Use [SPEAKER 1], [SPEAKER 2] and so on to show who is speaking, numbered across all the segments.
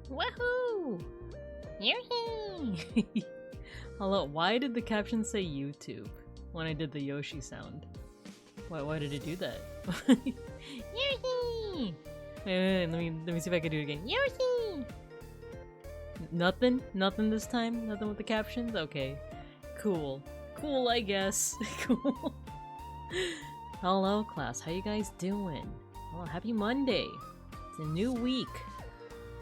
[SPEAKER 1] Woohoo! Yoo-hee! Hello, why did the caption say YouTube when I did the Yoshi sound? Why did it do that? Yoo-hee! Wait, let me see if I can do it again. Yoo-hee! Nothing? Nothing this time? Nothing with the captions? Okay. Cool. Cool, I guess. Cool. Hello, class. How you guys doing? Oh, happy Monday. It's a new week.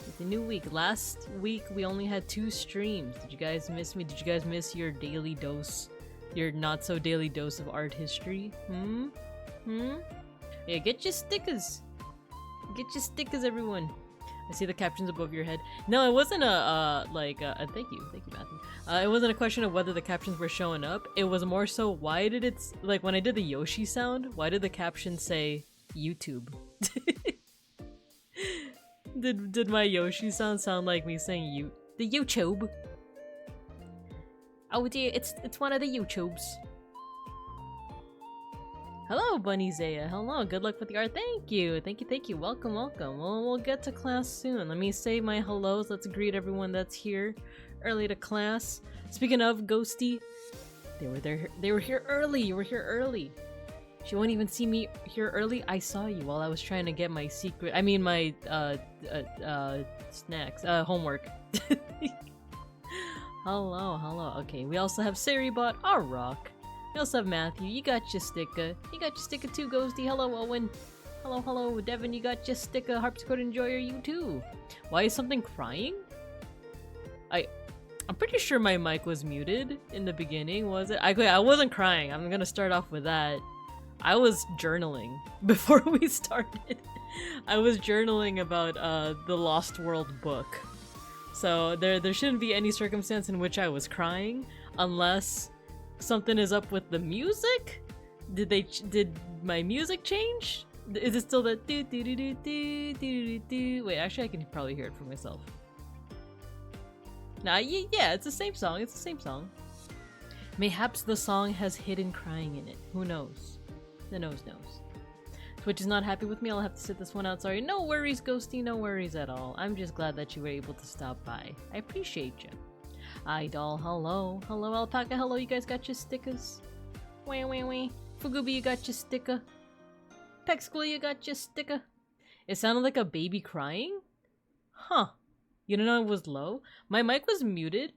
[SPEAKER 1] It's a new week. Last week we only had 2 streams. Did you guys miss me? Did you guys miss your daily dose? Your not so daily dose of art history? Yeah, get your stickers. Get your stickers, everyone. I see the captions above your head. No, it wasn't thank you, Matthew. It wasn't a question of whether the captions were showing up. It was more so, why did it, like, when I did the Yoshi sound, why did the caption say YouTube? Did my Yoshi sound like me saying the YouTube? Oh dear, it's one of the YouTubes. Hello, Bunny Zaya. Hello, good luck with the art. Thank you. Welcome. We'll get to class soon. Let me say my hellos. Let's greet everyone that's here early to class. Speaking of Ghosty, they were here early. You were here early. She won't even see me here early. I saw you while I was trying to get my secret. I mean my snacks. Homework. Hello. Okay, we also have Saribot. Our rock. We also have Matthew. You got your sticker. You got your sticker too, Ghosty. Hello, Owen. Hello, Devin. You got your sticker. Harpsichord Enjoyer. You too. Why is something crying? I'm pretty sure my mic was muted in the beginning. Was it? I wasn't crying. I'm gonna start off with that. I was journaling before we started. I was journaling about the Lost World book. So there shouldn't be any circumstance in which I was crying unless something is up with the music. Did my music change? Is it still that do do do do do do do? Wait, actually I can probably hear it for myself. Nah, yeah, it's the same song. It's the same song. Mayhaps the song has hidden crying in it. Who knows? The knows. Twitch is not happy with me. I'll have to sit this one out. Sorry. No worries, Ghosty. No worries at all. I'm just glad that you were able to stop by. I appreciate you. Idol, hello. Hello, Alpaca. Hello, you guys got your stickers? Wee. Fugubi, you got your sticker? Peck School, you got your sticker? It sounded like a baby crying? Huh. You didn't know it was low? My mic was muted.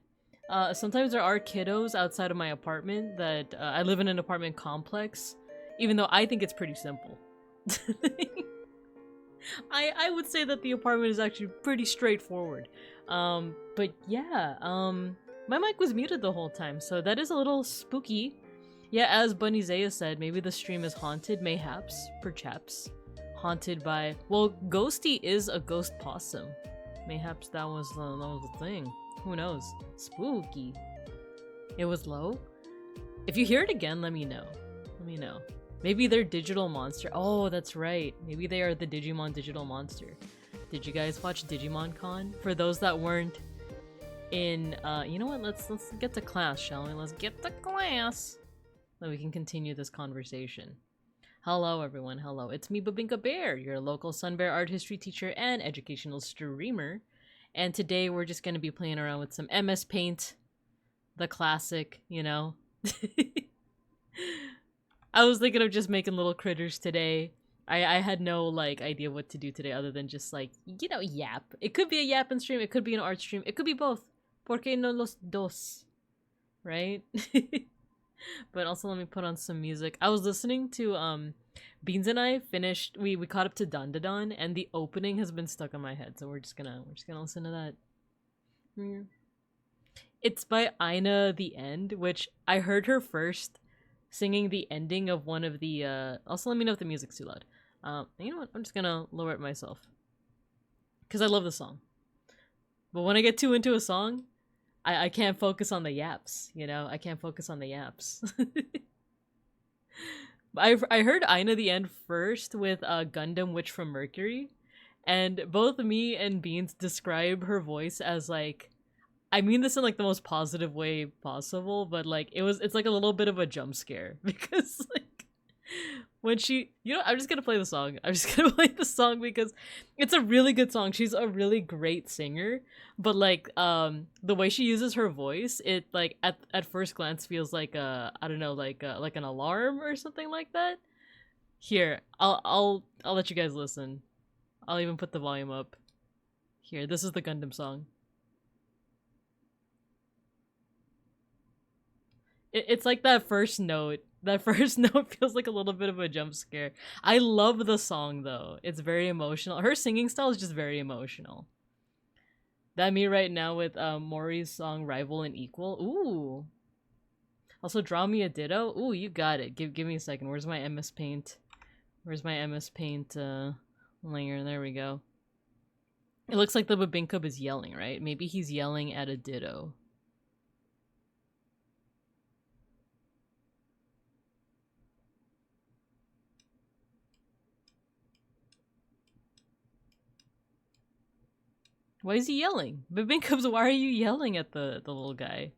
[SPEAKER 1] Sometimes there are kiddos outside of my apartment that I live in an apartment complex, even though I think it's pretty simple. I would say that the apartment is actually pretty straightforward. But yeah, my mic was muted the whole time, so that is a little spooky. Yeah, as Bunny Zaya said, maybe the stream is haunted, mayhaps, perhaps. Haunted by, well, Ghosty is a ghost possum. Mayhaps that was the thing. Who knows? Spooky. It was low? If you hear it again, let me know. Maybe they're digital monster. Oh, that's right. Maybe they are the Digimon digital monster. Did you guys watch Digimon Con? For those that weren't in, you know what? Let's get to class, shall we? Let's get to class, so we can continue this conversation. Hello, everyone. Hello. It's me, Babinka Bear, your local Sun Bear art history teacher and educational streamer. And today we're just going to be playing around with some MS Paint, the classic, you know. I was thinking of just making little critters today. I had no, like, idea what to do today other than just, like, you know, yap. It could be a yapping stream, it could be an art stream, it could be both. ¿Por qué no los dos? Right? But also let me put on some music. I was listening to, Beans and I finished, we caught up to Dandadan, and the opening has been stuck in my head, so we're just gonna listen to that. It's by Ina the End, which I heard her first singing the ending of one of the, also let me know if the music's too loud. You know what, I'm just gonna lower it myself. Because I love the song. But when I get too into a song, I can't focus on the yaps, you know? I can't focus on the yaps. I heard Ina the End first with Gundam Witch from Mercury, and both me and Beans describe her voice as like, I mean this in like the most positive way possible, but like it's like a little bit of a jump scare because like when she, you know, I'm just gonna play the song. I'm just gonna play the song because it's a really good song. She's a really great singer, but like the way she uses her voice, it like at first glance feels like I don't know, like an alarm or something like that. Here, I'll let you guys listen. I'll even put the volume up. Here, this is the Gundam song. It's like that first note. That first note feels like a little bit of a jump scare. I love the song though. It's very emotional. Her singing style is just very emotional. That me right now with Mori's song Rival and Equal. Ooh. Also draw me a ditto. Ooh, you got it. Give me a second. Where's my MS Paint? Where's my MS Paint layer? There we go. It looks like the Babinkub is yelling, right? Maybe he's yelling at a ditto. Why is he yelling? Babinkubs, why are you yelling at the little guy?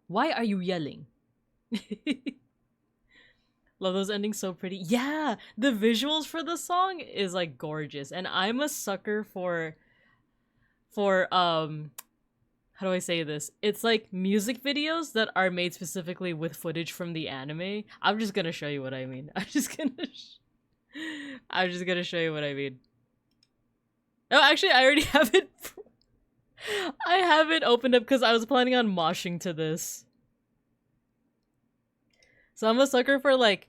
[SPEAKER 1] Why are you yelling? Love those endings, so pretty. Yeah, the visuals for the song is like gorgeous, and I'm a sucker for how do I say this? It's like music videos that are made specifically with footage from the anime. I'm just gonna show you what I mean. I'm just gonna show you what I mean. Oh, actually, I already have it. I have it opened up because I was planning on moshing to this. So I'm a sucker for like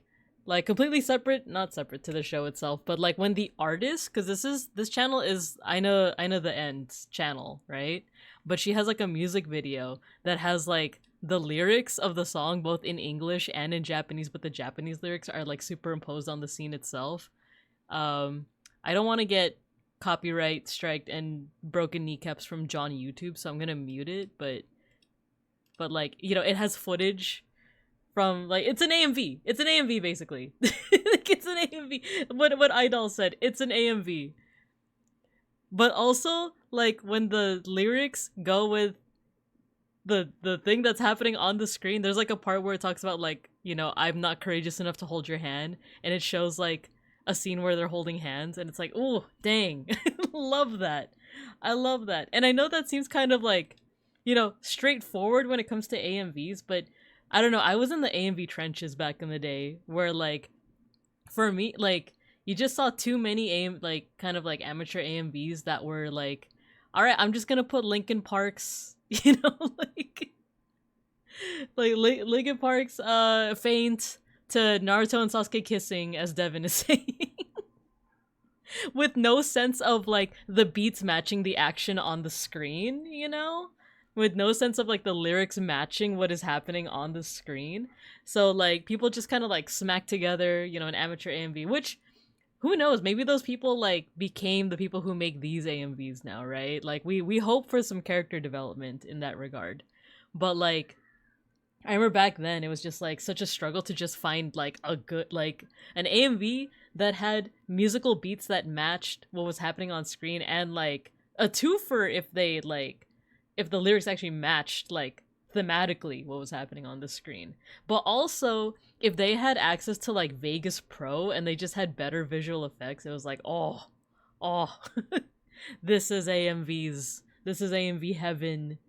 [SPEAKER 1] completely separate, not separate to the show itself, but like when the artist, because this channel is I know the End's channel, right? But she has like a music video that has like the lyrics of the song both in English and in Japanese, but the Japanese lyrics are like superimposed on the scene itself. I don't want to get copyright striked and broken kneecaps from John YouTube, so I'm gonna mute it, but like, you know, it has footage from like it's an AMV. It's an AMV basically. Like it's an AMV. What Idol said, it's an AMV. But also, like when the lyrics go with the thing that's happening on the screen, there's like a part where it talks about like, you know, I'm not courageous enough to hold your hand, and it shows like a scene where they're holding hands, and it's like, oh, dang. Love that. I love that. And I know that seems kind of like, you know, straightforward when it comes to AMVs, but I don't know, I was in the AMV trenches back in the day where like, for me, like, you just saw too many kind of like amateur AMVs that were like, alright, I'm just gonna put Linkin Park's, you know, like Linkin Park's faint to Naruto and Sasuke kissing, as Devin is saying. With no sense of like the beats matching the action on the screen, you know? With no sense of like the lyrics matching what is happening on the screen. So like people just kind of like smack together, you know, an amateur AMV, which who knows, maybe those people like became the people who make these AMVs now, right? Like we hope for some character development in that regard. But like I remember back then it was just like such a struggle to just find like a good like an AMV that had musical beats that matched what was happening on screen, and like a twofer if they like if the lyrics actually matched like thematically what was happening on the screen. But also if they had access to like Vegas Pro and they just had better visual effects, it was like, oh this is AMVs. This is AMV heaven.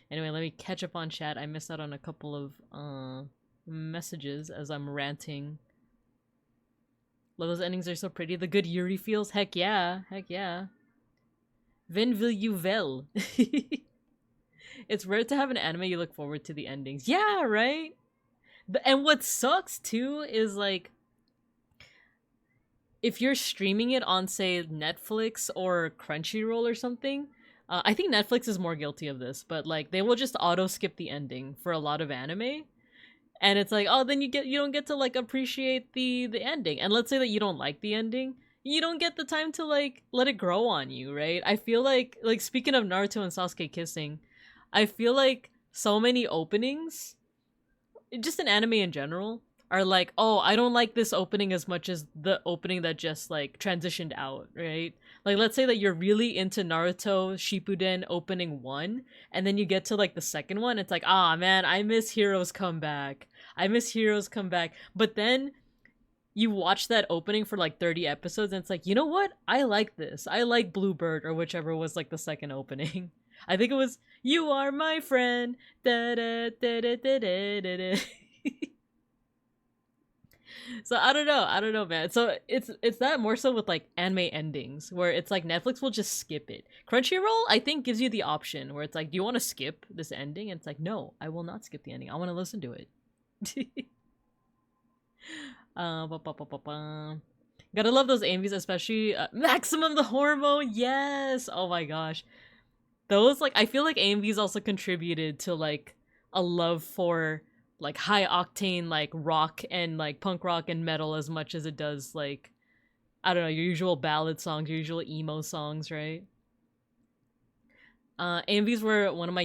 [SPEAKER 1] Anyway, let me catch up on chat. I missed out on a couple of messages as I'm ranting. Love those endings, are so pretty. The good Yuri feels. Heck yeah. Heck yeah. Ven will you vel? It's rare to have an anime you look forward to the endings. Yeah, right? And what sucks too is like, if you're streaming it on, say, Netflix or Crunchyroll or something, I think Netflix is more guilty of this, but like they will just auto skip the ending for a lot of anime, and it's like, oh, then you don't get to like appreciate the ending. And let's say that you don't like the ending, you don't get the time to like let it grow on you, right? I feel like speaking of Naruto and Sasuke kissing, I feel like so many openings, just in anime in general, are like, oh, I don't like this opening as much as the opening that just like transitioned out, right? Like, let's say that you're really into Naruto Shippuden opening 1, and then you get to like the second one, it's like, ah, man, I miss Heroes Come Back. I miss Heroes Come Back. But then you watch that opening for like 30 episodes, and it's like, you know what? I like this. I like Bluebird, or whichever was like the second opening. I think it was You Are My Friend. Da, da, da, da, da, da, da, da. So I don't know, man. So it's that more so with like anime endings, where it's like Netflix will just skip it. Crunchyroll, I think, gives you the option where it's like, do you want to skip this ending? And it's like, no, I will not skip the ending. I want to listen to it. Gotta love those AMVs, especially Maximum the Hormone. Yes. Oh my gosh, those, like, I feel like AMVs also contributed to like a love for like high octane like rock and like punk rock and metal as much as it does like, I don't know, your usual ballad songs, your usual emo songs, right? AMVs were one of my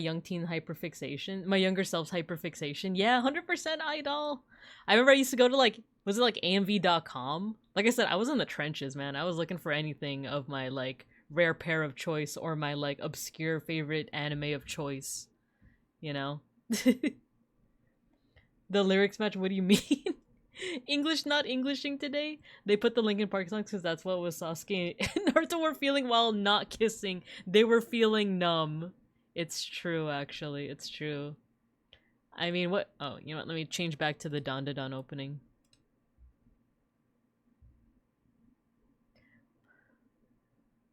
[SPEAKER 1] my younger self's hyperfixation. Yeah, 100% Idol. I remember I used to go to like, was it like AMV.com? Like I said, I was in the trenches, man. I was looking for anything of my like rare pair of choice or my like obscure favorite anime of choice, you know? The lyrics match, what do you mean? English not Englishing today? They put the Linkin Park songs because that's what was Sasuke and Naruto were feeling while not kissing. They were feeling numb. It's true, actually. It's true. I mean, what? Oh, you know what? Let me change back to the Dandadan opening.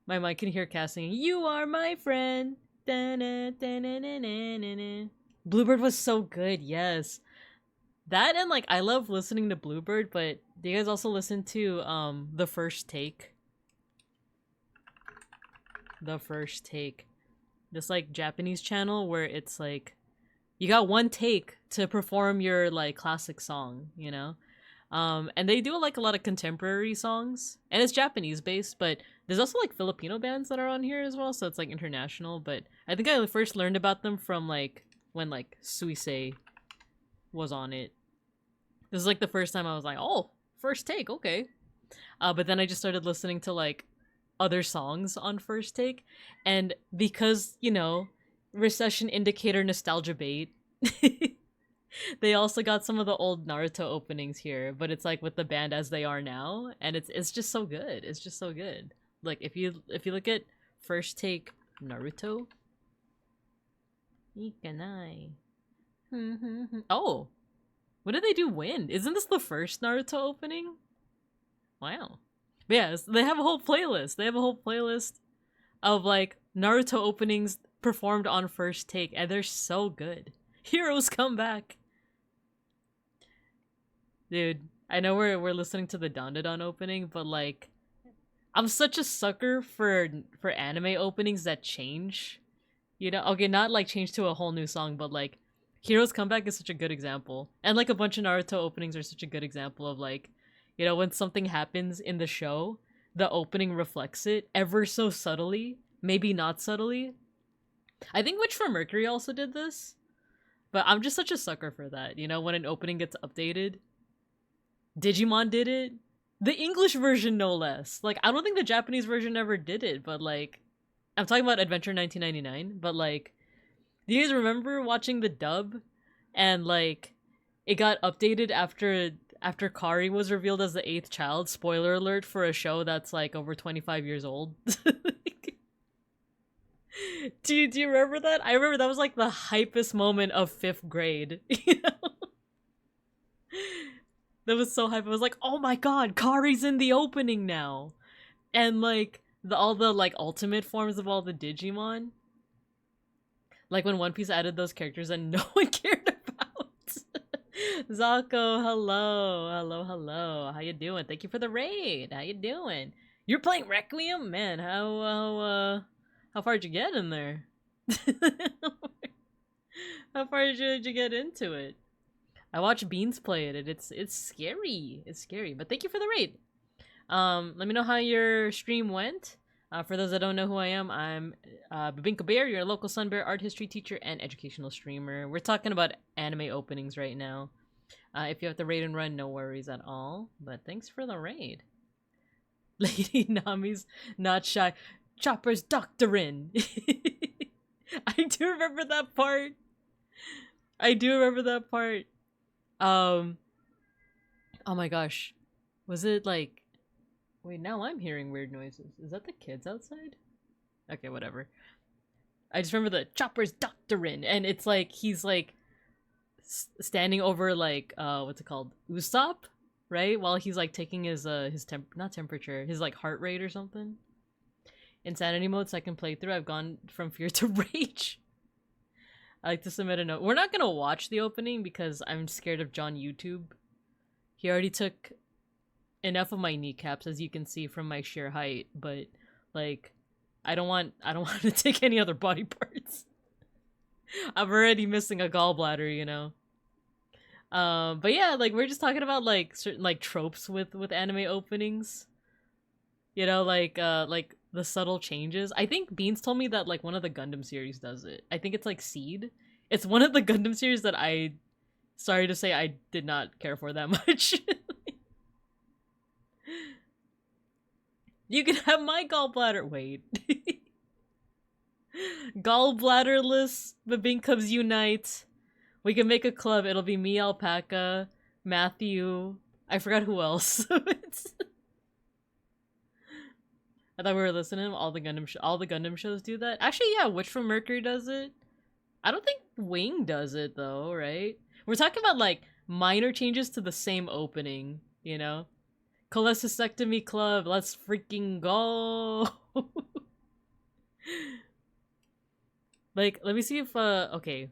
[SPEAKER 1] My mic can hear Cass singing, You Are My Friend. Bluebird was so good, yes. That and like, I love listening to Bluebird, but do you guys also listen to The First Take? The First Take. This like Japanese channel where it's like, you got one take to perform your like classic song, you know? And they do like a lot of contemporary songs, and it's Japanese based, but there's also like Filipino bands that are on here as well, so it's like international. But I think I first learned about them from like when like Suisei was on it. This is like the first time I was like, oh, First Take, okay. But then I just started listening to like other songs on First Take, and because, you know, recession indicator nostalgia bait, they also got some of the old Naruto openings here, but it's like with the band as they are now, and it's just so good. It's just so good. Like if you look at First Take Naruto, Ikanai. Oh, when did they do Wind? Isn't this the first Naruto opening? Wow. But yeah, they have a whole playlist. They have a whole playlist of like Naruto openings performed on First Take, and they're so good. Heroes Come Back. Dude, I know we're listening to the Dandadan opening, but like, I'm such a sucker for anime openings that change. You know, okay, not like change to a whole new song, but like Heroes Comeback is such a good example. And like a bunch of Naruto openings are such a good example of like, you know, when something happens in the show, the opening reflects it ever so subtly, maybe not subtly. I think Witch from Mercury also did this, but I'm just such a sucker for that, you know, when an opening gets updated. Digimon did it. The English version, no less. Like, I don't think the Japanese version ever did it, but like, I'm talking about Adventure 1999, but like, do you guys remember watching the dub and like it got updated after Kari was revealed as the 8th child? Spoiler alert for a show that's like over 25 years old. Do you remember that? I remember that was like the hypest moment of 5th grade, you know? That was so hype. I was like, oh my god, Kari's in the opening now. And like all the like ultimate forms of all the Digimon. Like when One Piece added those characters and no one cared about. Zako, hello. Hello. How you doing? Thank you for the raid. How you doing? You're playing Requiem? Man, how far did you get in there? How far did you get into it? I watched Beans play it. It's scary. It's scary. But thank you for the raid. Let me know how your stream went. For those that don't know who I am, I'm Babinka Bear, your local Sun Bear art history teacher and educational streamer. We're talking about anime openings right now. If you have to raid and run, no worries at all. But thanks for the raid. Lady Nami's not shy. Chopper's doctorin. I do remember that part. I do remember that part. Oh my gosh. Was it like... Wait, now I'm hearing weird noises. Is that the kids outside? Okay, whatever. I just remember the Chopper's doctorin, and it's like he's like standing over like what's it called, Usopp, right? While he's like taking his not temperature, his like heart rate or something. Insanity mode, second playthrough. I've gone from fear to rage. I like to submit a note. We're not gonna watch the opening because I'm scared of John YouTube. He already took enough of my kneecaps, as you can see from my sheer height, but like I don't want to take any other body parts. I'm already missing a gallbladder, you know. But yeah, like we're just talking about like certain like tropes with anime openings. You know, like the subtle changes. I think Beans told me that like one of the Gundam series does it. I think it's like Seed. It's one of the Gundam series that sorry to say, I did not care for that much. You can have my gallbladder. Wait. Gallbladderless Babinkubs unite. We can make a club. It'll be me, Alpaca, Matthew. I forgot who else. I thought we were listening. All the Gundam shows do that. Actually, yeah. Witch from Mercury does it. I don't think Wing does it though, right? We're talking about like minor changes to the same opening, you know. Cholecystectomy Club, let's freaking go. Like, let me see if okay,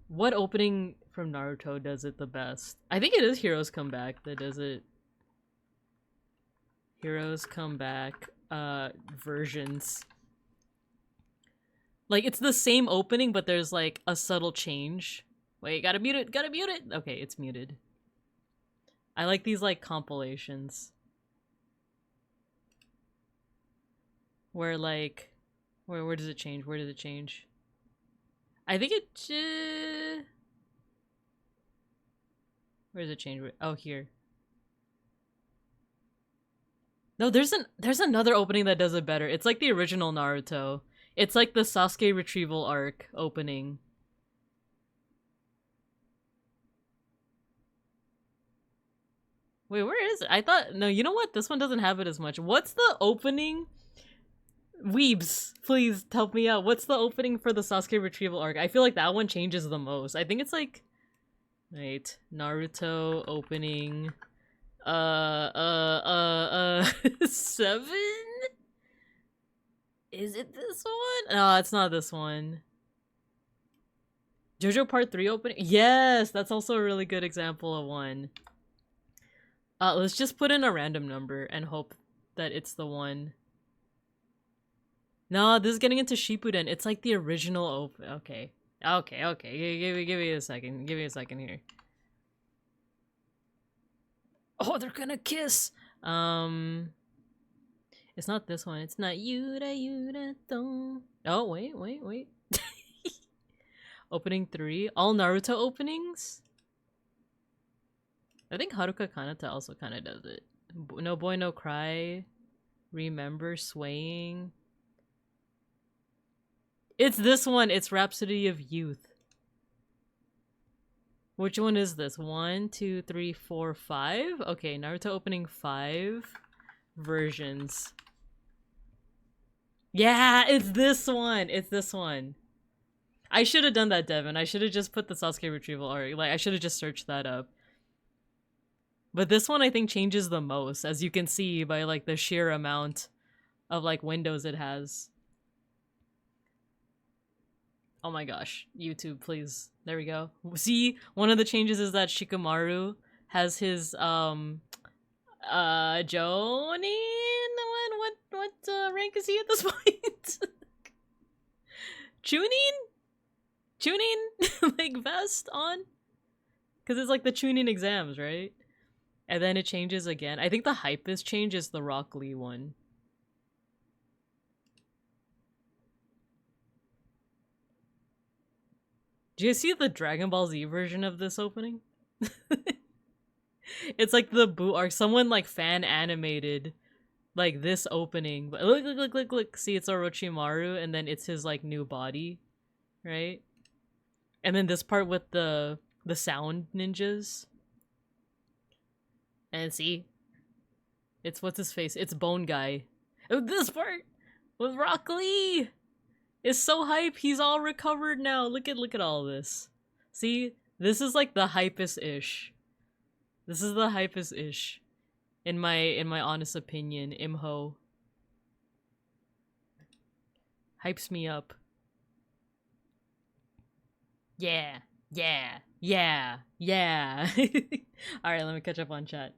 [SPEAKER 1] what opening from Naruto does it the best? I think it is Heroes Come Back that does it. Heroes Come Back versions. Like, it's the same opening, but there's like a subtle change. Wait, gotta mute it, gotta mute it. Okay, it's muted. I like these like compilations where like where does it change? Where does it change? I think it where does it change? Oh, here. No, there's another opening that does it better. It's like the original Naruto. It's like the Sasuke retrieval arc opening. Wait, where is it? I thought... No, you know what? This one doesn't have it as much. What's the opening? Weebs, please help me out. What's the opening for the Sasuke retrieval arc? I feel like that one changes the most. I think it's like... Wait. Naruto opening... 7? Is it this one? No, it's not this one. JoJo Part 3 opening? Yes! That's also a really good example of one. Let's just put in a random number and hope that it's the one. No, this is getting into Shippuden. It's like the original okay. Okay. Give me a second. Give me a second here. Oh, they're gonna kiss! It's not this one. It's not Yura Don. Oh, wait. Opening 3. All Naruto openings? I think Haruka Kanata also kind of does it. No Boy, No Cry. Remember Swaying. It's this one. It's Rhapsody of Youth. Which one is this? 1, 2, 3, 4, 5? Okay, Naruto opening 5 versions. Yeah, it's this one. It's this one. I should have done that, Devin. I should have just put the Sasuke retrieval arc. Like, I should have just searched that up. But this one I think changes the most, as you can see by like the sheer amount of like windows it has. Oh my gosh, YouTube, please. There we go. See, one of the changes is that Shikamaru has his Jonin? What rank is he at this point? Chunin? Like vest on? Because it's like the Chunin exams, right? And then it changes again. I think the hypest change is the Rock Lee one. Do you see the Dragon Ball Z version of this opening? It's like the Boo arc. Someone like fan animated like this opening. But look. See, it's Orochimaru, and then it's his like new body, right? And then this part with the sound ninjas. And see, it's what's his face? It's Bone Guy. Oh, this part with Rock Lee is so hype. He's all recovered now. Look at all this. See, this is like the hypest-ish. This is the hypest-ish. In my honest opinion, Imho. Hypes me up. Yeah. Alright, let me catch up on chat.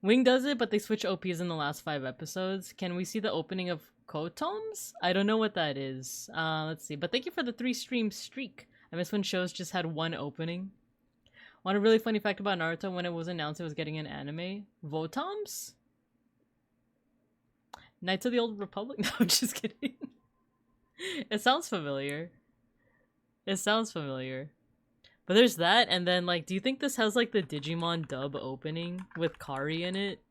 [SPEAKER 1] Wing does it, but they switch OPs in the last 5 episodes. Can we see the opening of Kotoms? I don't know what that is. Let's see. But thank you for the 3-stream streak. I miss when shows just had 1 opening. Want a really funny fact about Naruto? When it was announced it was getting an anime? Votoms? Knights of the Old Republic? No, I'm just kidding. It sounds familiar. It sounds familiar. But there's that, and then, like, do you think this has, like, the Digimon dub opening with Kari in it?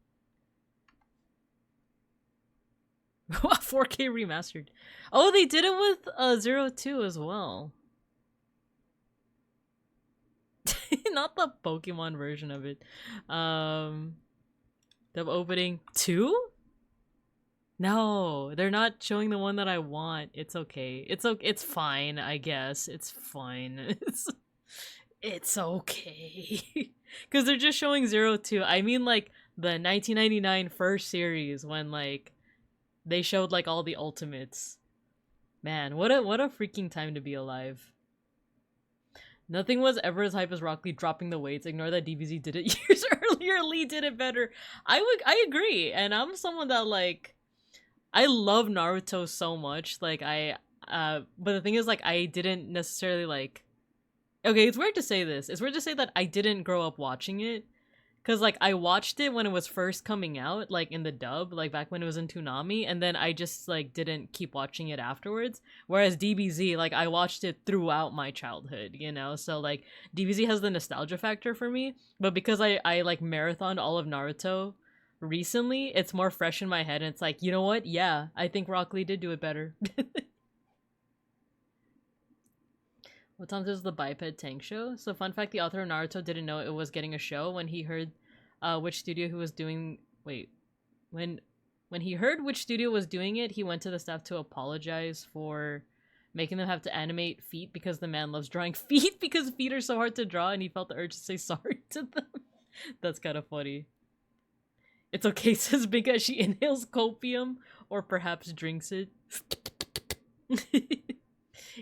[SPEAKER 1] 4K remastered. Oh, they did it with 02 as well. Not the Pokemon version of it. Dub opening 2? No, they're not showing the one that I want. It's okay. It's fine, I guess. It's fine. It's okay. Because they're just showing 02. I mean, like, the 1999 first series when, like, they showed, like, all the ultimates. Man, what a freaking time to be alive. Nothing was ever as hype as Rock Lee dropping the weights. Ignore that DBZ did it years earlier. Lee did it better. I agree. And I'm someone that, like, I love Naruto so much. Like, but the thing is, like, I didn't necessarily, like... Okay, it's weird to say this. It's weird to say that I didn't grow up watching it. Because, like, I watched it when it was first coming out, like, in the dub, like, back when it was in Toonami, and then I just, like, didn't keep watching it afterwards. Whereas DBZ, like, I watched it throughout my childhood, you know? So, like, DBZ has the nostalgia factor for me, but because I like, marathoned all of Naruto recently, it's more fresh in my head, and it's like, you know what? Yeah, I think Rock Lee did do it better. What time is the Biped Tank show? So fun fact, the author of Naruto didn't know it was getting a show when he heard which studio who was doing... Wait. When he heard which studio was doing it, he went to the staff to apologize for making them have to animate feet because the man loves drawing feet because feet are so hard to draw, and he felt the urge to say sorry to them. That's kind of funny. It's okay, says Big as she inhales copium or perhaps drinks it.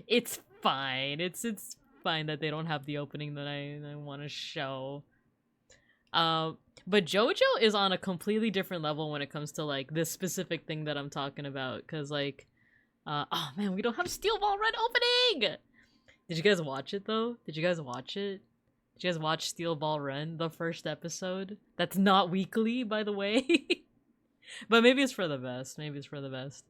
[SPEAKER 1] It's fine. It's fine that they don't have the opening that I want to show. But JoJo is on a completely different level when it comes to, like, this specific thing that I'm talking about. Because, like, oh man, we don't have Steel Ball Run opening! Did you guys watch it, though? Did you guys watch it? Did you guys watch Steel Ball Run, the first episode? That's not weekly, by the way. But maybe it's for the best. Maybe it's for the best.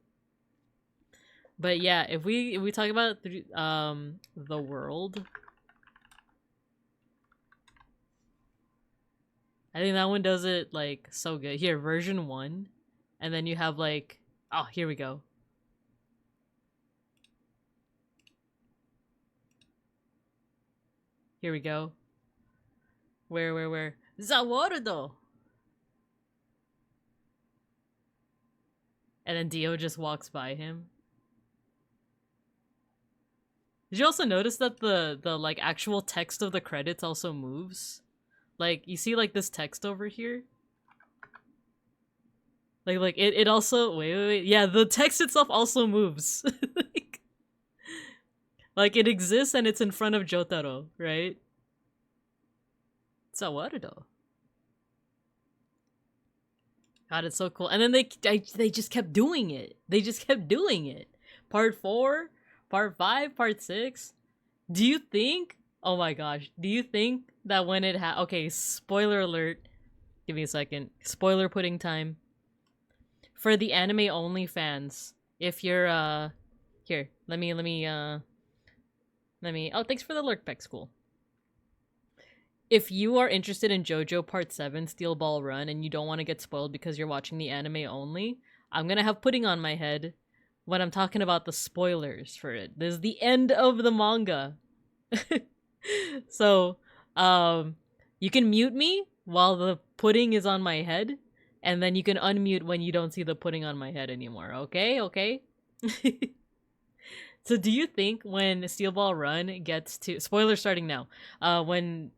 [SPEAKER 1] But yeah, if we talk about the world, I think that one does it, like, so good. Here, version 1, and then you have, like, oh, here we go. Here we go. Where? Zawarudo! And then Dio just walks by him. Did you also notice that the like actual text of the credits also moves? Like, you see, like, this text over here? Like it also wait. Yeah, the text itself also moves. Like it exists and it's in front of Jotaro, right? Sawarudo. God, it's so cool. And then they just kept doing it. They just kept doing it. Part 4, Part 5, Part 6. Do you think... Oh my gosh. Do you think that when it okay, spoiler alert. Give me a second. Spoiler pudding time. For the anime only fans, if you're here, let me oh, thanks for the lurk, Peck School. If you are interested in JoJo Part 7 Steel Ball Run and you don't want to get spoiled because you're watching the anime only, I'm gonna have pudding on my head when I'm talking about the spoilers for it. This is the end of the manga. So, you can mute me while the pudding is on my head, and then you can unmute when you don't see the pudding on my head anymore, okay? Okay? So do you think when Steel Ball Run gets to... Spoiler starting now. When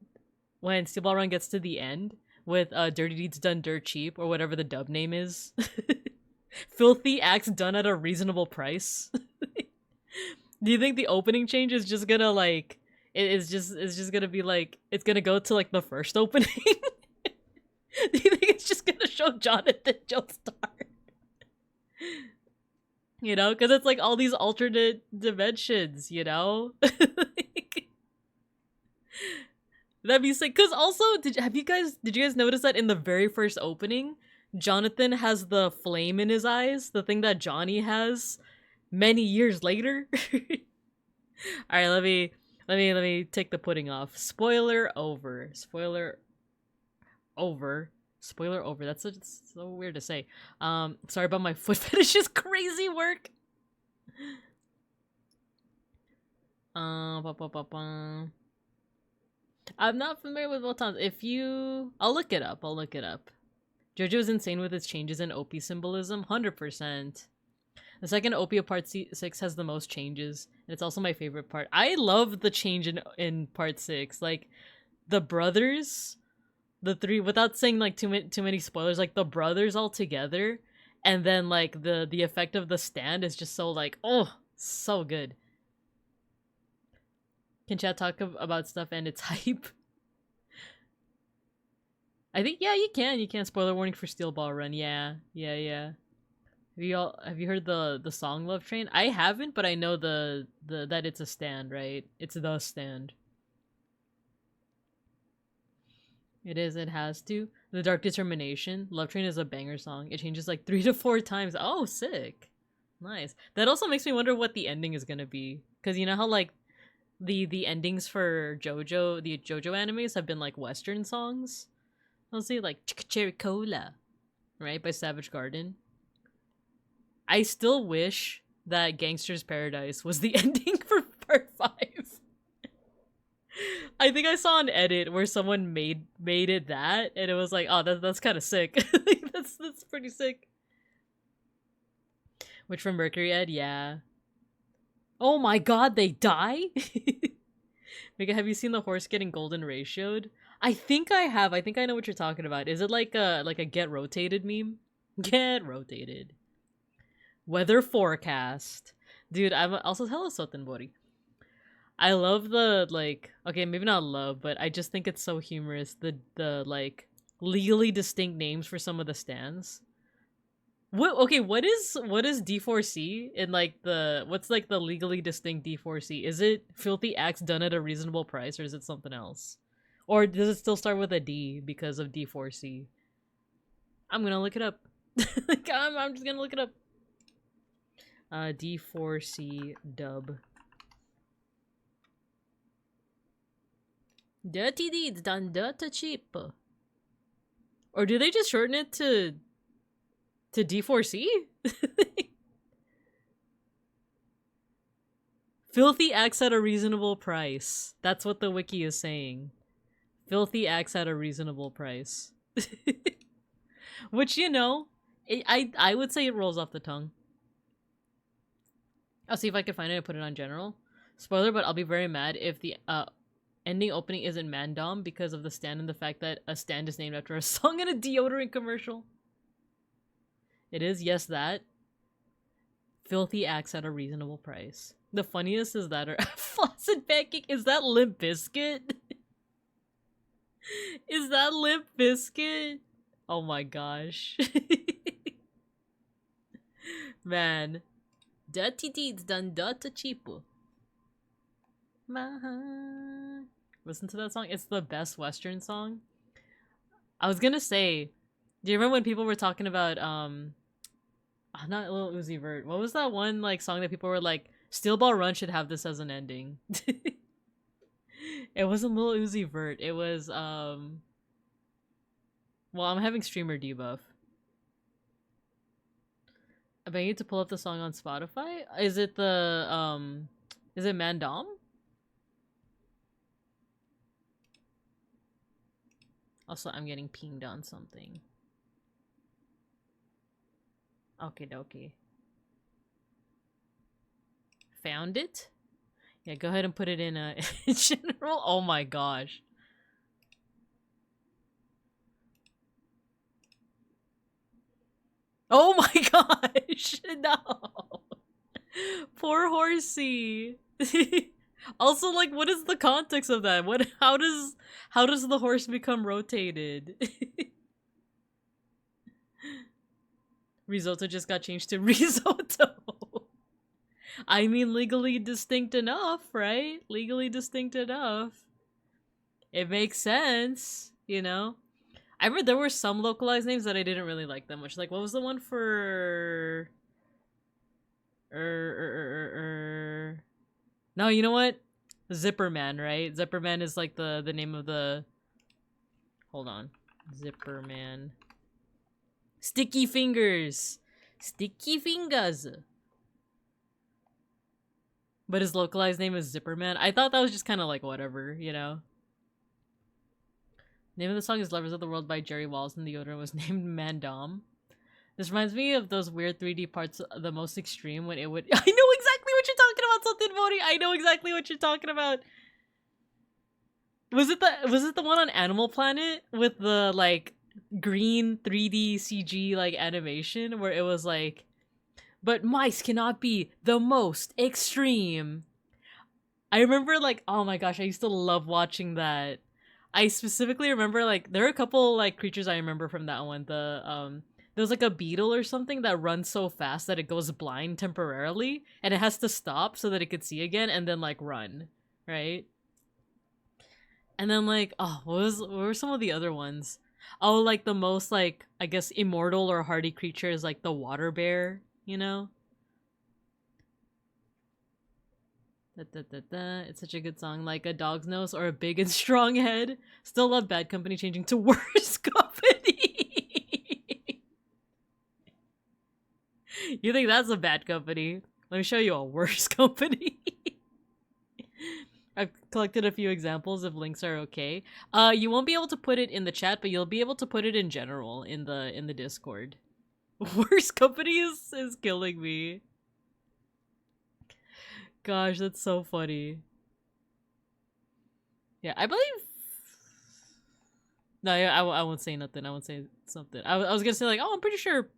[SPEAKER 1] Steel Ball Run gets to the end with Dirty Deeds Done Dirt Cheap, or whatever the dub name is, filthy acts done at a reasonable price, do you think the opening change is just gonna like... It's just gonna be like... It's gonna go to like the first opening? Do you think it's just gonna show Jonathan Joestar? You know, because it's like all these alternate dimensions, you know? That'd be sick. Because also, did you guys notice that in the very first opening, Jonathan has the flame in his eyes, the thing that Johnny has many years later? All right, let me take the pudding off. Spoiler over. Spoiler over. Spoiler over. That's so weird to say. Sorry about my foot fetish's crazy work. I'm not familiar with Wotan's. I'll look it up. JoJo's insane with its changes in OP symbolism. 100%. The second OP of Part 6 has the most changes, and it's also my favorite part. I love the change in Part 6. Like, the brothers, the three, without saying like too many spoilers, like the brothers all together, and then like the effect of the stand is just so like, oh, so good. Can chat talk about stuff and its hype? I think, yeah, you can. Spoiler warning for Steel Ball Run. Yeah. Have you heard the song Love Train? I haven't, but I know the that it's a stand, right? It's the stand. It has to. The Dark Determination. Love Train is a banger song. It changes like 3 to 4 times. Oh, sick. Nice. That also makes me wonder what the ending is gonna be. Because you know how like the endings for the JoJo animes have been like Western songs? I'll say like Chicka Cherry Cola, right? By Savage Garden. I still wish that Gangster's Paradise was the ending for Part 5. I think I saw an edit where someone made it that, and it was like, oh, that's kind of sick. that's pretty sick. Which from Mercury Ed, yeah. Oh my god, they die? Mika, have you seen the horse getting golden ratioed? I think I have. I think I know what you're talking about. Is it like a get rotated meme? Get rotated. Weather forecast. Dude, I'm also hello Sotenbori. I love the like, okay, maybe not love, but I just think it's so humorous, the like legally distinct names for some of the stands. What is D4C in like what's like the legally distinct D4C? Is it filthy acts done at a reasonable price, or is it something else? Or does it still start with a D because of D4C? I'm gonna look it up. Like, I'm just gonna look it up. D4C dub. Dirty deeds done dirt cheap. Or do they just shorten it to D4C? Filthy acts at a reasonable price. That's what the wiki is saying. Filthy acts at a reasonable price. Which, you know, I would say it rolls off the tongue. I'll see if I can find it and put it on general. Spoiler, but I'll be very mad if the ending opening isn't Mandom because of the stand and the fact that a stand is named after a song in a deodorant commercial. It is, yes, that. Filthy acts at a reasonable price. The funniest is that Flaccid Pancake, is that Limp Bizkit? Is that Limp Bizkit? Oh my gosh. Man. Dirty deeds done dirt cheap. Listen to that song. It's the best Western song. I was gonna say, do you remember when people were talking about not Lil Uzi Vert? What was that one like song that people were like, Steel Ball Run should have this as an ending? It wasn't Lil Uzi Vert. It was well, I'm having streamer debuff. I need to pull up the song on Spotify. Is it the is it Mandom? Also, I'm getting pinged on something. Okay, dokie. Found it? Yeah, go ahead and put it in general. Oh my gosh. Oh my gosh! No! Poor horsey. Also, like, what is the context of that? How does the horse become rotated? Risotto just got changed to risotto. I mean, legally distinct enough, right? Legally distinct enough. It makes sense, you know? I remember there were some localized names that I didn't really like that much. Like, what was the one for... No, you know what? Zipperman, right? Zipperman is like the name of the... Hold on. Zipperman. Sticky Fingers! Sticky Fingers! But his localized name is Zipperman. I thought that was just kind of like whatever, you know? Name of the song is Lovers of the World by Jerry Walls, and the owner was named Mandom. This reminds me of those weird 3D parts, the most extreme, when it would... I know exactly what you're talking about, Sultan Modi! I know exactly what you're talking about! Was it the one on Animal Planet? With the, like, green 3D CG, like, animation? Where it was like... But mice cannot be the most extreme. I remember, like, oh my gosh, I used to love watching that. I specifically remember, like, there are a couple, like, creatures I remember from that one. There's like a beetle or something that runs so fast that it goes blind temporarily, and it has to stop so that it could see again and then, like, run, right? And then, like, oh, what were some of the other ones? Oh, like, the most, like, I guess, immortal or hardy creature is, like, the water bear, you know? It's such a good song. Like a dog's nose or a big and strong head. Still love Bad Company changing to Worse Company. You think that's a Bad Company? Let me show you a Worse Company. I've collected a few examples if links are okay. You won't be able to put it in the chat, but you'll be able to put it in general in the Discord. Worse Company is killing me. Gosh, that's so funny. Yeah, I believe... No, yeah, I won't say nothing. I won't say something. I was gonna say, like, oh, I'm pretty sure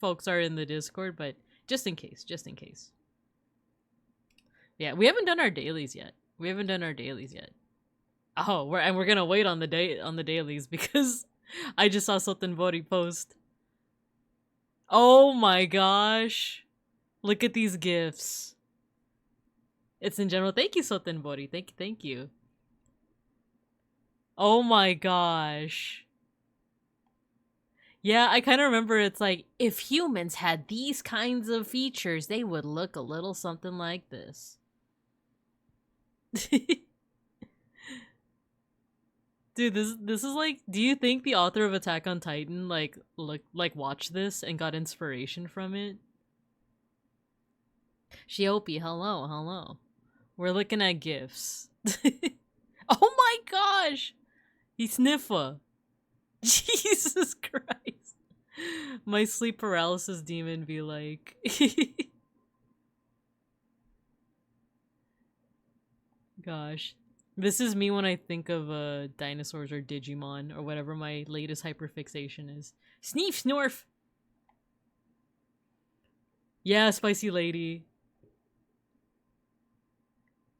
[SPEAKER 1] folks are in the Discord, but just in case, just in case. Yeah, we haven't done our dailies yet. Oh, we're gonna wait on the dailies because I just saw something Vori post. Oh my gosh. Look at these gifts. It's in general. Thank you, Soten Bori. Thank you. Oh my gosh. Yeah, I kind of remember it's like, if humans had these kinds of features, they would look a little something like this. Dude, this is like, do you think the author of Attack on Titan like watched this and got inspiration from it? Shiopi, hello. We're looking at gifts. Oh my gosh! He sniffa. Jesus Christ. My sleep paralysis demon be like. Gosh. This is me when I think of dinosaurs or Digimon or whatever my latest hyperfixation is. Sneef Snorf! Yeah, Spicy Lady.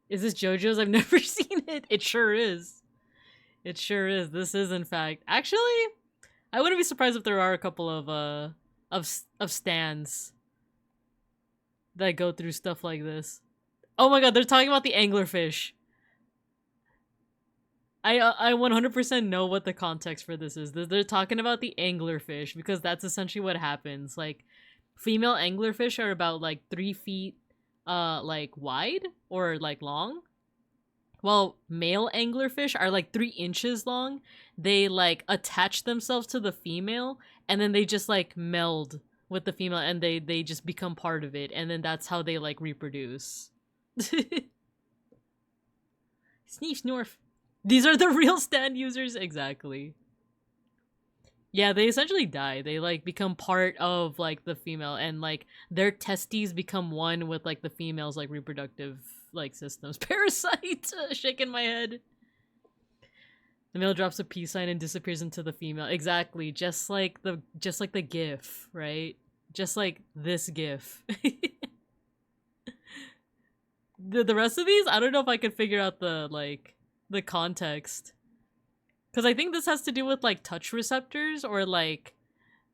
[SPEAKER 1] Is this JoJo's? I've never seen it. It sure is. It sure is. This is, in fact. Actually, I wouldn't be surprised if there are a couple of stands that go through stuff like this. Oh my god, they're talking about the anglerfish. I 100% know what the context for this is. They're talking about the anglerfish because that's essentially what happens. Like, female anglerfish are about like 3 feet like wide or like long, while male anglerfish are like 3 inches long, they like attach themselves to the female and then they just like meld with the female and they just become part of it, and then that's how they like reproduce. Sneef snorf. These are the real stand users, exactly. Yeah, they essentially die. They like become part of like the female, and like their testes become one with like the female's like reproductive like systems. Parasite. Shaking my head. The male drops a peace sign and disappears into the female. Exactly, just like the GIF, right? Just like this GIF. The rest of these, I don't know if I could figure out the context. Because I think this has to do with like touch receptors or like,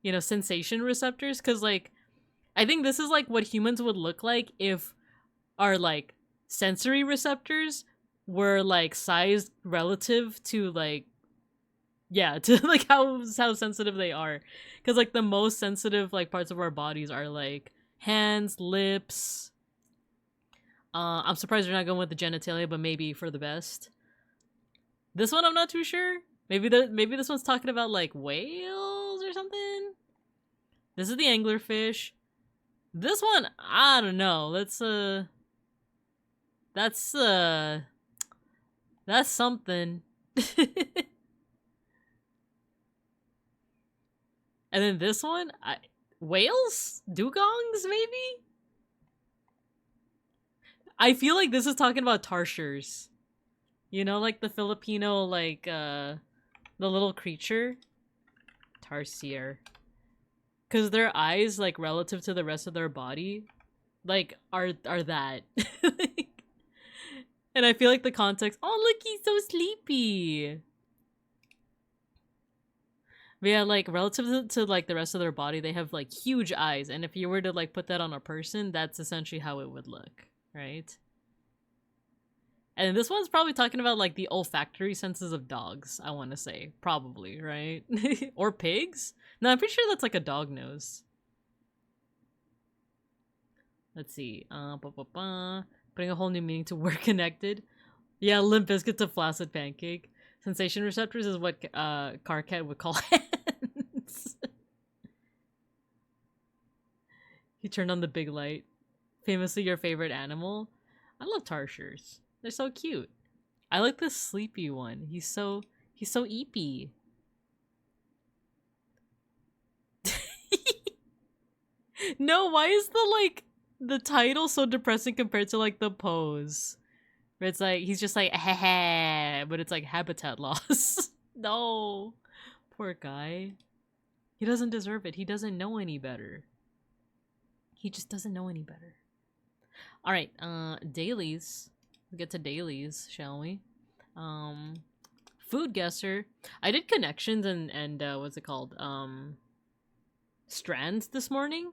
[SPEAKER 1] you know, sensation receptors. Because like, I think this is like what humans would look like if our like sensory receptors were like sized relative to like, yeah, to like how sensitive they are. Because like the most sensitive like parts of our bodies are like hands, lips. I'm surprised they're not going with the genitalia, but maybe for the best. This one I'm not too sure. Maybe this one's talking about like whales or something. This is the anglerfish. This one, I don't know. That's something. And then this one, whales? Dugongs, maybe? I feel like this is talking about tarsiers. You know, like the Filipino, like, the little creature? Tarsier. Because their eyes, like, relative to the rest of their body, like, are that. And I feel like the context, oh, look, he's so sleepy! But yeah, like, relative to, like, the rest of their body, they have, like, huge eyes. And if you were to, like, put that on a person, that's essentially how it would look, right? And this one's probably talking about, like, the olfactory senses of dogs, I want to say. Probably, right? Or pigs? No, I'm pretty sure that's, like, a dog nose. Let's see. Putting a whole new meaning to "we're connected." Yeah, Limp Bizkit to Flaccid Pancake. Sensation receptors is what Carcat would call hands. He turned on the big light. Famously your favorite animal? I love tarsiers. They're so cute. I like this sleepy one. He's so eepy. No, why is the title so depressing compared to like the pose? Where it's like he's just like heh, but it's like habitat loss. No. Poor guy. He doesn't deserve it. He doesn't know any better. He just doesn't know any better. Alright, dailies. We'll get to dailies, shall we? Food guesser. I did connections and what's it called? Strands this morning.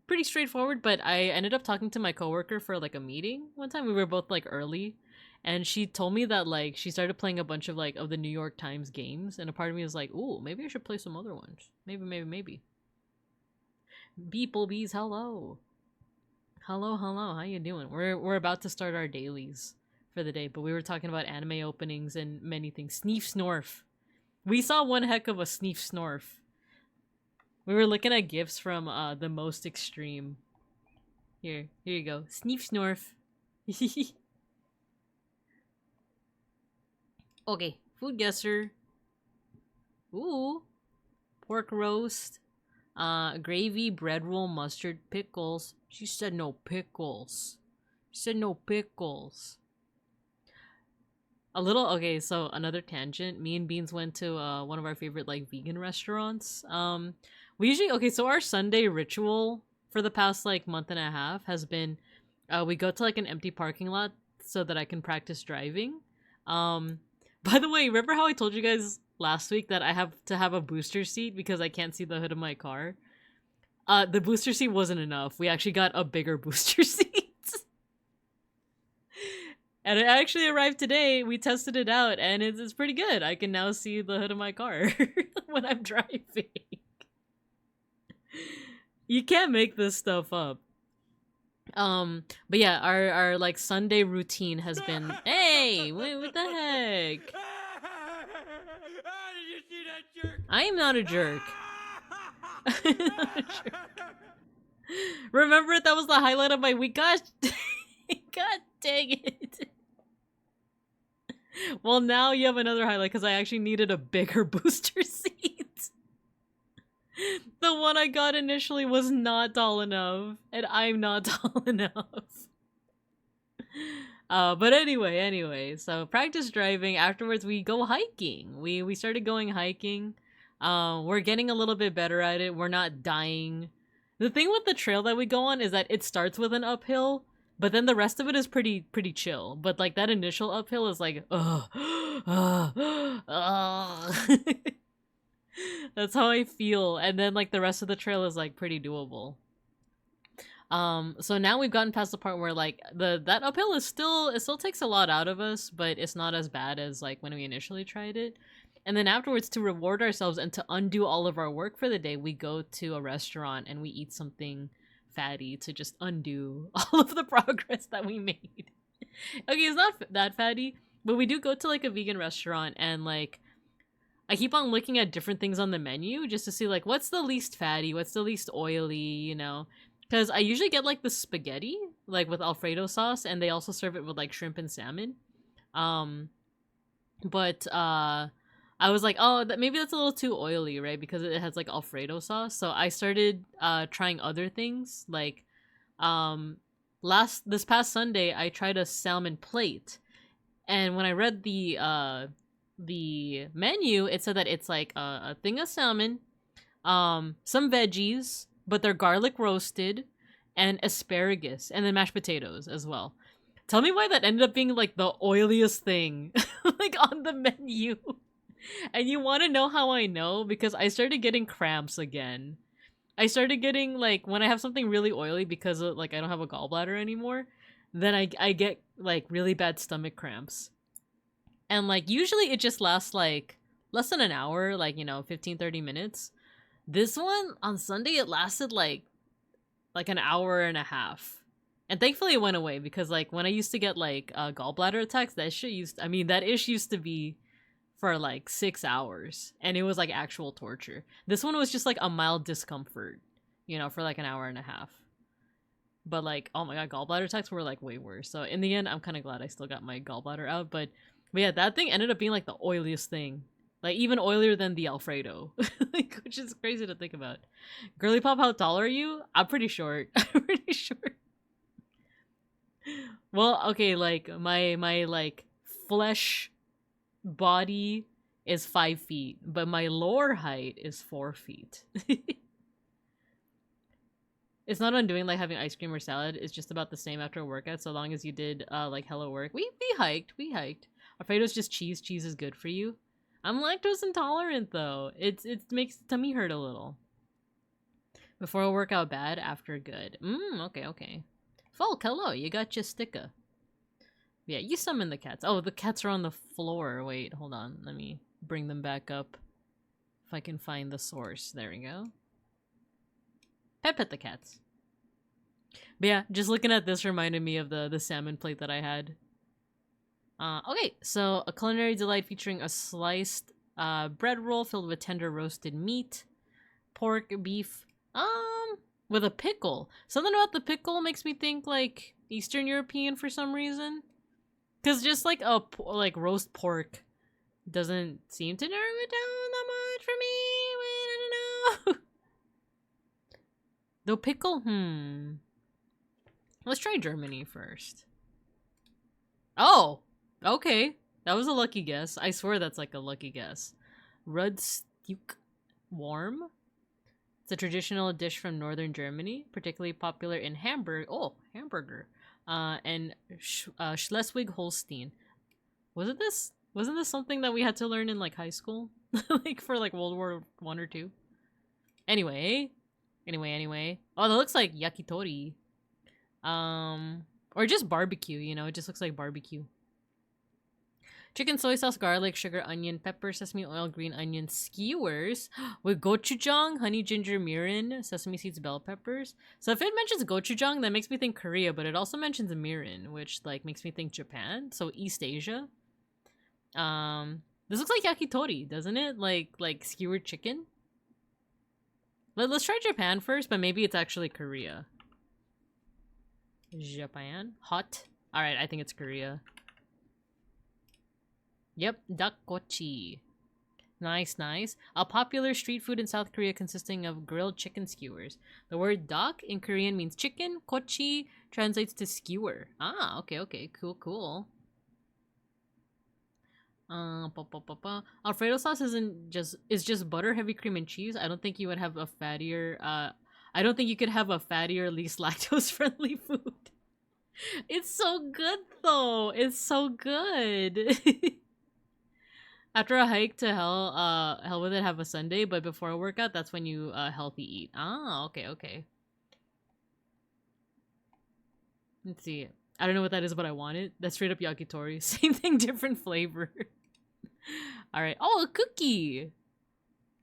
[SPEAKER 1] Pretty straightforward, but I ended up talking to my coworker for like a meeting one time. We were both like early, and she told me that like she started playing a bunch of like of the New York Times games, and a part of me was like, ooh, maybe I should play some other ones. Maybe. Beeplebees, hello. Hello, how you doing? We're about to start our dailies for the day, but we were talking about anime openings and many things. Sneef Snorf. We saw one heck of a Sneef Snorf. We were looking at gifs from the most extreme. Here you go. Sneef Snorf. Okay, food guesser. Ooh. Pork roast. Gravy, bread roll, mustard, pickles. She said no pickles. She said no pickles. Okay, so another tangent. Me and Beans went to one of our favorite like vegan restaurants. We usually, okay, so our Sunday ritual for the past like month and a half has been we go to like an empty parking lot so that I can practice driving. By the way, remember how I told you guys last week that I have to have a booster seat because I can't see the hood of my car? The booster seat wasn't enough. We actually got a bigger booster seat. And it actually arrived today. We tested it out and it's pretty good. I can now see the hood of my car when I'm driving. You can't make this stuff up. But yeah, our like Sunday routine has been, hey, wait, what the heck?
[SPEAKER 2] Did you see that jerk?
[SPEAKER 1] I am not a jerk. I'm not a jerk. Remember, that was the highlight of my week. Gosh, god dang it. Well, now you have another highlight because I actually needed a bigger booster seat. The one I got initially was not tall enough, and I'm not tall enough. But anyway, so practice driving. Afterwards, we go hiking. We started going hiking. We're getting a little bit better at it. We're not dying. The thing with the trail that we go on is that it starts with an uphill, but then the rest of it is pretty chill. But like that initial uphill is like, ugh, that's how I feel. And then like the rest of the trail is like pretty doable. So now we've gotten past the part where like that uphill is it still takes a lot out of us, but it's not as bad as like when we initially tried it. And then afterwards, to reward ourselves and to undo all of our work for the day, we go to a restaurant and we eat something fatty to just undo all of the progress that we made. Okay, it's not that fatty, but we do go to like a vegan restaurant, and like I keep on looking at different things on the menu just to see like what's the least fatty, what's the least oily, you know? Because I usually get like the spaghetti, like with Alfredo sauce, and they also serve it with like shrimp and salmon. But I was like, oh, maybe that's a little too oily, right? Because it has like Alfredo sauce. So I started trying other things. Like this past Sunday, I tried a salmon plate, and when I read the menu, it said that it's like a thing of salmon, some veggies, but they're garlic roasted, and asparagus, and then mashed potatoes as well. Tell me why that ended up being like the oiliest thing like on the menu. And you want to know how I know? Because I started getting cramps again. I started getting like when I have something really oily because of, like I don't have a gallbladder anymore, then I get like really bad stomach cramps. And like usually it just lasts like less than an hour, like 15-30 minutes. This one on Sunday it lasted like an hour and a half. And thankfully it went away because like when I used to get like gallbladder attacks, that ish used to be for like 6 hours, and it was like actual torture. This one was just like a mild discomfort, for like an hour and a half. But like, oh my god, gallbladder attacks were like way worse. So in the end, I'm kind of glad I still got my gallbladder out. But yeah, that thing ended up being like the oiliest thing, like even oilier than the Alfredo, like, which is crazy to think about. Girly Pop, how tall are you? I'm pretty short. I'm pretty short. Well, okay, like my like flesh body is 5 feet, but my lower height is 4 feet. It's not undoing like having ice cream or salad. It's just about the same after a workout, so long as you did like hello work. We hiked. Alfredo's just cheese. Cheese is good for you. I'm lactose intolerant though. It makes tummy hurt a little. Before a workout bad, after good. Okay. Folk, hello, you got your sticker. Yeah, you summon the cats. Oh, the cats are on the floor. Wait, hold on. Let me bring them back up. If I can find the source. There we go. Pet the cats. But yeah, just looking at this reminded me of the salmon plate that I had. Okay, so a culinary delight featuring a sliced bread roll filled with tender roasted meat, pork, beef, with a pickle. Something about the pickle makes me think like Eastern European for some reason. Because just like roast pork doesn't seem to narrow it down that much for me. I don't know. Though pickle, let's try Germany first. Oh, okay. That was a lucky guess. I swear that's like a lucky guess. Rudstück warm. It's a traditional dish from northern Germany, particularly popular in Hamburg. Oh, hamburger. And Schleswig-Holstein. Wasn't this something that we had to learn in like high school? Like for like World War I or II? Anyway. Oh, that looks like yakitori. Or just barbecue, it just looks like barbecue. Chicken, soy sauce, garlic, sugar, onion, pepper, sesame oil, green onion, skewers with gochujang, honey, ginger, mirin, sesame seeds, bell peppers. So if it mentions gochujang, that makes me think Korea, but it also mentions mirin, which like makes me think Japan. So East Asia. This looks like yakitori, doesn't it? Like skewered chicken. Let's try Japan first, but maybe it's actually Korea. Japan, hot. All right, I think it's Korea. Yep, dakgochi. Nice, nice. A popular street food in South Korea consisting of grilled chicken skewers. The word dak in Korean means chicken. Kochi translates to skewer. Ah, okay, okay. Cool, cool. Alfredo sauce is just butter, heavy cream, and cheese. I don't think you would have a fattier, I don't think you could have a fattier, least lactose-friendly food. It's so good, though. It's so good. After a hike to hell with it, have a Sunday, but before a workout, that's when you healthy eat. Ah, okay, okay. Let's see. I don't know what that is, but I want it. That's straight up yakitori. Same thing, different flavor. Alright. Oh, a cookie!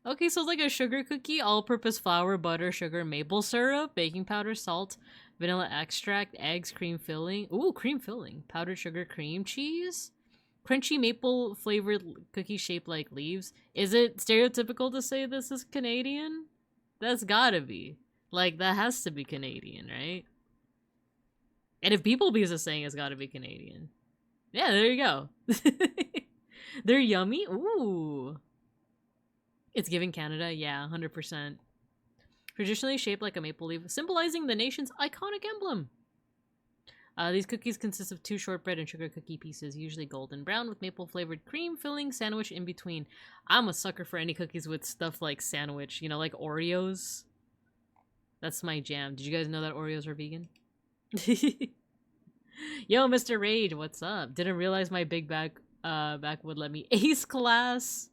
[SPEAKER 1] Okay, so it's like a sugar cookie. All-purpose flour, butter, sugar, maple syrup, baking powder, salt, vanilla extract, eggs, cream filling. Ooh, cream filling. Powdered sugar, cream cheese. Crunchy maple flavored cookie shaped like leaves. Is it stereotypical to say this is Canadian? That's gotta be. Like, that has to be Canadian, right? And if beeplebees is saying it's gotta be Canadian. Yeah, there you go. They're yummy. Ooh. It's giving Canada. Yeah, 100%. Traditionally shaped like a maple leaf, symbolizing the nation's iconic emblem. These cookies consist of 2 shortbread and sugar cookie pieces, usually golden brown with maple flavored cream filling sandwich in between. I'm a sucker for any cookies with stuff like sandwich, you know, like Oreos. That's my jam. Did you guys know that Oreos are vegan? Yo, Mr. Rage, what's up? Didn't realize my big back would let me ace class.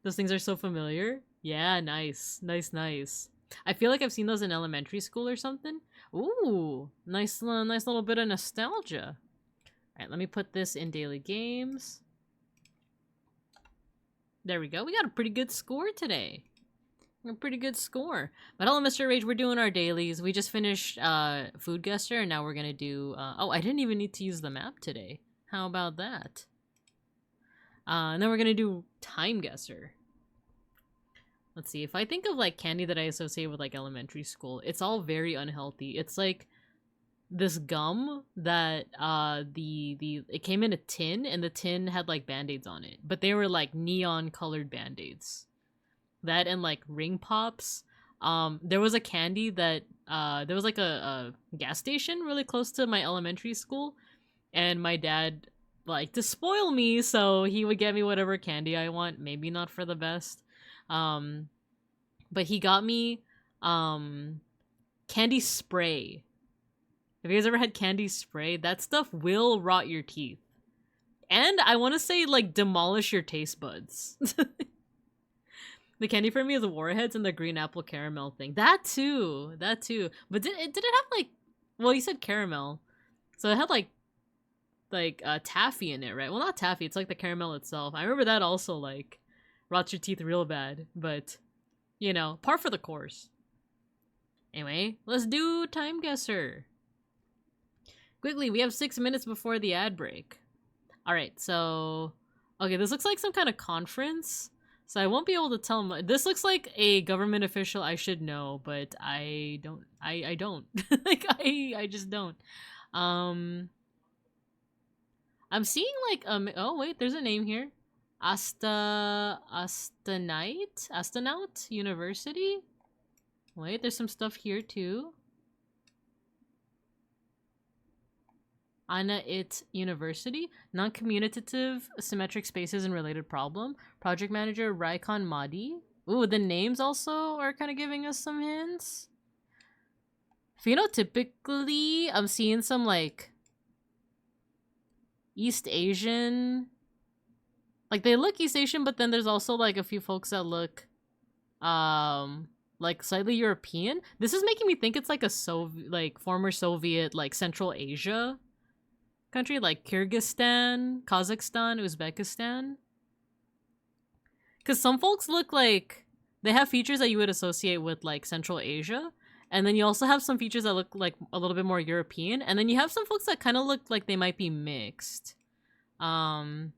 [SPEAKER 1] Those things are so familiar. Yeah, nice. Nice, nice. I feel like I've seen those in elementary school or something. Ooh, nice little bit of nostalgia. Alright, let me put this in daily games. There we go. We got a pretty good score today. A pretty good score. But hello, Mr. Rage. We're doing our dailies. We just finished Food Guesser, and now we're gonna do... oh, I didn't even need to use the map today. How about that? And then we're gonna do Time Guesser. Let's see, if I think of like candy that I associate with like elementary school, it's all very unhealthy. It's like this gum that it came in a tin, and the tin had like band-aids on it, but they were like neon colored band-aids. That and like ring pops. There was a candy that there was like a gas station really close to my elementary school, and my dad liked to spoil me, so he would get me whatever candy I want. Maybe not for the best. But he got me, candy spray. Have you guys ever had candy spray? That stuff will rot your teeth. And I want to say, like, demolish your taste buds. The candy for me is the Warheads and the green apple caramel thing. That too. That too. But did it have, like... Well, you said caramel. So it had, like taffy in it, right? Well, not taffy. It's like the caramel itself. I remember that also, like... rots your teeth real bad, but, you know, par for the course. Anyway, let's do Time Guesser. Quickly, we have 6 minutes before the ad break. Alright, so... Okay, this looks like some kind of conference, so I won't be able to tell much. This looks like a government official I should know, but I don't. I don't. Like, I just don't. I'm seeing, like, oh, wait, there's a name here. Astronaut University? Wait, there's some stuff here too. Anait University. Non-commutative symmetric spaces and related problem. Project manager Raikon Madi. Ooh, the names also are kind of giving us some hints. Phenotypically, I'm seeing some like East Asian. Like, they look East Asian, but then there's also, like, a few folks that look, like, slightly European. This is making me think it's, like, a former Soviet, like, Central Asia country, like Kyrgyzstan, Kazakhstan, Uzbekistan. Because some folks look like they have features that you would associate with like Central Asia. And then you also have some features that look like a little bit more European. And then you have some folks that kind of look like they might be mixed. But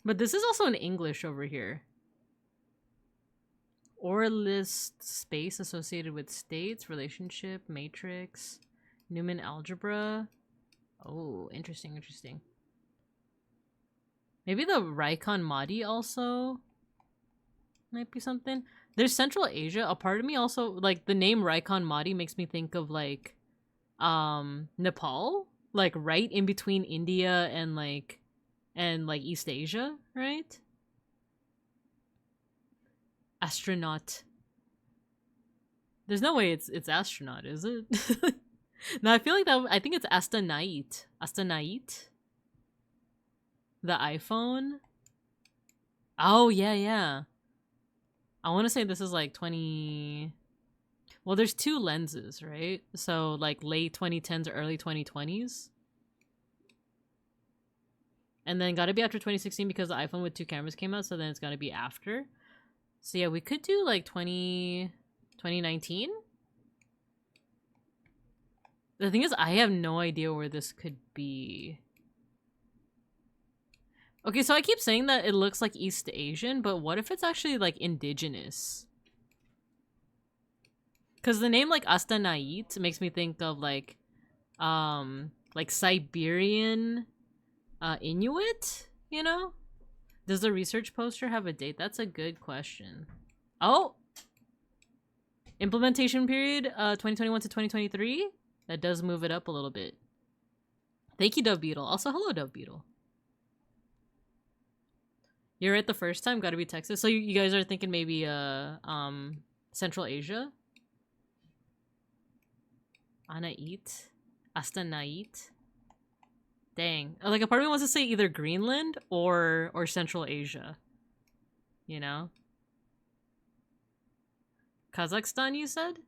[SPEAKER 1] this is also in English over here. Or list space associated with states, relationship, matrix, Newman algebra. Oh, interesting, interesting. Maybe the Raikon Mahdi also might be something. There's Central Asia. A part of me also, like, the name Raikon Mahdi makes me think of, like, Nepal. Like, right in between India and, like, East Asia, right? Astronaut. There's no way it's astronaut, is it? No, I feel like that. I think it's Astanait. Astanait. The iPhone. Oh yeah, yeah. I want to say this is like 20. Well, there's two lenses, right? So like late 2010s or early 2020s. And then gotta be after 2016 because the iPhone with two cameras came out, so then it's gotta be after. So yeah, we could do like 2019. The thing is, I have no idea where this could be. Okay, so I keep saying that it looks like East Asian, but what if it's actually like indigenous? Because the name like Astanait makes me think of like Siberian Inuit, you know? Does the research poster have a date? That's a good question. Oh! Implementation period, 2021 to 2023? That does move it up a little bit. Thank you, Dove Beetle. Also, hello, Dove Beetle. You're right the first time, gotta be Texas. So you guys are thinking maybe, Central Asia? Anait? Astanait? Dang. Like, a part of me wants to say either Greenland or Central Asia. You know? Kazakhstan, you said?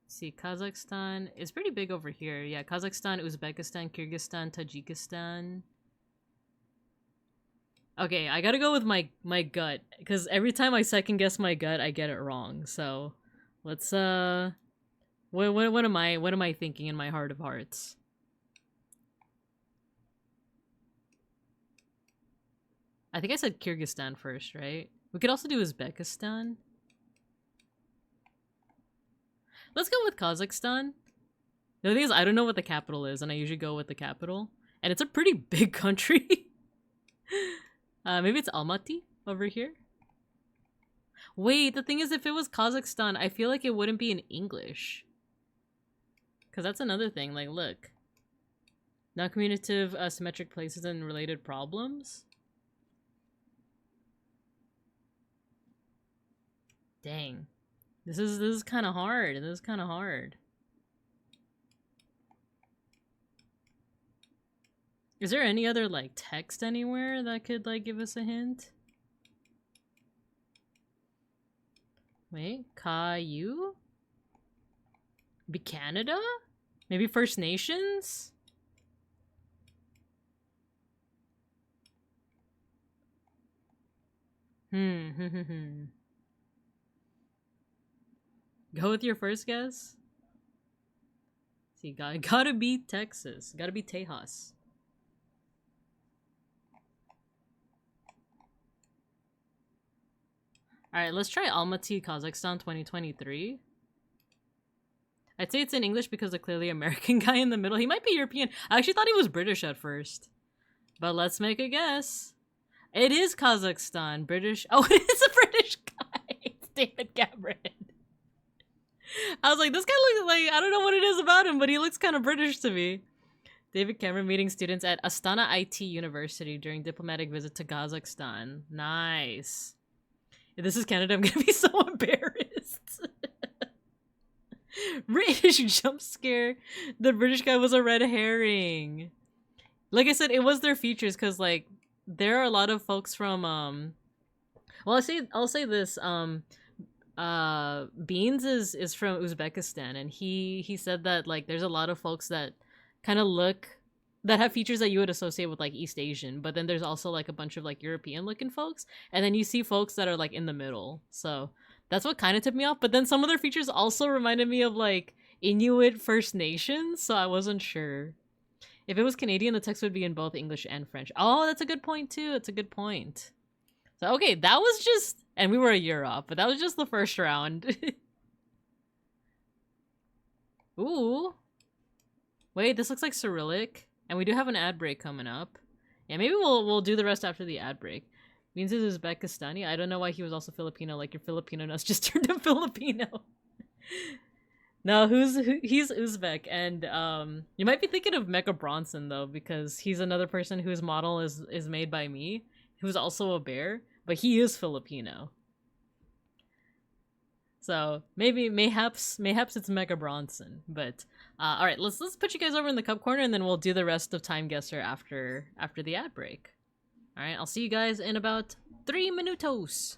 [SPEAKER 1] Let's see, Kazakhstan is pretty big over here. Yeah, Kazakhstan, Uzbekistan, Kyrgyzstan, Tajikistan. Okay, I gotta go with my gut, because every time I second guess my gut, I get it wrong. So, let's what am I thinking in my heart of hearts? I think I said Kyrgyzstan first, right? We could also do Uzbekistan. Let's go with Kazakhstan. The thing is, I don't know what the capital is, and I usually go with the capital. And it's a pretty big country. Maybe it's Almaty over here. Wait, the thing is, if it was Kazakhstan, I feel like it wouldn't be in English. Because that's another thing. Like, look. Non-commutative symmetric places and related problems. Dang. This is kind of hard. This is kind of hard. Is there any other, like, text anywhere that could, like, give us a hint? Wait, Caillou? Be Canada? Maybe First Nations? Go with your first guess? See, gotta be Texas. Gotta be Tejas. Alright, let's try Almaty, Kazakhstan 2023. I'd say it's in English because the clearly American guy in the middle. He might be European. I actually thought he was British at first. But let's make a guess. It is Kazakhstan. British. Oh, it is a British guy. It's David Cameron. I was like, this guy looks like, I don't know what it is about him, but he looks kind of British to me. David Cameron meeting students at Astana IT University during diplomatic visit to Kazakhstan. Nice. If this is Canada, I'm gonna be so embarrassed. British jump scare. The British guy was a red herring. Like I said, it was their features because, like, there are a lot of folks from, well, I'll say this, Beans is from Uzbekistan, and he said that like there's a lot of folks that kind of look that have features that you would associate with like East Asian, but then there's also like a bunch of like European looking folks, and then you see folks that are like in the middle. So that's what kind of tipped me off. But then some of their features also reminded me of like Inuit First Nations, so I wasn't sure. If it was Canadian, the text would be in both English and French. Oh, that's a good point too. It's a good point. So okay, that was just, and we were a year off, but that was just the first round. Ooh. Wait, this looks like Cyrillic. And we do have an ad break coming up. Yeah, maybe we'll do the rest after the ad break. Means it's Uzbekistani. I don't know why he was also Filipino, like your Filipino nuts just turned him Filipino. No, he's Uzbek, and you might be thinking of Mecha Bronson though, because he's another person whose model is made by me, who's also a bear, but he is Filipino. So mayhaps it's Mecha Bronson, but all right, let's put you guys over in the cup corner, and then we'll do the rest of Time Guesser after the ad break. All right, I'll see you guys in about 3 minutos.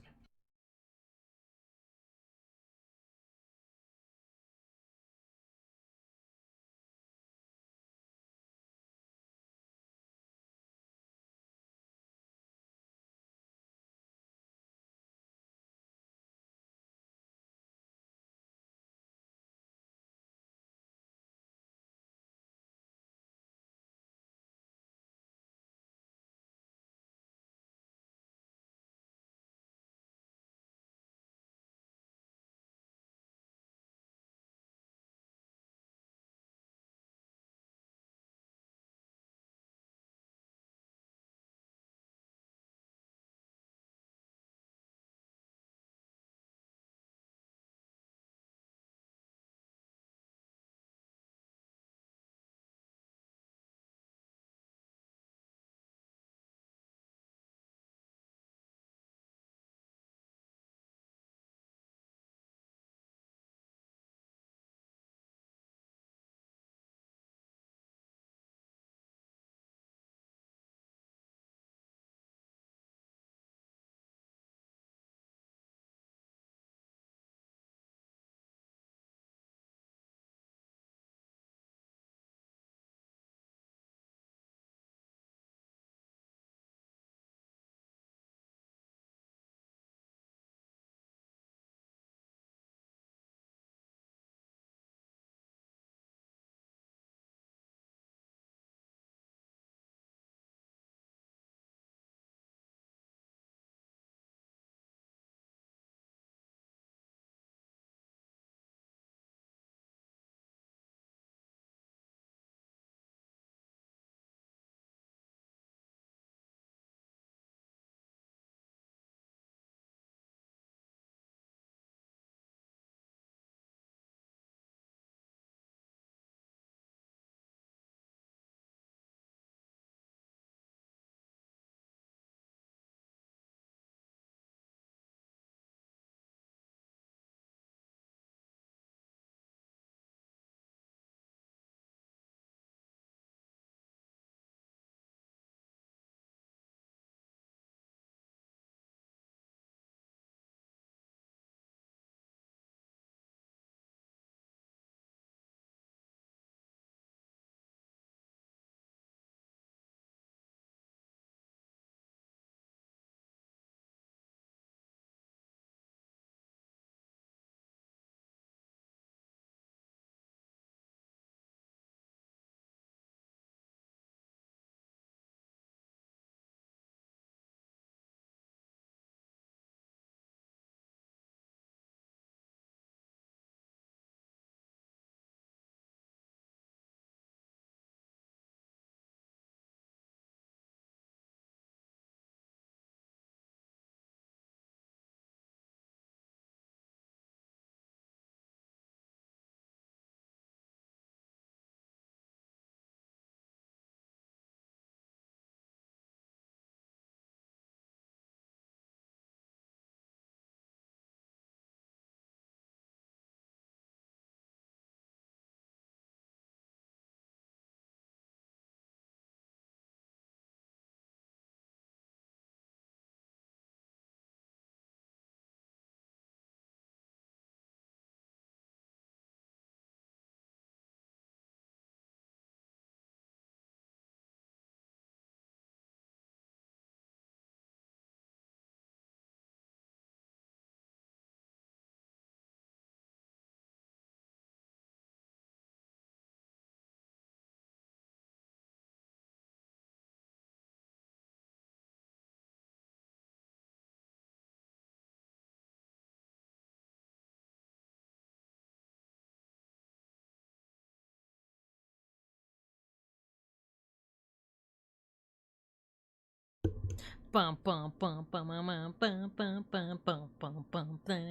[SPEAKER 1] Bum bum bum bum bum bum bum bum bum bum bum bum.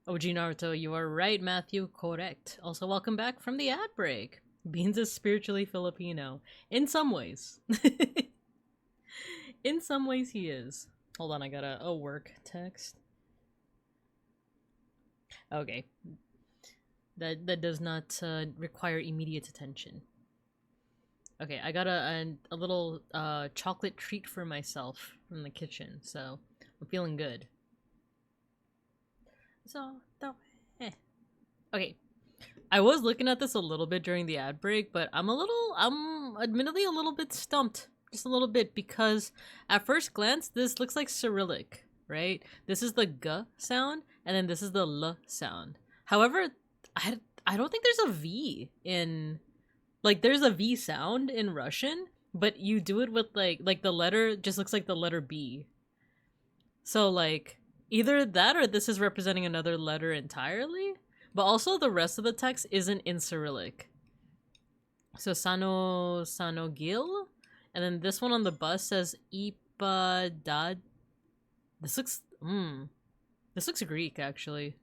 [SPEAKER 1] OG Naruto, you are right, Matthew. Correct. Also, welcome back from the ad break. Beans is spiritually Filipino. In some ways. In some ways, he is. Hold on, I got a work text. Okay. That does not require immediate attention. Okay, I got a little chocolate treat for myself from the kitchen, so I'm feeling good. So, okay. I was looking at this a little bit during the ad break, but I'm admittedly a little bit stumped. Just a little bit, because at first glance, this looks like Cyrillic, right? This is the G sound, and then this is the L sound. However, I don't think there's a V in... Like, there's a V sound in Russian, but you do it with, like the letter just looks like the letter B. So, like, either that or this is representing another letter entirely, but also the rest of the text isn't in Cyrillic. So, Sanogil, and then this one on the bus says Ipadad. This looks Greek, actually.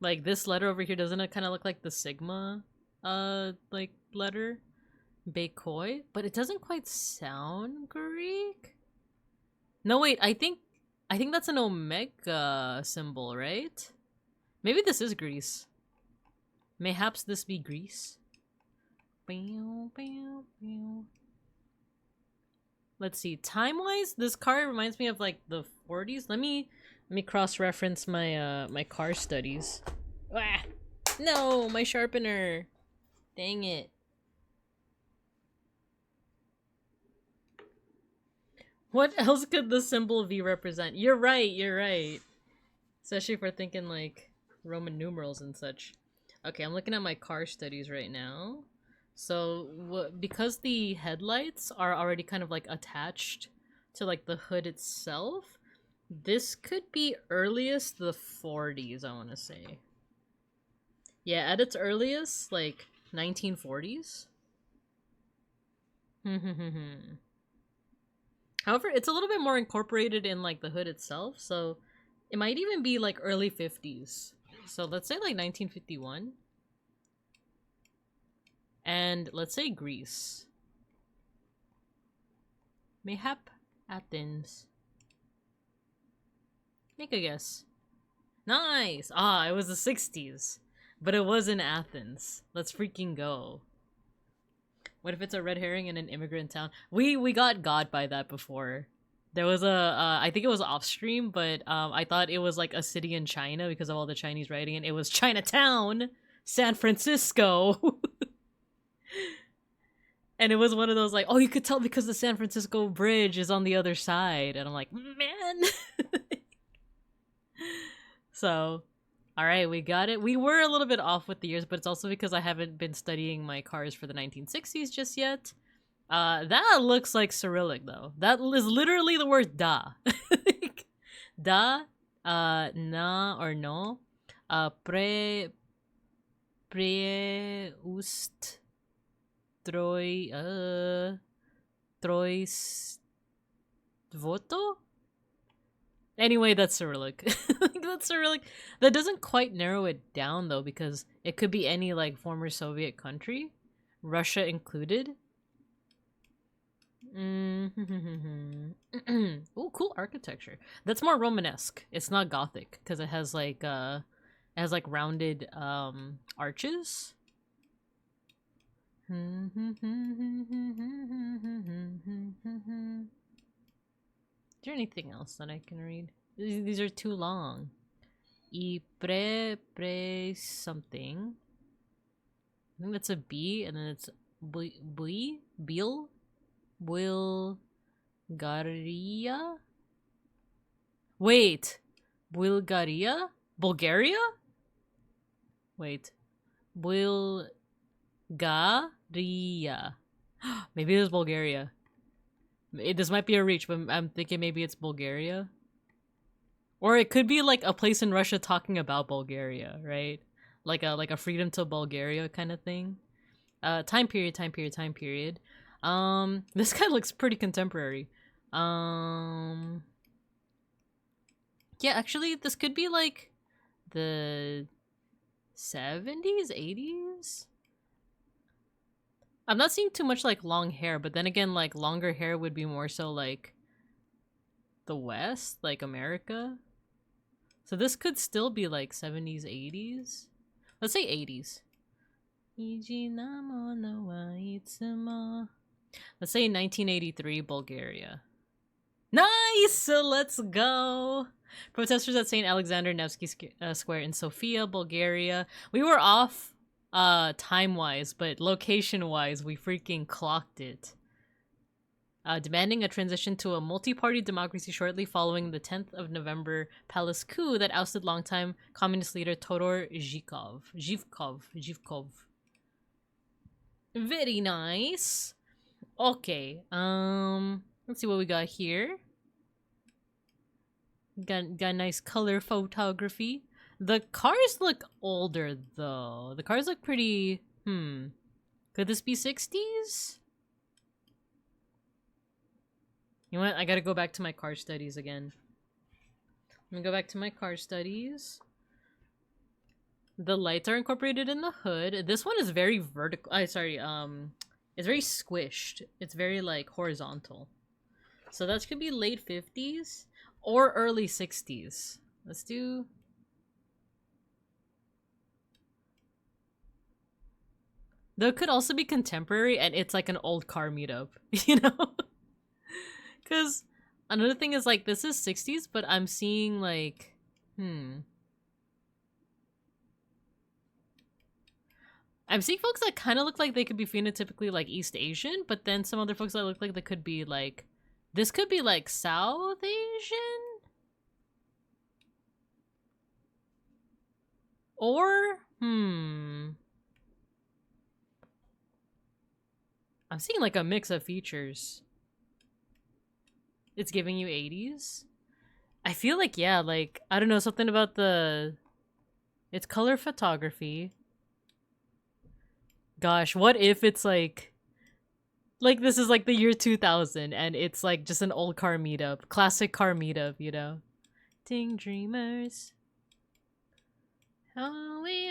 [SPEAKER 1] Like, this letter over here, doesn't it kind of look like the Sigma, like, letter? Bekoi? But it doesn't quite sound Greek? No, wait, I think that's an Omega symbol, right? Maybe this is Greece. Mayhaps this be Greece? Let's see. Time-wise, this car reminds me of, like, the 40s. Let me cross-reference my my car studies. Ah! No, my sharpener. Dang it. What else could the symbol V represent? You're right, you're right. Especially if we're thinking, like, Roman numerals and such. Okay, I'm looking at my car studies right now. So, because the headlights are already kind of, like, attached to, like, the hood itself, this could be earliest the 40s, I want to say. Yeah, at its earliest, like, 1940s. However, it's a little bit more incorporated in, like, the hood itself, so it might even be, like, early 50s. So let's say, like, 1951. And let's say Greece. Mayhap Athens. Make a guess. Nice! Ah, it was the 60s. But it was in Athens. Let's freaking go. What if it's a red herring in an immigrant town? We got by that before. There was a, I think it was off stream, but I thought it was like a city in China because of all the Chinese writing, and it was Chinatown, San Francisco. And it was one of those like, oh, you could tell because the San Francisco Bridge is on the other side. And I'm like, man. So, all right, we got it. We were a little bit off with the years, but it's also because I haven't been studying my cars for the 1960s just yet. That looks like Cyrillic, though. That is literally the word da. Da, na or no, ust, trois, voto? Anyway, that's Cyrillic. That's Cyrillic. That doesn't quite narrow it down, though, because it could be any, like, former Soviet country, Russia included. Ooh, cool architecture. That's more Romanesque. It's not Gothic, because it has, like, rounded, arches. Is there anything else that I can read? These are too long. Pre something. I think that's a B, and then it's Bulgaria? Wait. Bulgaria? Bulgaria? Wait. Bulgaria. Maybe it was Bulgaria. This might be a reach, but I'm thinking maybe it's Bulgaria. Or it could be like a place in Russia talking about Bulgaria, right? Like a freedom to Bulgaria kind of thing. Time period. This guy looks pretty contemporary. Yeah, actually, this could be like the 70s, 80s? I'm not seeing too much like long hair, but then again, like longer hair would be more so like the West, like America. So this could still be like 70s, 80s. Let's say 80s. Let's say 1983 Bulgaria. Nice! Let's go! Protesters at St. Alexander Nevsky Square in Sofia, Bulgaria. We were off time-wise, but location-wise, we freaking clocked it. Demanding a transition to a multi-party democracy shortly following the 10th of November palace coup that ousted longtime communist leader Todor Zhivkov. Very nice. Okay, let's see what we got here. Got nice color photography. The cars look older though. The cars look pretty, could this be 60s? You know what? I gotta go back to my car studies again. Let me go back to my car studies. The lights are incorporated in the hood. This one is very vertical. It's very squished. It's very like horizontal. So that could be late 50s or early 60s. Let's do... Though it could also be contemporary and it's like an old car meetup, you know? Because another thing is like, this is 60s, but I'm seeing like, I'm seeing folks that kind of look like they could be phenotypically like East Asian, but then some other folks that look like they could be like, this could be like South Asian? Or, I'm seeing like a mix of features. It's giving you 80s? I feel like, yeah, like, I don't know, something about the... It's color photography. Gosh, what if it's like this is like the year 2000 and it's like just an old car meetup, classic car meetup, you know? Ding dreamers. Oh, we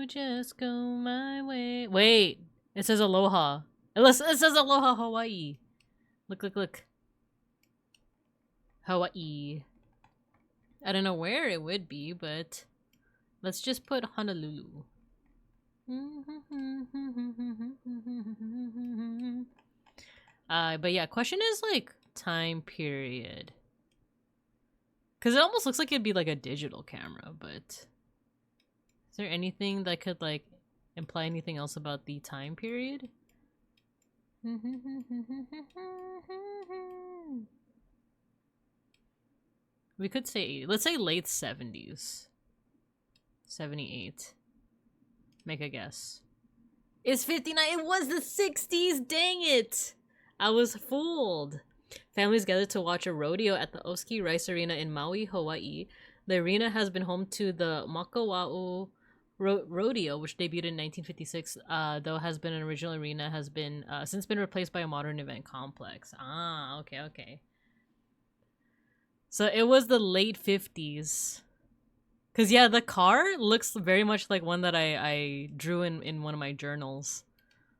[SPEAKER 1] just go my way. Wait, it says aloha. It says aloha Hawaii. Look. Hawaii. I don't know where it would be, but let's just put Honolulu. But yeah, question is like time period. Because it almost looks like it'd be like a digital camera, but is there anything that could like imply anything else about the time period? We could say, let's say late 70s. 78. Make a guess. It's 59. It was the 60s. Dang it. I was fooled. Families gathered to watch a rodeo at the Oski Rice Arena in Maui, Hawaii. The arena has been home to the Makawa'u Rodeo, which debuted in 1956, though has been an original arena, has been since been replaced by a modern event complex. Ah, okay. So it was the late 50s. Because, yeah, the car looks very much like one that I drew in one of my journals.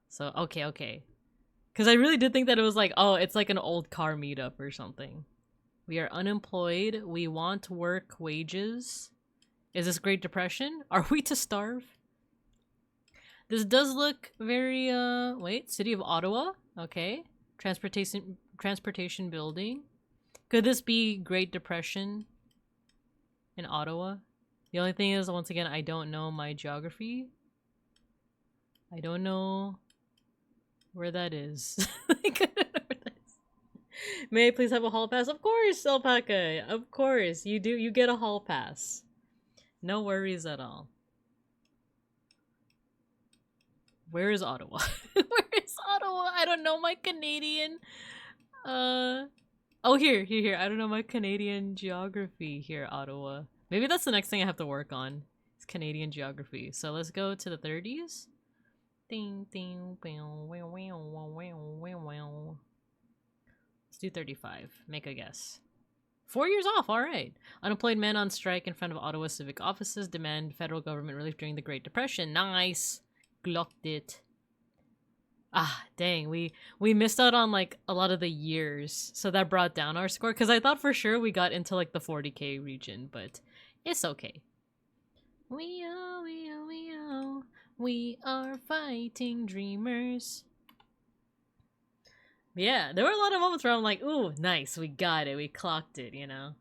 [SPEAKER 1] So, okay. Because I really did think that it was like, oh, it's like an old car meetup or something. We are unemployed. We want work wages. Is this Great Depression? Are we to starve? This does look very, wait, City of Ottawa? Okay. Transportation building. Could this be Great Depression in Ottawa? The only thing is, once again, I don't know my geography. I don't know where that is. May I please have a hall pass? Of course, Alpaca. Of course, you do. You get a hall pass. No worries at all. Where is Ottawa? Where is Ottawa? I don't know my Canadian. Oh, here. I don't know my Canadian geography here, Ottawa. Maybe that's the next thing I have to work on. It's Canadian geography. So let's go to the 30s. Ding, ding, Let's do 35. Make a guess. 4 years off, alright. Unemployed men on strike in front of Ottawa civic offices demand federal government relief during the Great Depression. Nice! Glocked it. Ah, dang, we missed out on like a lot of the years, so that brought down our score, because I thought for sure we got into like the 40k region, but it's okay. We are fighting dreamers. Yeah, there were a lot of moments where I'm like, ooh, nice, we got it, we clocked it, you know?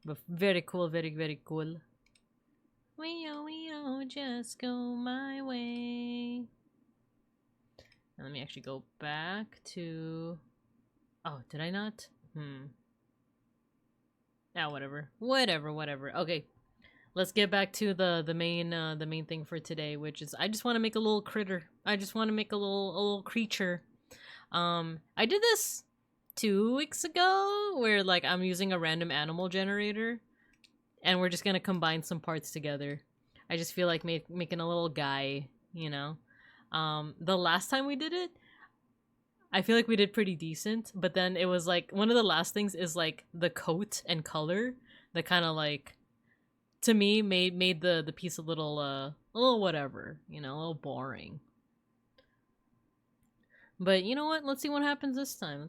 [SPEAKER 1] But very cool, very, very cool. We just go my way. And let me actually go back to... Oh, did I not? Ah, whatever. Whatever. Okay. Let's get back to the main thing for today, which is I just want to make a little critter. I just want to make a little creature. I did this 2 weeks ago where like I'm using a random animal generator and we're just gonna combine some parts together. I just feel like making a little guy, you know. The last time we did it, I feel like we did pretty decent, but then it was like one of the last things is like the coat and color that kind of like to me made the piece a little whatever, you know, a little boring. But you know what? Let's see what happens this time.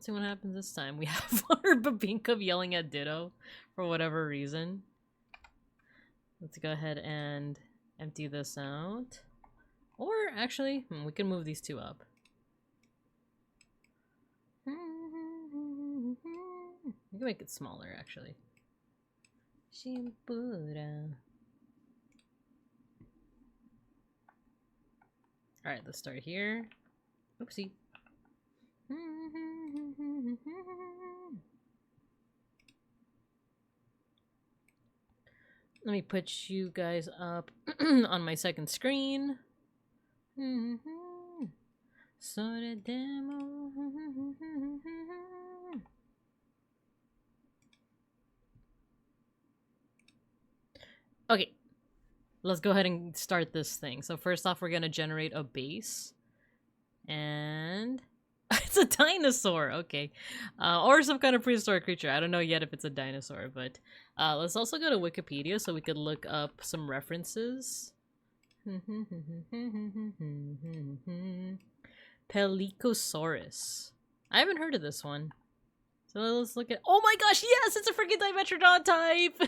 [SPEAKER 1] We have our Babinka yelling at Ditto for whatever reason. Let's go ahead and empty this out. Or actually, we can move these two up. We can make it smaller, actually. Alright, let's start here. Oopsie. Let me put you guys up on my second screen. So the demo. Okay, let's go ahead and start this thing. So first off, we're gonna generate a base, and it's a dinosaur. Okay, or some kind of prehistoric creature. I don't know yet if it's a dinosaur, but let's also go to Wikipedia so we could look up some references. Pelicosaurus. I haven't heard of this one. So let's look at... Oh my gosh, yes! It's a freaking Dimetrodon type!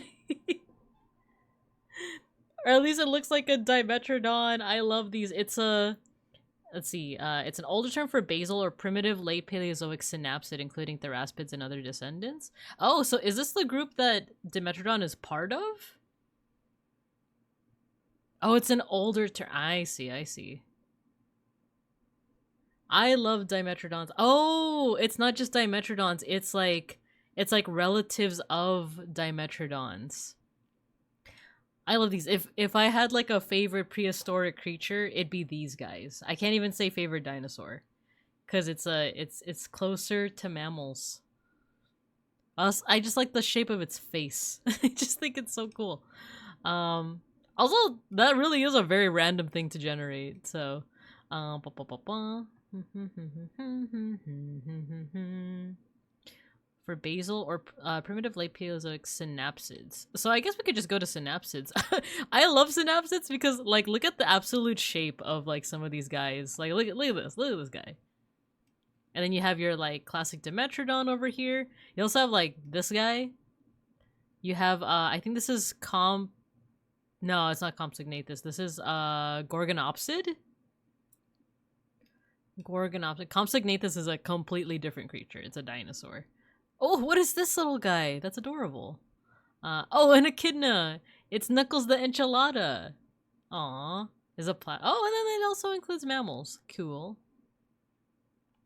[SPEAKER 1] Or at least it looks like a Dimetrodon. I love these. It's a... Let's see. It's an older term for basal or primitive late Paleozoic synapsid, including theraspids and other descendants. Oh, so is this the group that Dimetrodon is part of? Oh, it's an older term. I see. I love Dimetrodons. Oh, it's not just Dimetrodons. It's like relatives of Dimetrodons. I love these. If I had like a favorite prehistoric creature, it'd be these guys. I can't even say favorite dinosaur, because it's closer to mammals. I just like the shape of its face. I just think it's so cool. Also, that really is a very random thing to generate. So, for basal or primitive late Paleozoic synapsids. So I guess we could just go to synapsids. I love synapsids because like look at the absolute shape of like some of these guys. Like look at this guy. And then you have your like classic Dimetrodon over here. You also have like this guy. You have I think this is no, it's not Compsognathus. This is Gorgonopsid. Compsognathus is a completely different creature. It's a dinosaur. Oh, what is this little guy? That's adorable. Oh, an echidna. It's Knuckles the Enchilada. Aw. Is a Oh, and then it also includes mammals. Cool.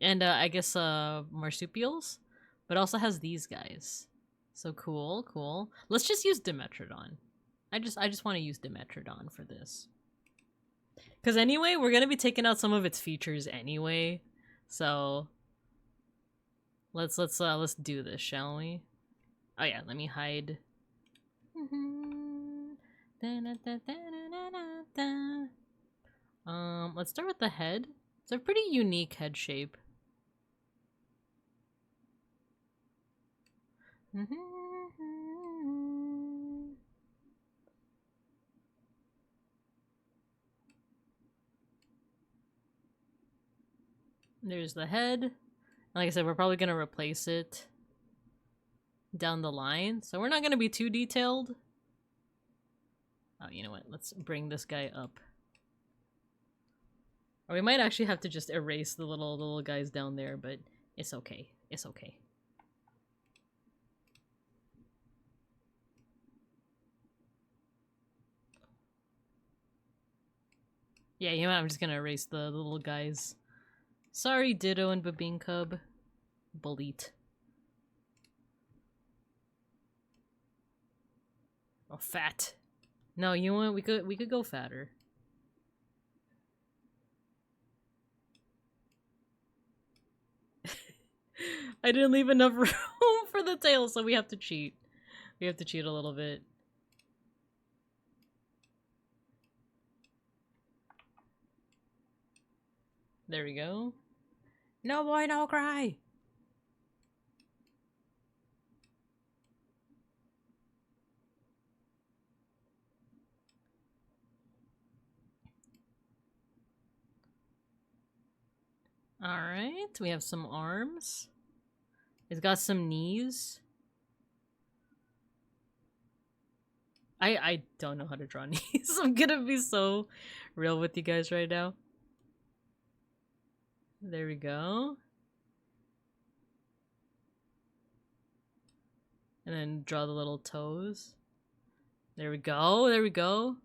[SPEAKER 1] And I guess marsupials. But also has these guys. So cool. Let's just use Dimetrodon. I just want to use Dimetrodon for this. Because anyway, we're going to be taking out some of its features anyway. So let's do this, shall we? Oh yeah, let me hide. Let's start with the head. It's a pretty unique head shape. There's the head. Like I said, we're probably gonna replace it down the line, so we're not gonna be too detailed. Oh, you know what? Let's bring this guy up. Or we might actually have to just erase the little guys down there, but it's okay. It's okay. Yeah, you know what? I'm just gonna erase the little guys. Sorry, Ditto and Babine Cub. Bullied. Oh, fat. No, you know what? We could go fatter. I didn't leave enough room for the tail, so we have to cheat. We have to cheat a little bit. There we go. No boy, no cry! Alright, we have some arms. It's got some knees. I don't know how to draw knees. I'm gonna be so real with you guys right now. There we go. And then draw the little toes. There we go, there we go.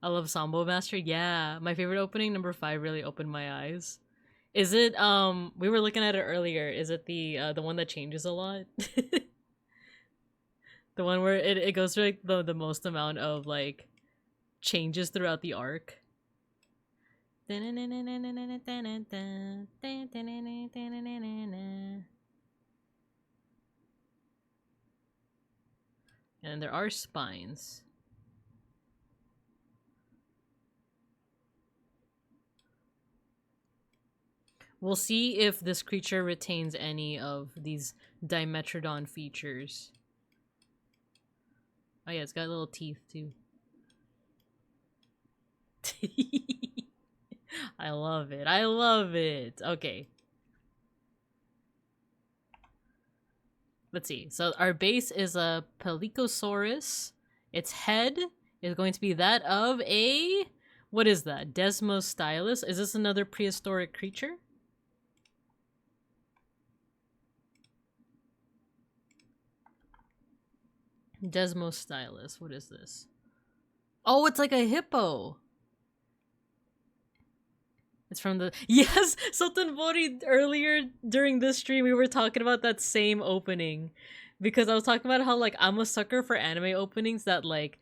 [SPEAKER 1] I love Sambo Master. Yeah, my favorite opening, number 5, really opened my eyes. Is it, we were looking at it earlier. Is it the one that changes a lot? The one where it goes through, like, the most amount of, like, changes throughout the arc. And there are spines. We'll see if this creature retains any of these Dimetrodon features. Oh yeah, it's got little teeth too. I love it. I love it. Okay. Let's see. So our base is a Pelicosaurus. Its head is going to be that of a... What is that? Desmostylus? Is this another prehistoric creature? Desmostylus. What is this? Oh, it's like a hippo. It's from the... Yes! Sultan Bori, earlier during this stream, we were talking about that same opening. Because I was talking about how, like, I'm a sucker for anime openings that, like,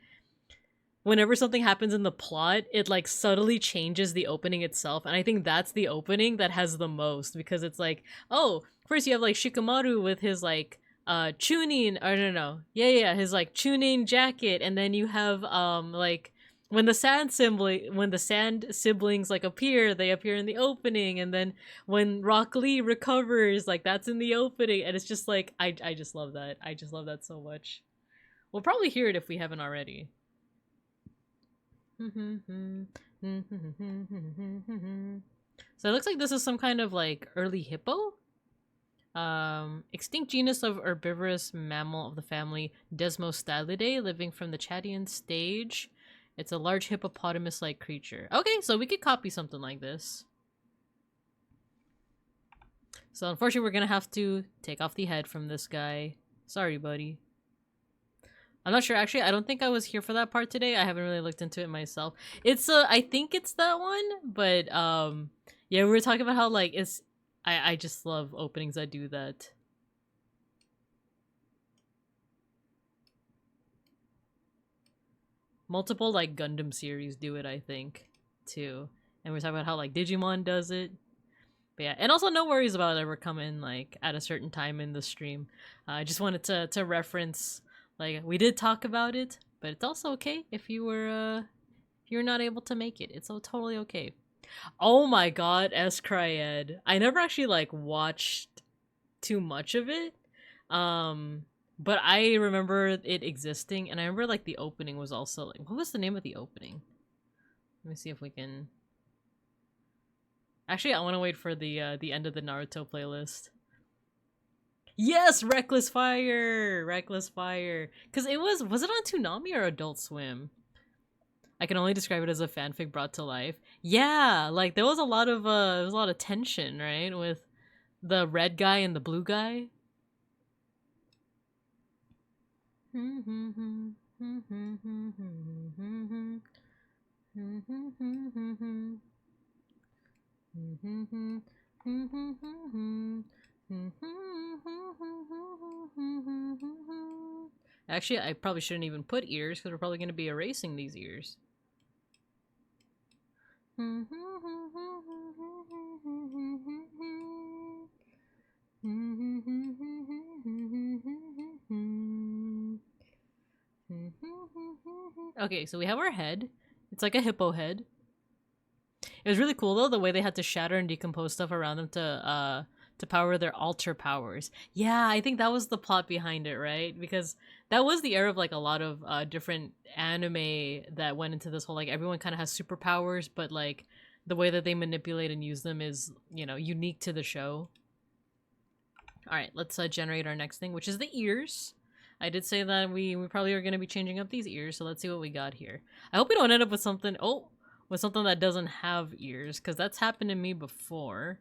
[SPEAKER 1] whenever something happens in the plot, it, like, subtly changes the opening itself. And I think that's the opening that has the most. Because it's like, oh, first you have, like, Shikamaru with his, like, Chunin, I don't know. Yeah, his, like, Chunin jacket. And then you have, like... When the sand siblings like appear, they appear in the opening, and then when Rock Lee recovers, like that's in the opening, and it's just like I just love that. I just love that so much. We'll probably hear it if we haven't already. So it looks like this is some kind of like early hippo. Extinct genus of herbivorous mammal of the family Desmostylidae, living from the Chattian stage. It's a large hippopotamus-like creature. Okay, so we could copy something like this. So unfortunately, we're gonna have to take off the head from this guy. Sorry, buddy. I'm not sure. Actually, I don't think I was here for that part today. I haven't really looked into it myself. It's I think it's that one, but yeah, we were talking about how like it's. I just love openings that do that. Multiple like Gundam series do it, I think, too. And we're talking about how like Digimon does it. But yeah, and also no worries about it ever coming like at a certain time in the stream. I just wanted to reference like we did talk about it, but it's also okay if you were not able to make it. It's totally okay. Oh my god, Escryed. I never actually like watched too much of it. But I remember it existing, and I remember like the opening was also like, what was the name of the opening? Let me see if we can. Actually, I want to wait for the end of the Naruto playlist. Yes, Reckless Fire, Reckless Fire, because it was it on Toonami or Adult Swim? I can only describe it as a fanfic brought to life. Yeah, like there was a lot of tension, right, with the red guy and the blue guy. Actually, I probably shouldn't even put ears because we're probably going to be erasing these ears. Okay, so we have our head. It's like a hippo head. It was really cool though, the way they had to shatter and decompose stuff around them to power their alter powers. Yeah, I think that was the plot behind it, right? Because that was the era of like a lot of different anime that went into this whole like everyone kind of has superpowers, but like the way that they manipulate and use them is, you know, unique to the show. All right, let's generate our next thing, which is the ears. I did say that we probably are going to be changing up these ears, so let's see what we got here. I hope we don't end up with something with something that doesn't have ears, because that's happened to me before.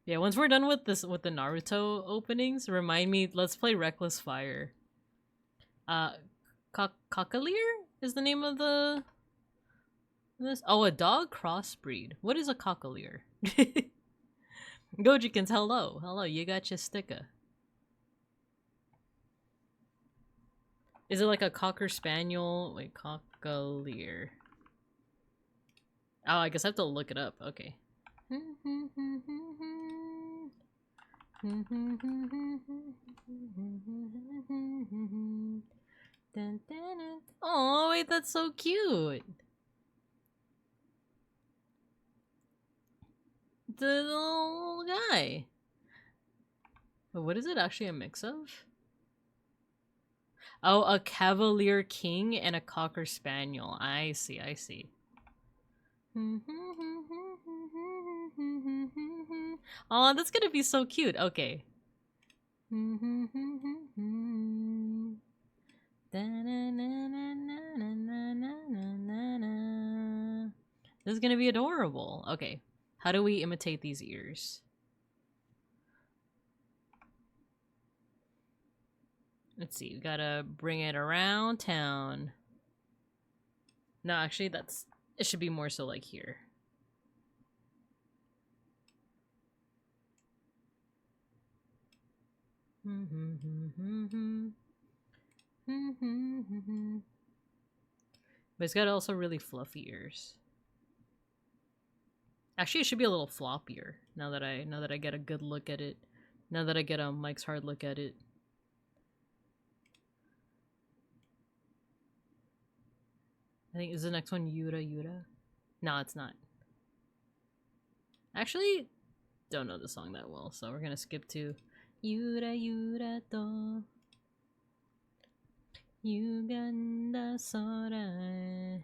[SPEAKER 1] Yeah, once we're done with this, with the Naruto openings, remind me, let's play Reckless Fire. Cockalier is the name of this? Oh, a dog crossbreed. What is a cockalier? Gojikins, hello. Hello, you got your sticker. Is it like a cocker spaniel? Wait, cockalier. Oh, I guess I have to look it up. Okay. Oh, wait, that's so cute. The little guy. But what is it actually a mix of? Oh, a Cavalier King and a Cocker Spaniel. I see, I see. Oh, that's gonna be so cute. Okay. This is gonna be adorable. Okay. How do we imitate these ears? Let's see, we gotta bring it around town. No, actually, it should be more so like here. But it's got also really fluffy ears. Actually, it should be a little floppier now that I get a good look at it. Now that I get a Mike's hard look at it. I think is the next one Yura Yura? No, it's not. Actually, don't know the song that well, so we're gonna skip to Yura Yura to Yuganda Sora.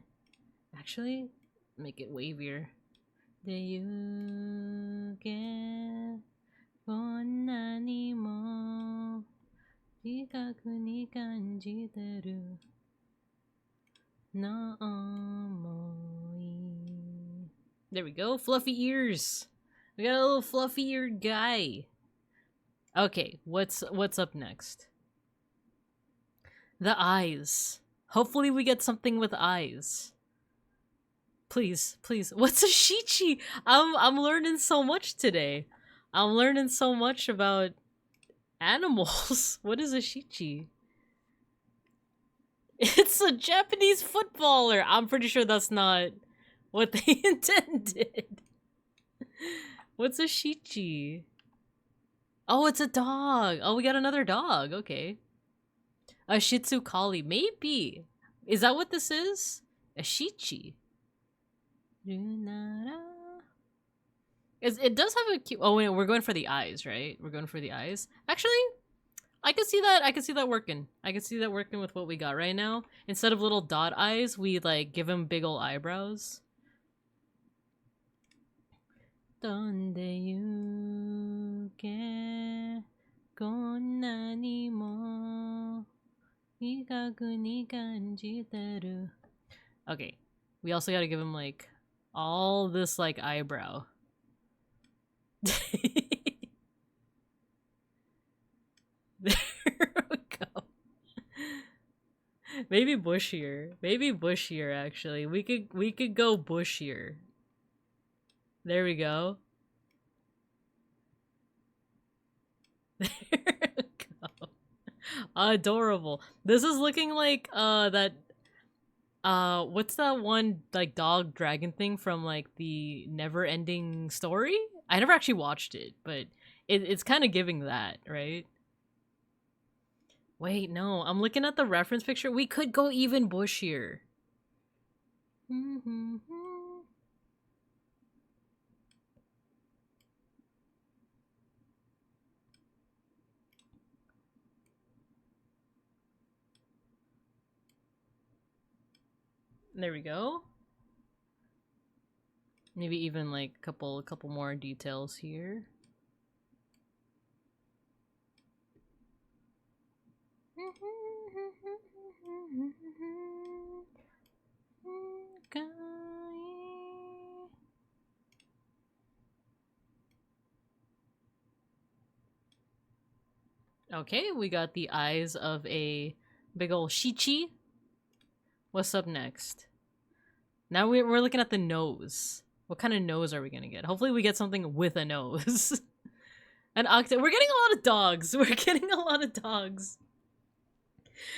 [SPEAKER 1] Actually, make it wavier. De yuge konna ni mo chikaku ni kanjiteru na omoi. There we go, fluffy ears. We got a little fluffy eared guy. Okay, what's up next? The eyes. Hopefully we get something with eyes. Please, please. What's a shichi? I'm learning so much today. I'm learning so much about animals. What is a shichi? It's a Japanese footballer. I'm pretty sure that's not what they intended. What's a shichi? Oh, it's a dog. Oh, we got another dog. Okay. A Shih Tzu Collie. Maybe. Is that what this is? A shichi. It does have a cute... Oh, wait, we're going for the eyes, right? We're going for the eyes. Actually, I could see that. I could see that working. I could see that working with what we got right now. Instead of little dot eyes, we, like, give him big ol' eyebrows. Donde yuke konna ni mo hikaku ni kanjiteru. Okay. We also gotta give him, like, all this, like, eyebrow. There we go. Maybe bushier. Maybe bushier, actually. We could go bushier. There we go. There we go. Adorable. This is looking like that what's that one like dog dragon thing from like the Never Ending Story? I never actually watched it, but it's kind of giving that, right? Wait, no, I'm looking at the reference picture. We could go even bushier. There we go. Maybe even like a couple more details here. Okay, we got the eyes of a big ol' shichi. What's up next? Now we're looking at the nose. What kind of nose are we gonna get? Hopefully we get something with a nose. An octa. We're getting a lot of dogs. We're getting a lot of dogs.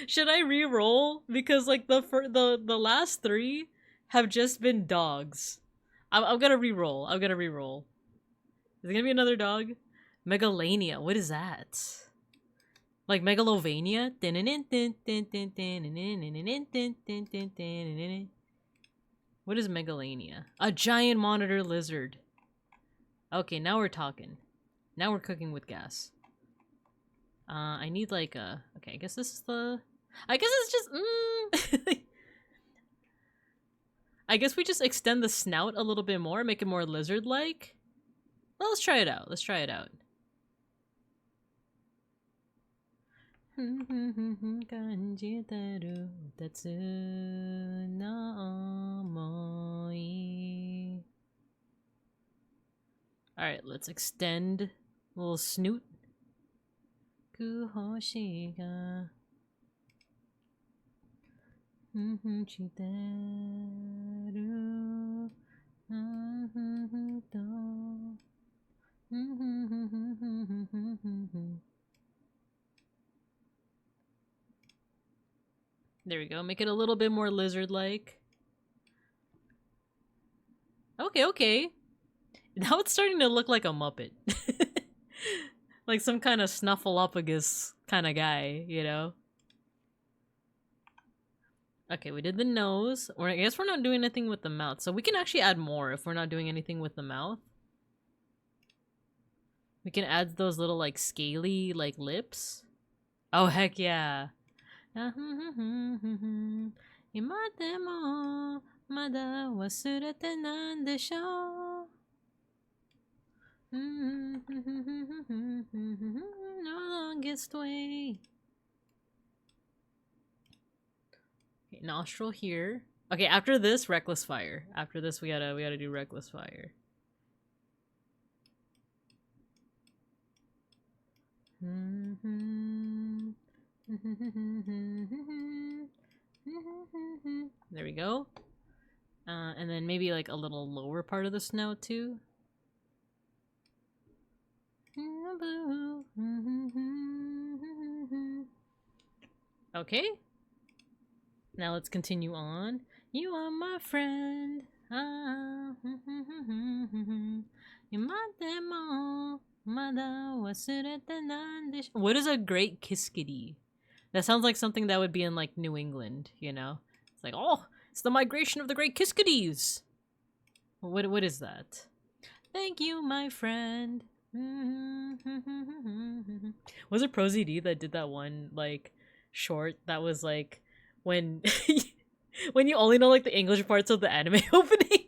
[SPEAKER 1] Should I re-roll? Because like the last three have just been dogs. I'm gonna re-roll. I'm gonna re-roll. Is it gonna be another dog? Megalania. What is that? Like Megalovania? What is Megalania? A giant monitor lizard. Okay, now we're talking. Now we're cooking with gas. I need like a... Okay, I guess this is the... I guess it's just... I guess we just extend the snout a little bit more, make it more lizard-like. Well, let's try it out. Let's try it out. Alright, let's extend a little snoot. There we go. Make it a little bit more lizard-like. Okay, okay. Now it's starting to look like a Muppet. Like some kind of snuffleupagus kind of guy, you know? Okay, we did the nose. Or I guess we're not doing anything with the mouth. So we can actually add more if we're not doing anything with the mouth. We can add those little like scaly like lips. Oh heck yeah. Longest way. Okay, nostril here. Okay, after this, reckless fire. After this, we gotta do reckless fire. There we go. And then maybe like a little lower part of the snout too. Okay. Now let's continue on. You are my friend. What is a great kiskity? That sounds like something that would be in like New England, you know? It's like, oh, It's the migration of the great Kiskadis. What is that? Thank you, my friend. Was it ProZD that did that one like short that was like when when you only know like the English parts of the anime opening?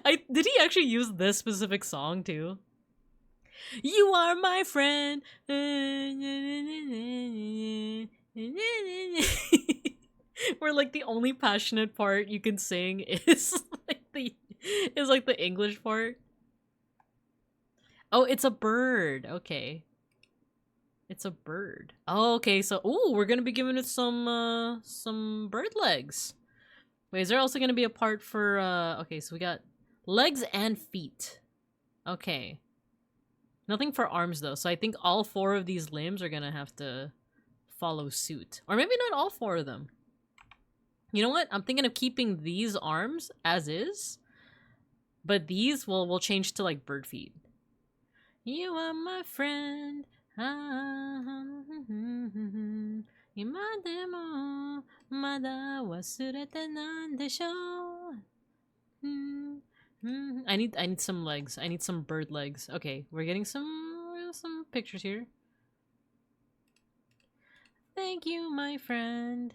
[SPEAKER 1] Did he actually use this specific song too? You are my friend. Where like the only passionate part you can sing is like the English part. Oh, it's a bird. Okay. It's a bird. Oh, okay. So, ooh, we're gonna be giving it some bird legs. Wait, is there also gonna be a part for okay, so we got legs and feet. Okay. Nothing for arms though, so I think all 4 of these limbs are gonna have to follow suit. Or maybe not all 4 of them. You know what? I'm thinking of keeping these arms as is, but these will change to like bird feet. You are my friend. I need some legs. I need some bird legs. Okay, we're getting some pictures here. Thank you, my friend.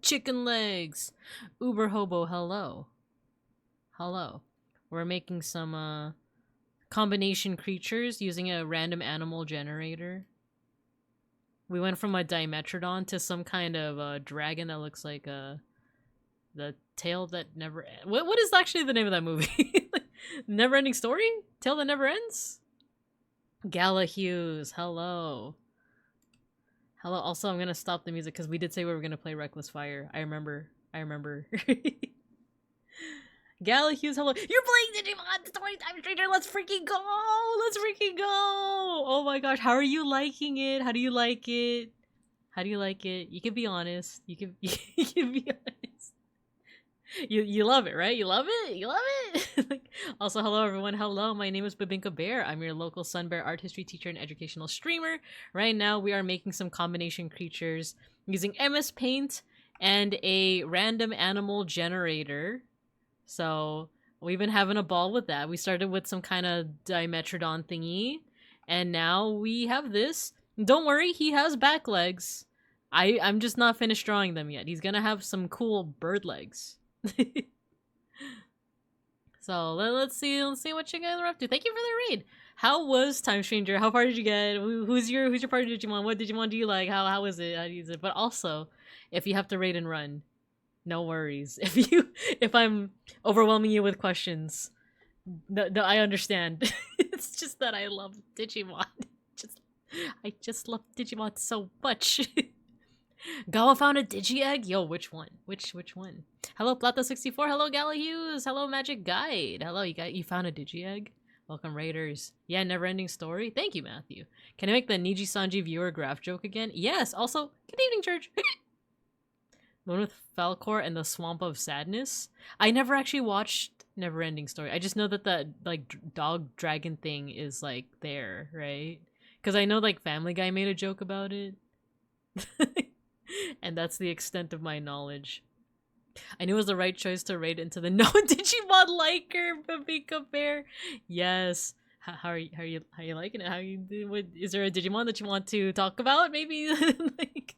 [SPEAKER 1] Chicken legs. Uber hobo, hello. Hello. We're making some combination creatures using a random animal generator. We went from a Dimetrodon to some kind of dragon that looks like the tail that never what is actually the name of that movie? Never Ending Story? Tale That Never Ends? Gala Hughes, hello. Hello. Also, I'm gonna stop the music because we did say we were gonna play Reckless Fire. I remember. Gala Hughes, hello. You're playing Digimon 20 times stranger. Let's freaking go. Let's freaking go. Oh my gosh. How are you liking it? How do you like it? How do you like it? You can be honest. You can be honest. You love it, right? You love it? You love it? Also, hello everyone. Hello, my name is Babinka Bear. I'm your local Sun Bear art history teacher and educational streamer. Right now, we are making some combination creatures using MS Paint and a random animal generator. So we've been having a ball with that. We started with some kind of Dimetrodon thingy, and now we have this. Don't worry, he has back legs. I'm just not finished drawing them yet. He's gonna have some cool bird legs. So let's see what you guys are up to. Thank you for the raid. How was Time Stranger? How far did you get? Who's your party Digimon? What Digimon do you like? How is it? How do you use it? But also, if you have to raid and run, no worries. If I'm overwhelming you with questions, no, I understand. It's just that I love Digimon. I just love Digimon so much. Gawa found a Digi-Egg? Yo, which one? Which one? Hello, Plata64. Hello, Gala Hughes. Hello, Magic Guide. Hello, you found a Digi-Egg? Welcome, Raiders. Yeah, Never-Ending Story. Thank you, Matthew. Can I make the Niji Sanji viewer graph joke again? Yes. Also, good evening, church. The one with Falcor and the Swamp of Sadness. I never actually watched Never-Ending Story. I just know that like dog dragon thing is like there, right? Because I know like Family Guy made a joke about it. And that's the extent of my knowledge. I knew it was the right choice to raid into the no Digimon liker, Babika Bear. Yes. How are you liking it? What is there a Digimon that you want to talk about? Maybe like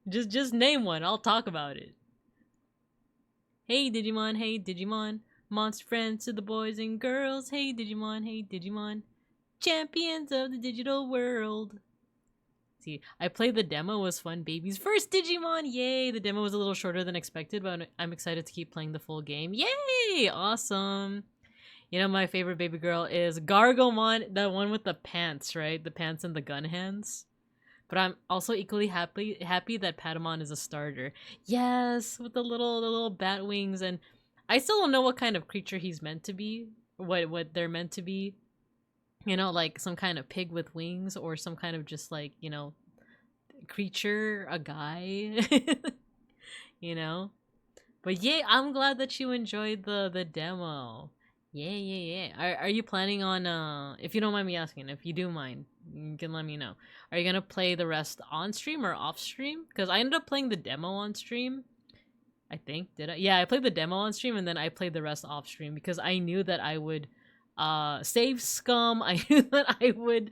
[SPEAKER 1] just name one. I'll talk about it. Hey Digimon, monster friends to the boys and girls. Hey Digimon, champions of the digital world. See, I played the demo, it was fun. Baby's first Digimon, yay! The demo was a little shorter than expected, but I'm excited to keep playing the full game. Yay! Awesome! You know, my favorite baby girl is Gargomon, the one with the pants, right? The pants and the gun hands. But I'm also equally happy that Patamon is a starter. Yes, with the little bat wings, and I still don't know what kind of creature he's meant to be, what they're meant to be. You know, like some kind of pig with wings, or some kind of just like, you know, creature, a guy. You know? But yay, I'm glad that you enjoyed the demo. Yeah. Are you planning on if you don't mind me asking, if you do mind, you can let me know. Are you gonna play the rest on stream or off stream? Because I ended up playing the demo on stream. I think, did I? Yeah, I played the demo on stream and then I played the rest off stream because I knew that I would save scum. I knew that I would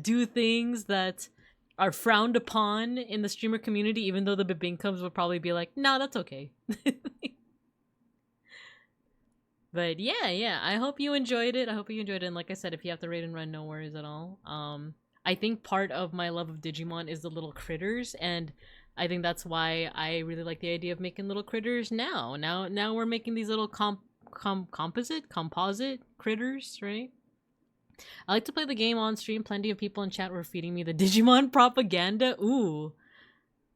[SPEAKER 1] do things that are frowned upon in the streamer community, even though the Bibinkums would probably be like, nah, that's okay. But yeah, I hope you enjoyed it. And like I said, if you have to raid and run, no worries at all. I think part of my love of Digimon is the little critters, and I think that's why I really like the idea of making little critters now. Now we're making these little composite critters, right? I like to play the game on stream. Plenty of people in chat were feeding me the Digimon propaganda. Ooh.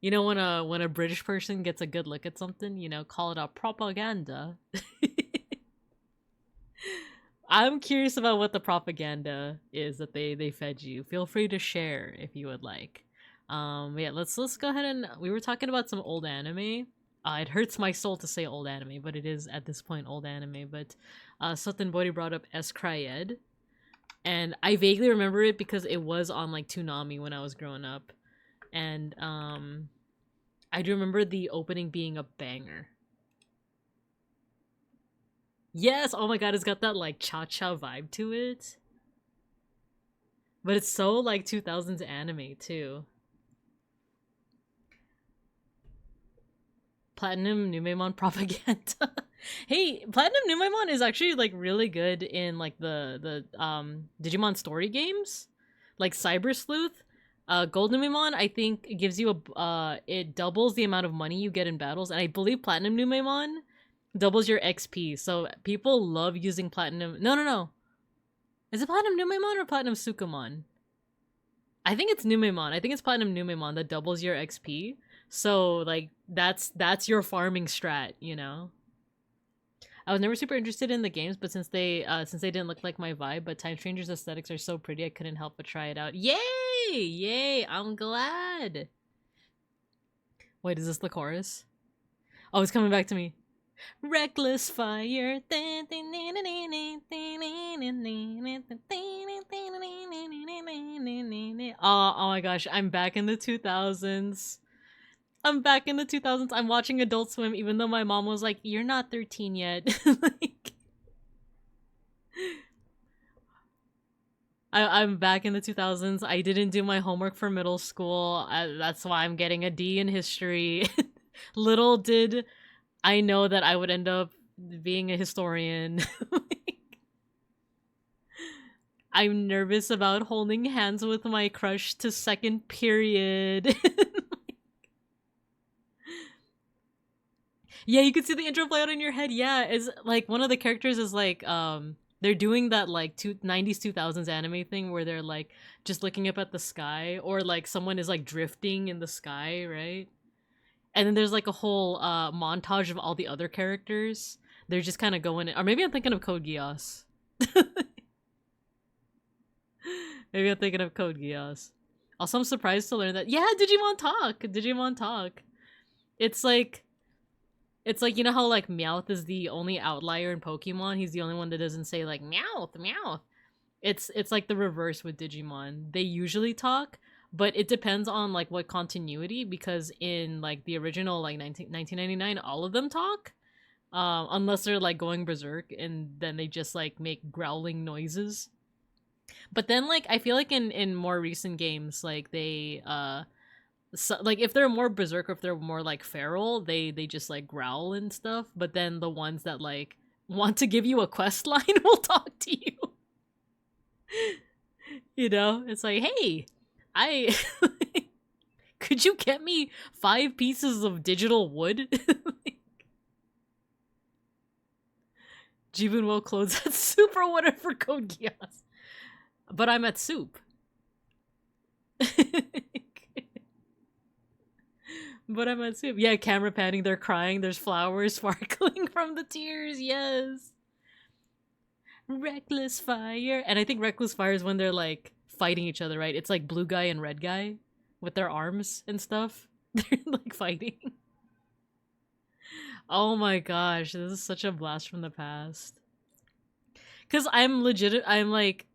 [SPEAKER 1] You know, when a British person gets a good look at something, you know, call it a propaganda. I'm curious about what the propaganda is that they fed you. Feel free to share if you would like. Yeah, let's go ahead and we were talking about some old anime. It hurts my soul to say old anime, but it is at this point old anime. But Sutton Bodhi brought up S. Cryed, and I vaguely remember it because it was on like Toonami when I was growing up, and I do remember the opening being a banger. Yes, oh my god, it's got that like cha-cha vibe to it. But it's so like 2000s anime too. Platinum Numemon propaganda. Hey, Platinum Numemon is actually like really good in like the Digimon story games, like Cyber Sleuth. Gold Numemon I think gives you a it doubles the amount of money you get in battles, and I believe Platinum Numemon doubles your XP. So people love using Platinum. No. Is it Platinum Numemon or Platinum Sukamon? I think it's Numemon. I think it's Platinum Numemon that doubles your XP. So like that's your farming strat, you know. I was never super interested in the games, but since they didn't look like my vibe, but Time Stranger's aesthetics are so pretty, I couldn't help but try it out. Yay! I'm glad. Wait, is this the chorus? Oh, it's coming back to me. Reckless fire. Oh my gosh, I'm back in the 2000s. I'm back in the 2000s. I'm watching Adult Swim, even though my mom was like, "You're not 13 yet." Like, I'm back in the 2000s. I didn't do my homework for middle school. That's why I'm getting a D in history. Little did I know that I would end up being a historian. I'm nervous about holding hands with my crush to second period. Yeah, you can see the intro play out in your head. Yeah, it's like one of the characters is like they're doing that like 90s 2000s anime thing where they're like just looking up at the sky, or like someone is like drifting in the sky, right? And then there's like a whole montage of all the other characters. They're just kind of going, or maybe I'm thinking of Code Geass. Maybe I'm thinking of Code Geass. Also, I'm surprised to learn that Digimon Talk. It's like you know how like Meowth is the only outlier in Pokemon. He's the only one that doesn't say like Meowth. It's like the reverse with Digimon. They usually talk, but it depends on like what continuity, because in like the original like 1999 all of them talk, unless they're like going berserk, and then they just like make growling noises. But then like I feel like in more recent games, like they so, like if they're more berserk, or if they're more like feral, they just like growl and stuff. But then the ones that like want to give you a quest line will talk to you. You know, it's like, hey, I could you get me 5 pieces of digital wood? Jibun well clothes at Super Water for Code Geass. But I'm at Soup. But I'm at Soup. Yeah, camera panning, they're crying, there's flowers sparkling from the tears, yes. Reckless fire. And I think reckless fire is when they're like fighting each other, right? It's like blue guy and red guy with their arms and stuff. They're like fighting. Oh my gosh, this is such a blast from the past. Cause I'm like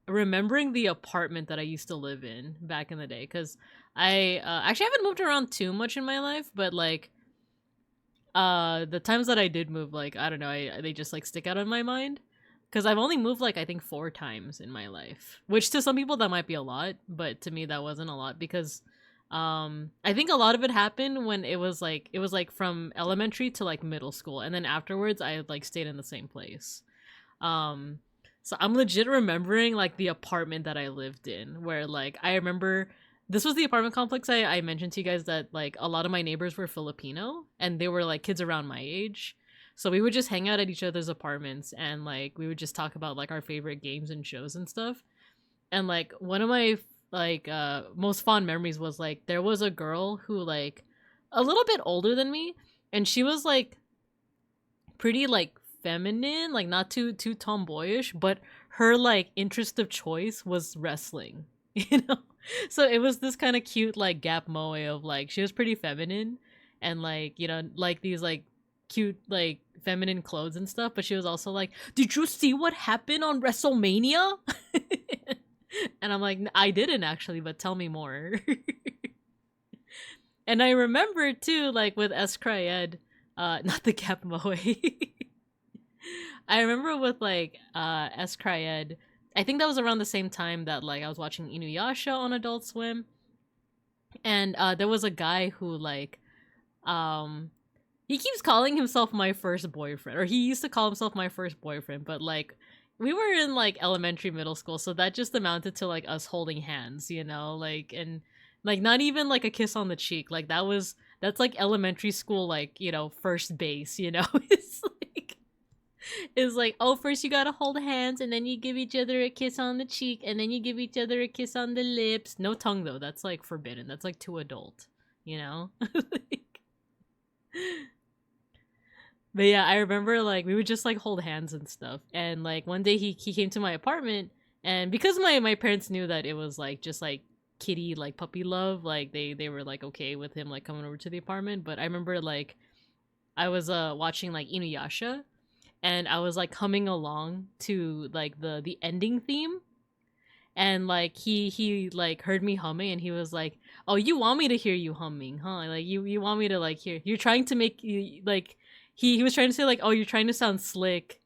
[SPEAKER 1] remembering the apartment that I used to live in back in the day. Cause I actually haven't moved around too much in my life, but like the times that I did move, like I don't know, they just like stick out in my mind. Cause I've only moved like I think 4 times in my life, which to some people that might be a lot, but to me that wasn't a lot because I think a lot of it happened when it was like from elementary to like middle school, and then afterwards I like stayed in the same place. Um, so I'm legit remembering like the apartment that I lived in, where like I remember this was the apartment complex I mentioned to you guys that like a lot of my neighbors were Filipino and they were like kids around my age. So we would just hang out at each other's apartments and like we would just talk about like our favorite games and shows and stuff. And like one of my like most fond memories was like there was a girl who like a little bit older than me and she was like pretty like feminine, like not too tomboyish, but her like interest of choice was wrestling, you know? So it was this kind of cute like gap moe of like she was pretty feminine and like, you know, like these like cute like feminine clothes and stuff, but she was also like, "Did you see what happened on WrestleMania?" And I'm like, "I didn't actually, but tell me more." And I remember too, like with S. Cryed, not the Gap Moe. I remember with like S. Cryed, I think that was around the same time that like I was watching Inuyasha on Adult Swim. And there was a guy who like um he keeps calling himself my first boyfriend, or he used to call himself my first boyfriend, but like we were in like elementary middle school, so that just amounted to like us holding hands, you know, like and like not even like a kiss on the cheek. Like that's like elementary school, like, you know, first base, you know. It's like oh, first you gotta hold hands and then you give each other a kiss on the cheek and then you give each other a kiss on the lips. No tongue though, that's like forbidden. That's like too adult, you know? Like, but yeah, I remember like we would just like hold hands and stuff. And like one day he came to my apartment and because my parents knew that it was like just like kitty like puppy love, like they were like okay with him like coming over to the apartment. But I remember like I was watching like Inuyasha and I was like humming along to like the ending theme and like he like heard me humming and he was like, "Oh, you want me to hear you humming, huh? Like you want me to like hear you're trying to make you like." He was trying to say like, "Oh, you're trying to sound slick,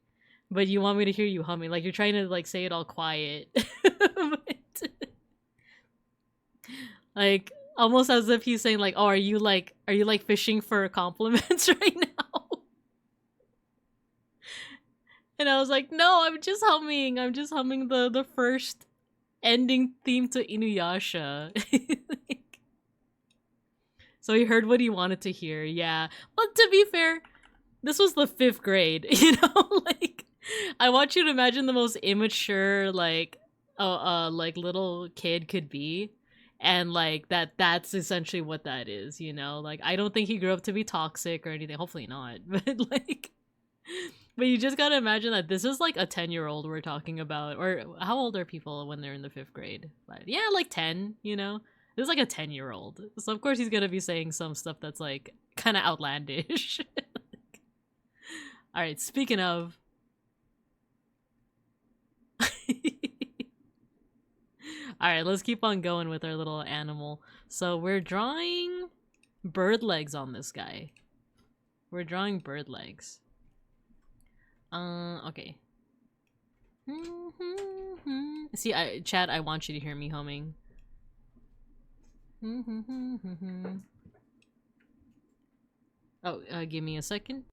[SPEAKER 1] but you want me to hear you humming. Like you're trying to like say it all quiet." But, like almost as if he's saying like, "Oh, are you like fishing for compliments right now?" And I was like, "No, I'm just humming. I'm just humming the first ending theme to Inuyasha." So he heard what he wanted to hear. Yeah. But to be fair, this was the 5th grade, you know? Like I want you to imagine the most immature like little kid could be. And like that's essentially what that is, you know? Like I don't think he grew up to be toxic or anything. Hopefully not. But like but you just gotta imagine that this is like a 10-year-old we're talking about. Or how old are people when they're in the 5th grade? Like, yeah, like 10, you know? This is like a 10-year-old. So of course he's gonna be saying some stuff that's like kind of outlandish. All right, speaking of. All right, let's keep on going with our little animal. So we're drawing bird legs on this guy. We're drawing bird legs. Okay. See, chat, I want you to hear me humming. Oh, give me a second.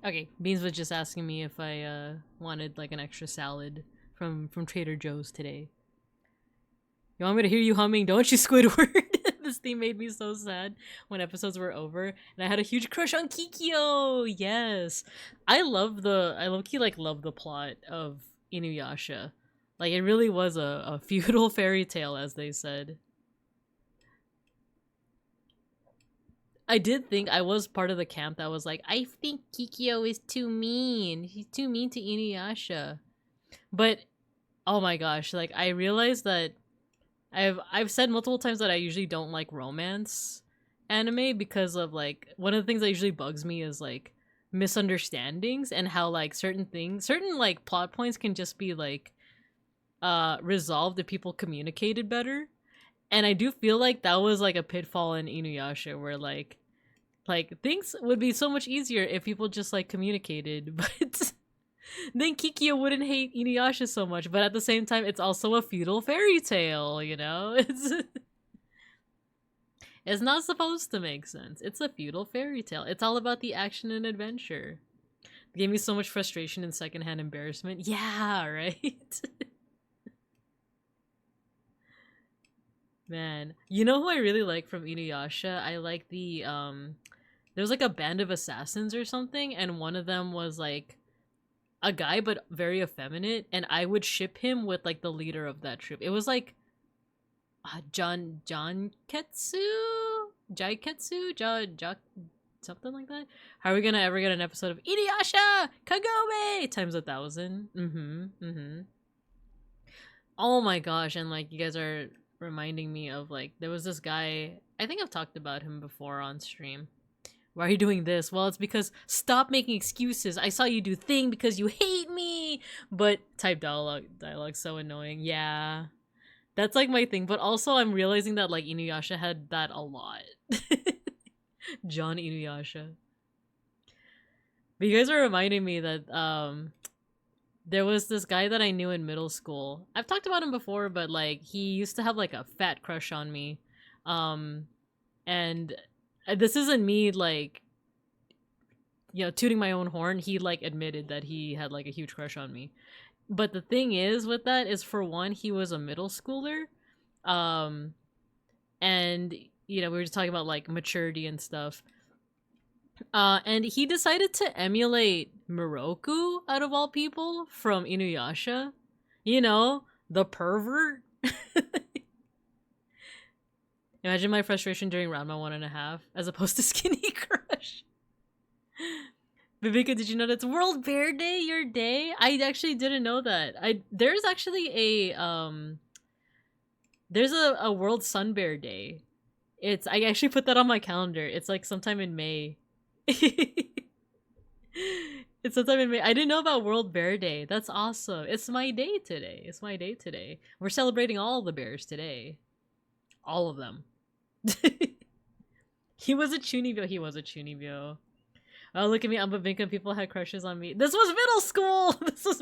[SPEAKER 1] Okay, Beans was just asking me if I wanted like an extra salad from Trader Joe's today. You want me to hear you humming? Don't you, Squidward? This theme made me so sad when episodes were over, and I had a huge crush on Kikyo. Yes, I low-key like love the plot of Inuyasha. Like it really was a feudal fairy tale, as they said. I did think I was part of the camp that was like, I think Kikyo is too mean. He's too mean to Inuyasha. But oh my gosh, like I realized that I've said multiple times that I usually don't like romance anime because of like one of the things that usually bugs me is like misunderstandings and how like certain like plot points can just be like resolved if people communicated better. And I do feel like that was like a pitfall in Inuyasha where like things would be so much easier if people just like communicated, but then Kikyo wouldn't hate Inuyasha so much. But at the same time, it's also a feudal fairy tale, you know? It's not supposed to make sense. It's a feudal fairy tale. It's all about the action and adventure. It gave me so much frustration and secondhand embarrassment. Yeah, right? Man, you know who I really like from Inuyasha? I like the there was like a band of assassins or something, and one of them was like a guy but very effeminate, and I would ship him with like the leader of that troop. It was like John Ketsu, something like that. How are we gonna ever get an episode of Inuyasha Kagome times 1,000? Oh my gosh, and like you guys are reminding me of like there was this guy, I think I've talked about him before on stream. Why are you doing this? Well, it's because stop making excuses. I saw you do thing because you hate me. But type dialogue so annoying. Yeah, that's like my thing. But also I'm realizing that like Inuyasha had that a lot. John Inuyasha. But you guys are reminding me that there was this guy that I knew in middle school. I've talked about him before, but like he used to have like a fat crush on me. And this isn't me like, you know, tooting my own horn. He like admitted that he had like a huge crush on me. But the thing is with that is, for one, he was a middle schooler. And you know, we were just talking about like maturity and stuff. And he decided to emulate Miroku, out of all people, from Inuyasha. You know, the pervert. Imagine my frustration during Ranma 1.5, as opposed to Skinny Crush. Viveka, did you know that's World Bear Day, your day? I actually didn't know that. There's actually there's a World Sun Bear Day. I actually put that on my calendar. It's like sometime in May. It's sometime in May. I didn't know about World Bear Day. That's awesome. It's my day today. We're celebrating all the bears today. All of them. He was a Chunibyo. Oh, look at me. I'm a Vinka. People had crushes on me. This was middle school! This was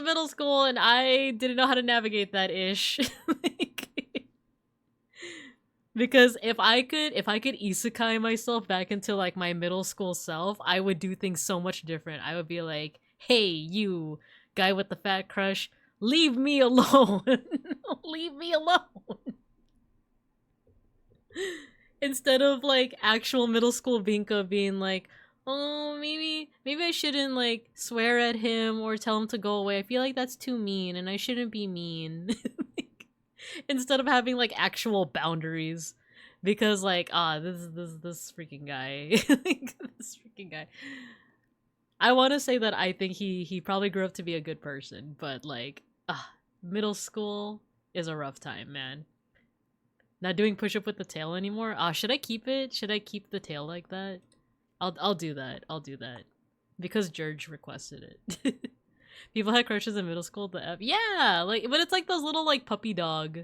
[SPEAKER 1] middle school, and I didn't know how to navigate that ish. Because if I could isekai myself back into like my middle school self, I would do things so much different. I would be like, hey, you guy with the fat crush, leave me alone. Leave me alone. Instead of like actual middle school Binka being like, oh, maybe I shouldn't like swear at him or tell him to go away. I feel like that's too mean and I shouldn't be mean. Instead of having like actual boundaries. Because like, this freaking guy. This freaking guy. I want to say that I think he probably grew up to be a good person, but like, middle school is a rough time, man. Not doing push-up with the tail anymore. Should I keep it? Should I keep the tail like that? I'll do that. Because George requested it. People had crushes in middle school. Yeah, like, but it's like those little like puppy dog,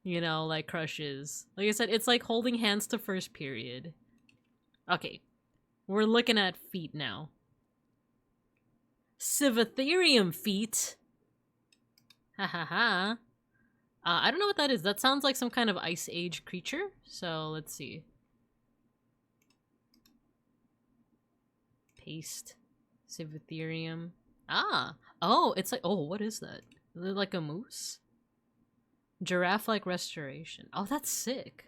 [SPEAKER 1] you know, like crushes. Like I said, it's like holding hands to first period. Okay, we're looking at feet now. Civatherium feet. Ha ha ha. I don't know what that is. That sounds like some kind of Ice Age creature. So let's see. Paste. Civatherium. Oh, it's like, oh, what is that? Is it like a moose? Giraffe-like restoration. Oh, that's sick.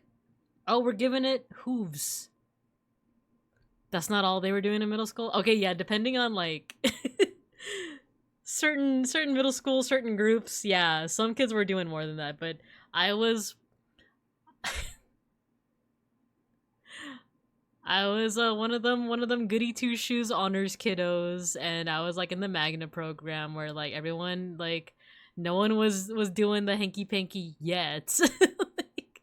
[SPEAKER 1] Oh, we're giving it hooves. That's not all they were doing in middle school? Okay, yeah, depending on, like, certain middle school, certain groups, yeah, some kids were doing more than that, but I was... I was one of them goody two shoes honors kiddos, and I was like in the Magna program where like everyone like no one was doing the hanky panky yet. Like,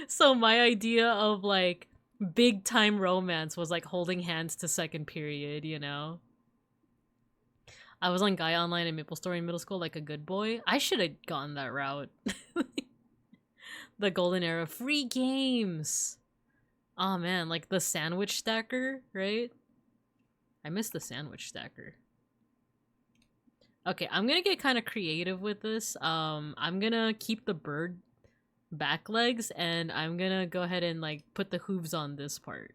[SPEAKER 1] so my idea of like big time romance was like holding hands to second period, you know. I was on Guy Online and Maple Story in middle school like a good boy. I should have gone that route. The golden era, free games. Oh man, like the sandwich stacker, right? I miss the sandwich stacker. Okay, I'm gonna get kind of creative with this. I'm gonna keep the bird back legs, and I'm gonna go ahead and like put the hooves on this part.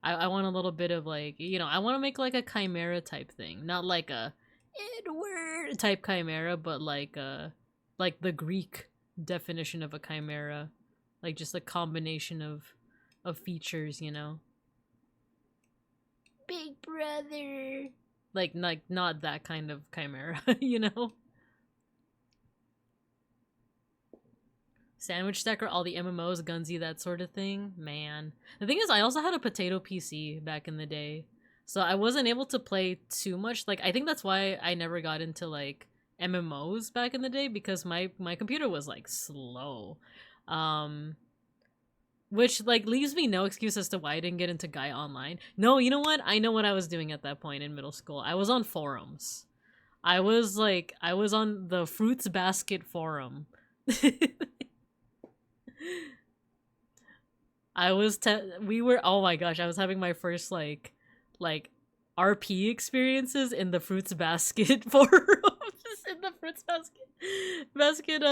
[SPEAKER 1] I want a little bit of like, you know, I want to make like a chimera type thing, not like a Edward type chimera, but like the Greek definition of a chimera. Like just a combination of features, you know. Big brother. Like not that kind of chimera, you know. Sandwich stacker, all the MMOs, Gunsy, that sort of thing. Man. The thing is, I also had a potato PC back in the day. So I wasn't able to play too much. Like, I think that's why I never got into, like, MMOs back in the day, because my computer was, like, slow. Which, like, leaves me no excuse as to why I didn't get into Guy Online. No, you know what? I know what I was doing at that point in middle school. I was on forums. I was on the Fruits Basket forum. Oh my gosh, I was having my first, like RP experiences in the Fruits Basket forums. In the Fruits Basket,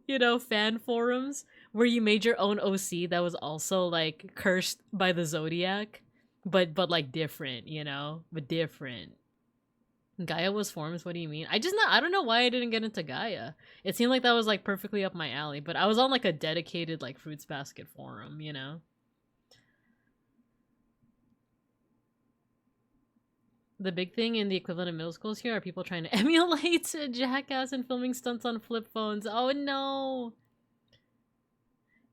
[SPEAKER 1] you know, fan forums, where you made your own OC that was also like cursed by the Zodiac, but like different, you know, but different. Gaia was forums. What do you mean? I don't know why I didn't get into Gaia. It seemed like that was like perfectly up my alley, but I was on like a dedicated like Fruits Basket forum, you know. The big thing in the equivalent of middle schools here are people trying to emulate a Jackass and filming stunts on flip phones. Oh no!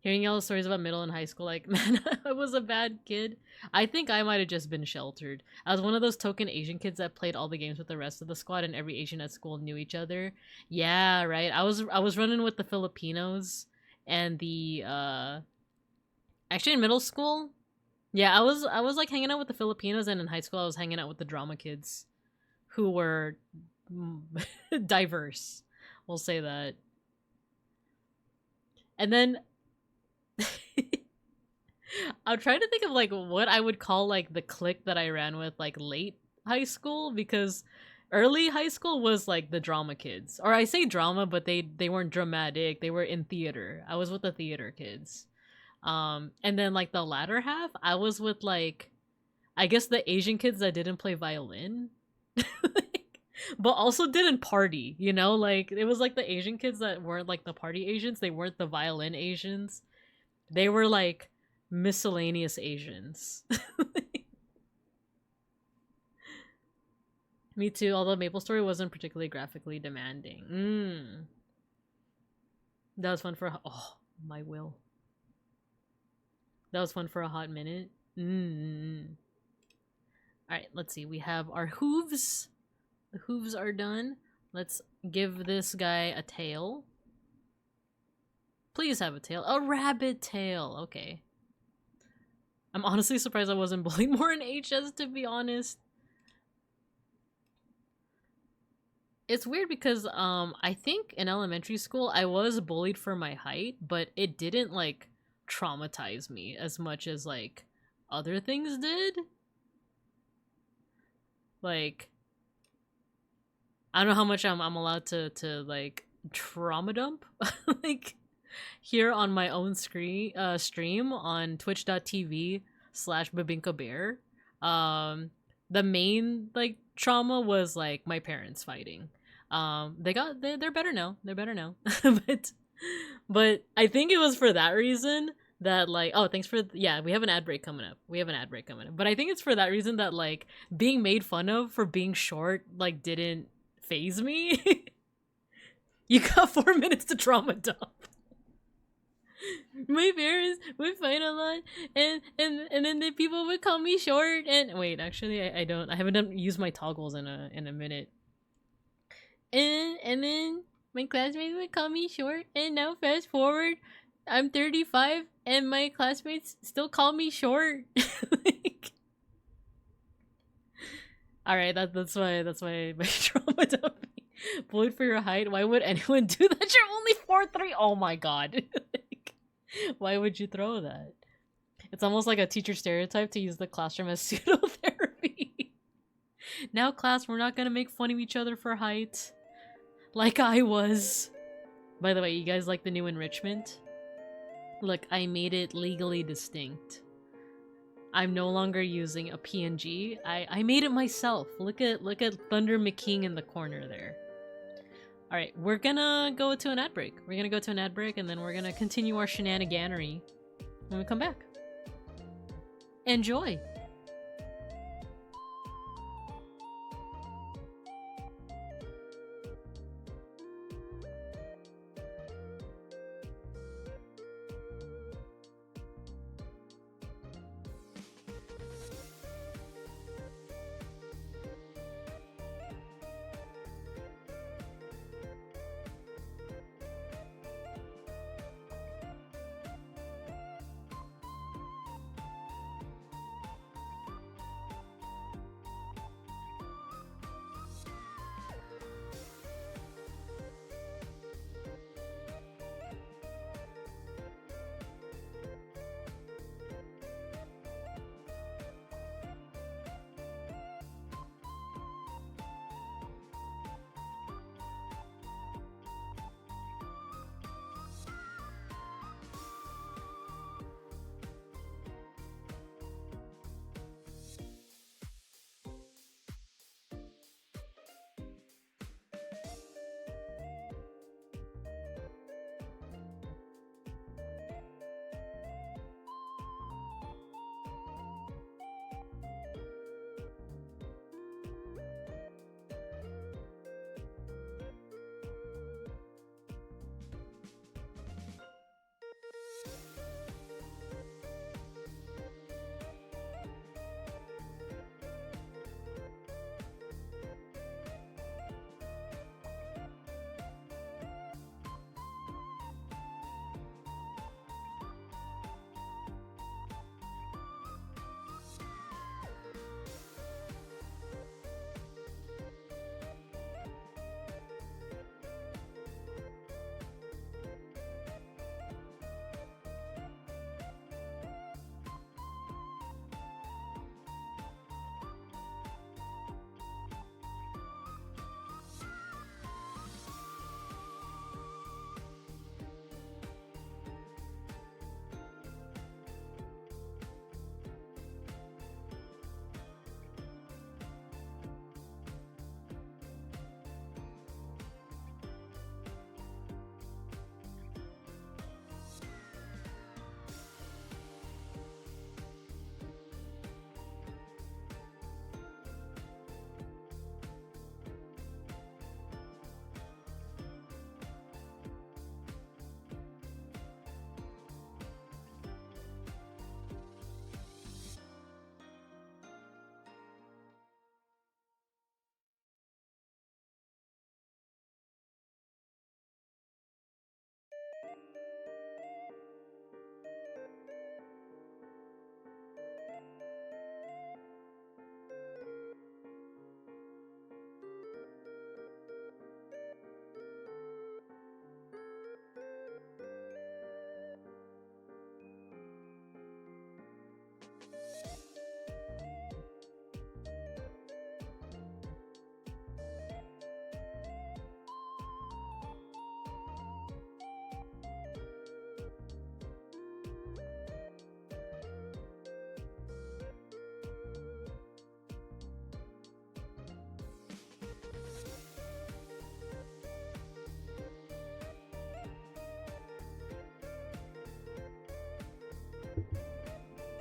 [SPEAKER 1] Hearing all the stories about middle and high school, like, man, I was a bad kid. I think I might have just been sheltered. I was one of those token Asian kids that played all the games with the rest of the squad, and every Asian at school knew each other. Yeah, right. I was running with the Filipinos and the actually in middle school. Yeah, I was like hanging out with the Filipinos, and in high school I was hanging out with the drama kids, who were diverse. We'll say that. And then I'm trying to think of like what I would call like the clique that I ran with like late high school, because early high school was like the drama kids. Or I say drama, but they weren't dramatic. They were in theater. I was with the theater kids. And then like the latter half, I was with like, I guess the Asian kids that didn't play violin. But also didn't party, you know? Like it was like the Asian kids that weren't like the party Asians. They weren't the violin Asians. They were like miscellaneous Asians. Me too, although Maple Story wasn't particularly graphically demanding. That was fun for oh, my will. That was fun for a hot minute. Alright, let's see. We have our hooves. The hooves are done. Let's give this guy a tail. Please have a tail. A rabbit tail. Okay. I'm honestly surprised I wasn't bullied more in HS, to be honest. It's weird because I think in elementary school I was bullied for my height, but it didn't like traumatize me as much as like other things did. Like, I don't know how much I'm allowed to like trauma dump like here on my own stream on twitch.tv/babinkabear. The main like trauma was like my parents fighting. They're better now. They're better now. but I think it was for that reason that like, oh, thanks for, yeah, we have an ad break coming up. But I think it's for that reason that like being made fun of for being short like didn't phase me. You got 4 minutes to trauma dump. My parents would fight a lot, and then the people would call me short. And wait, actually, I haven't used my toggles in a minute. And then my classmates would call me short, and now fast forward, I'm 35, and my classmates still call me short. Like, all right, that's why my trauma dumping. Bullied for your height. Why would anyone do that? You're only 4'3". Oh my god. Like, why would you throw that? It's almost like a teacher stereotype to use the classroom as pseudo-therapy. Now, class, we're not gonna make fun of each other for height. Like I was. By the way, you guys like the new enrichment? Look, I made it legally distinct. I'm no longer using a PNG. I made it myself. Look at Thunder McKing in the corner there. Alright, we're gonna go to an ad break. And then we're gonna continue our shenaniganery when we come back. Enjoy!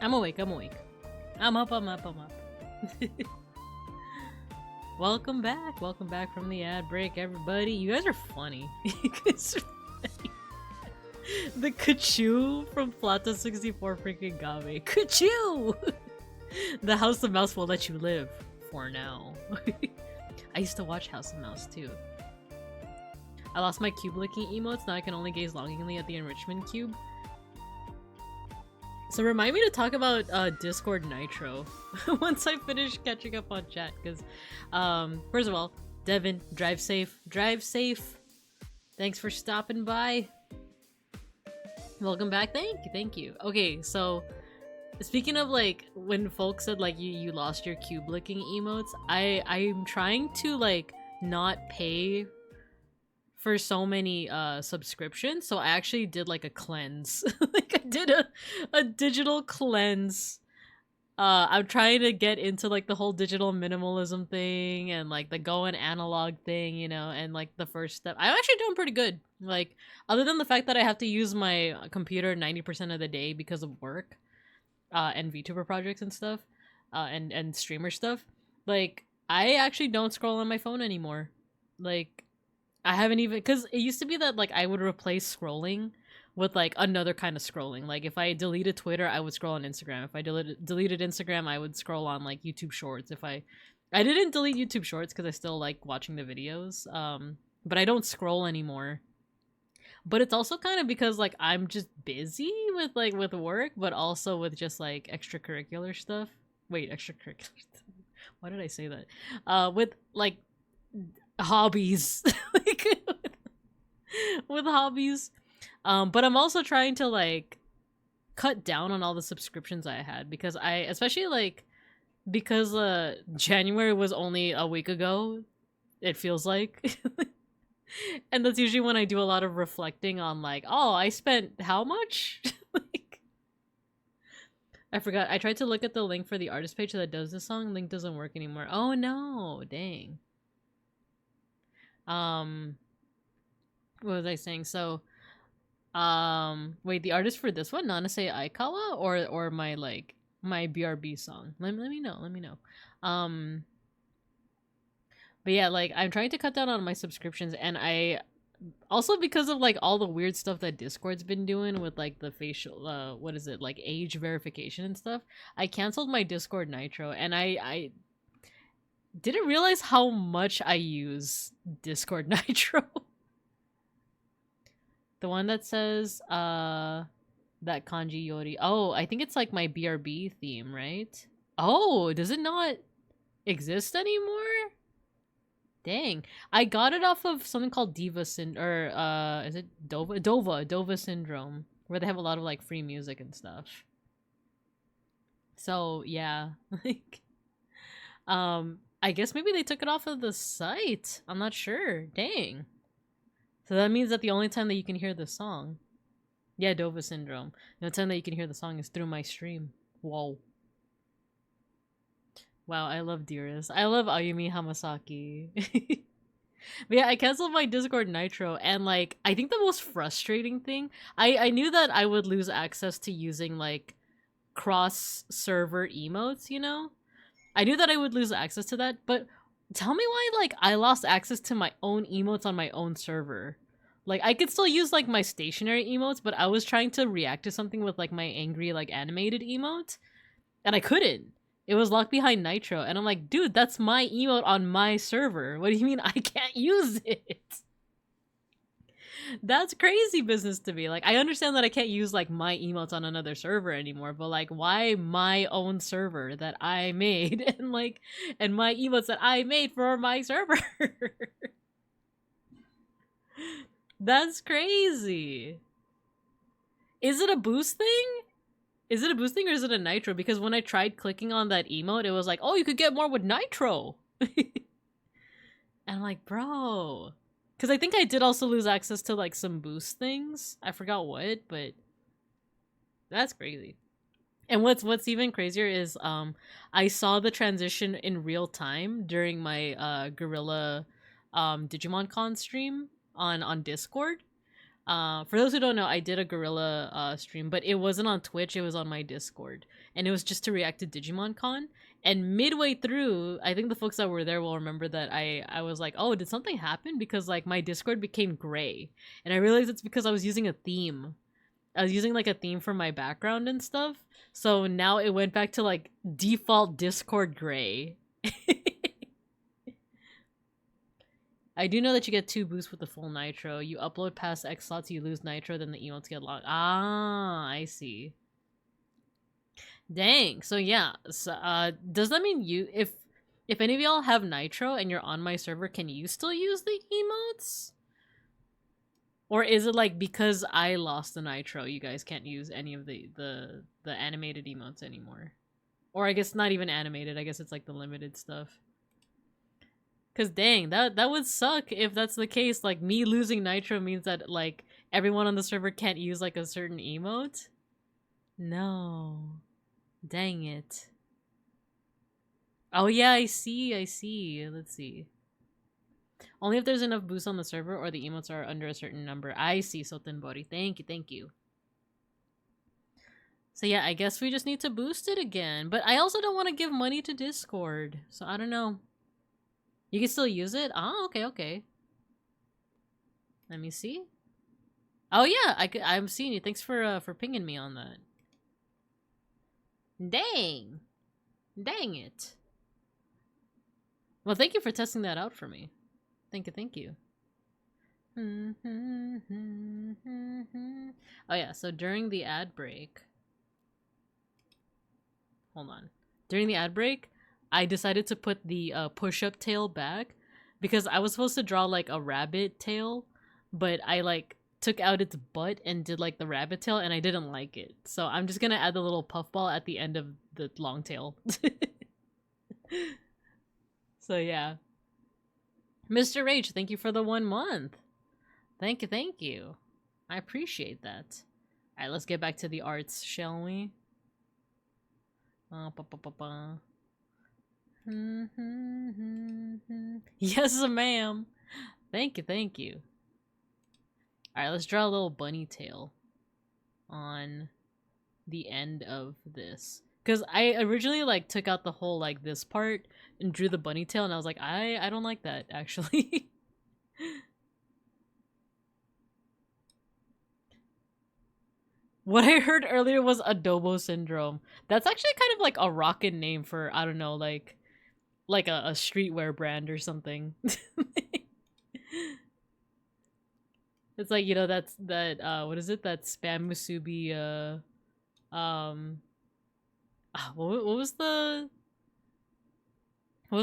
[SPEAKER 1] I'm awake, I'm awake. I'm up. Welcome back from the ad break, everybody. You guys are funny. You guys are funny. The Kachoo from Plata 64 freaking got me. Kachoo! The House of Mouse will let you live. For now. I used to watch House of Mouse too. I lost my cube licking emotes, now I can only gaze longingly at the enrichment cube. So remind me to talk about Discord Nitro once I finish catching up on chat, because first of all, Devin, drive safe. Drive safe. Thanks for stopping by. Welcome back. Thank you. Okay, so speaking of like when folks said like you lost your cube licking emotes, I'm trying to like not pay for so many subscriptions, so I actually did like a cleanse. Like I did a digital cleanse. I'm trying to get into like the whole digital minimalism thing and like the going analog thing, you know, and like the first step. I'm actually doing pretty good. Like other than the fact that I have to use my computer 90% of the day because of work and VTuber projects and stuff, and streamer stuff, like I actually don't scroll on my phone anymore. Like I haven't even, because it used to be that like I would replace scrolling with like another kind of scrolling. Like if I deleted Twitter, I would scroll on Instagram. If I deleted Instagram, I would scroll on like YouTube Shorts. If I didn't delete YouTube Shorts because I still like watching the videos, but I don't scroll anymore. But it's also kind of because like I'm just busy with work, but also with just like extracurricular stuff. Wait, extracurricular stuff. Why did I say that? With like hobbies. Like with hobbies. But I'm also trying to like cut down on all the subscriptions I had, because because January was only a week ago, it feels like. And that's usually when I do a lot of reflecting on like, oh, I spent how much? Like, I forgot. I tried to look at the link for the artist page that does this song. Link doesn't work anymore. Oh no, dang. What was I saying? So, wait, the artist for this one, Nanase Aikawa, or my like my BRB song? Let me know. But yeah, like I'm trying to cut down on my subscriptions, and I also, because of like all the weird stuff that Discord's been doing with like the facial what is it, like age verification and stuff, I canceled my Discord Nitro, and I didn't realize how much I use Discord Nitro. The one that says that kanji yori. Oh, I think it's like my BRB theme, right? Oh, does it not exist anymore? Dang. I got it off of something called is it Dova Syndrome, where they have a lot of like free music and stuff. So yeah. Like I guess maybe they took it off of the site. I'm not sure. Dang. So that means that the only time that you can hear the song, yeah, Dova Syndrome, the only time that you can hear the song is through my stream. Whoa. Wow, I love Dearest. I love Ayumi Hamasaki. But yeah, I canceled my Discord Nitro, and like I think the most frustrating thing, I knew that I would lose access to using like cross server emotes, you know? I knew that I would lose access to that, but tell me why like I lost access to my own emotes on my own server. Like I could still use like my stationary emotes, but I was trying to react to something with like my angry like animated emote, and I couldn't. It was locked behind Nitro, and I'm like, dude, that's my emote on my server. What do you mean I can't use it? That's crazy business to me. Like, I understand that I can't use like my emotes on another server anymore, but like, why my own server that I made and my emotes that I made for my server? That's crazy. Is it a boost thing? Is it a boost thing or is it a Nitro? Because when I tried clicking on that emote, it was like, oh, you could get more with Nitro. And I'm like, bro. Because I think I did also lose access to like some boost things. I forgot what, but that's crazy. And what's even crazier is I saw the transition in real time during my Gorilla Digimon Con stream on Discord. For those who don't know, I did a gorilla stream, but it wasn't on Twitch, it was on my Discord. And it was just to react to Digimon Con. And midway through, I think the folks that were there will remember that I was like, oh, did something happen? Because like my Discord became gray. And I realized it's because I was using a theme. I was using like a theme for my background and stuff. So now it went back to like default Discord gray. I do know that you get 2 boosts with the full nitro. You upload past X slots, you lose nitro, then the emotes get locked. Ah, I see. Dang. So yeah. So, does that mean you, if any of y'all have nitro and you're on my server, can you still use the emotes? Or is it like because I lost the nitro, you guys can't use any of the animated emotes anymore? Or I guess not even animated. I guess it's like the limited stuff. Cause dang, that would suck if that's the case. Like me losing nitro means that like everyone on the server can't use like a certain emote. No, dang it. Oh yeah, I see. Let's see. Only if there's enough boosts on the server or the emotes are under a certain number. I see, Sotenbori. Thank you. So yeah, I guess we just need to boost it again. But I also don't want to give money to Discord, so I don't know. You can still use it? Oh, okay. Let me see. Oh yeah, I'm seeing you. Thanks for pinging me on that. Dang it. Well, thank you for testing that out for me. Thank you. Oh yeah, so during the ad break. Hold on. During the ad break, I decided to put the push-up tail back because I was supposed to draw like a rabbit tail, but I like took out its butt and did like the rabbit tail and I didn't like it. So I'm just gonna add the little puffball at the end of the long tail. So yeah. Mr. Rage, thank you for the 1 month. Thank you. I appreciate that. Alright, let's get back to the arts, shall we? Yes, ma'am. Thank you. Alright, let's draw a little bunny tail on the end of this. Because I originally like took out the whole like this part and drew the bunny tail and I was like, I don't like that actually. What I heard earlier was adobo syndrome. That's actually kind of like a rockin' name for, I don't know, like a streetwear brand or something. It's like, you know, that's that what is it? That spam musubi what was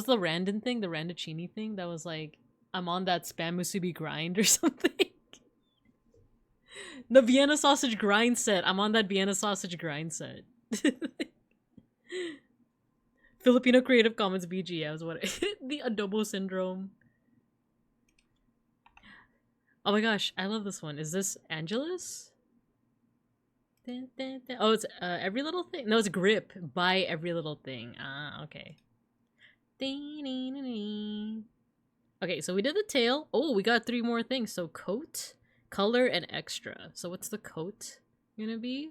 [SPEAKER 1] the Randon thing? The Randochini thing that was like, I'm on that spam musubi grind or something. The Vienna sausage grind set. I'm on that Vienna sausage grind set. Filipino Creative Commons BG, was what the adobo syndrome. Oh my gosh, I love this one. Is this Angelus? Oh, it's Every Little Thing. No, it's Grip by Every Little Thing. Ah, okay. Okay, so we did the tail. Oh, we got 3 more things. So coat, color, and extra. So what's the coat gonna be?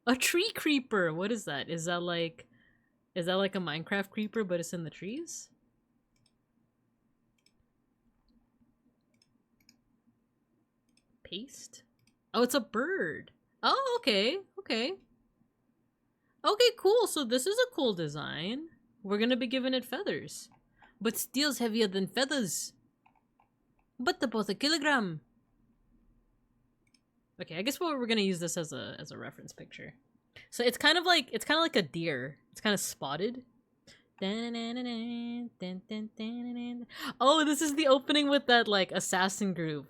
[SPEAKER 1] A tree creeper. What is that? Is that like a Minecraft creeper, but it's in the trees? Paste? Oh, it's a bird. Oh, okay. Okay, cool. So this is a cool design. We're gonna be giving it feathers. But steel's heavier than feathers. But they're both a kilogram. Okay, I guess we're gonna use this as a reference picture. So it's kind of like a deer. It's kind of spotted. Oh, this is the opening with that like assassin group.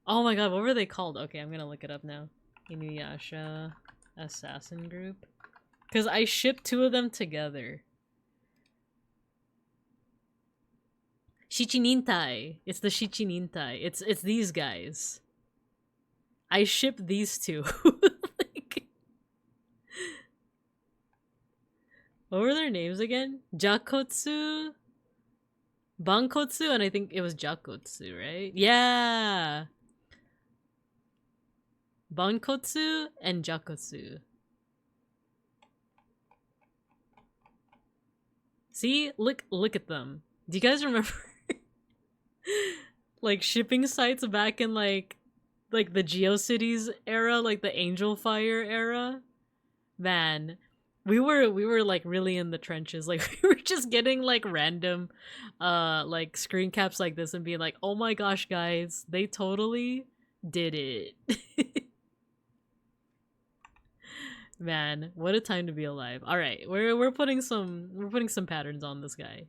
[SPEAKER 1] Oh my god, what were they called? Okay, I'm gonna look it up now. Inuyasha assassin group. Because I shipped 2 of them together. Shichinintai. It's the Shichinintai. It's these guys. I shipped these 2. Like, what were their names again? Jakotsu, Bankotsu, and I think it was Jakotsu, right? Yeah. Bankotsu and Jakotsu. See? Look at them. Do you guys remember like shipping sites back in like the GeoCities era, like the Angel Fire era? Man, we were like really in the trenches. Like we were just getting like random like screen caps like this and being like, "Oh my gosh, guys, they totally did it." Man, what a time to be alive. All right, we're putting some patterns on this guy.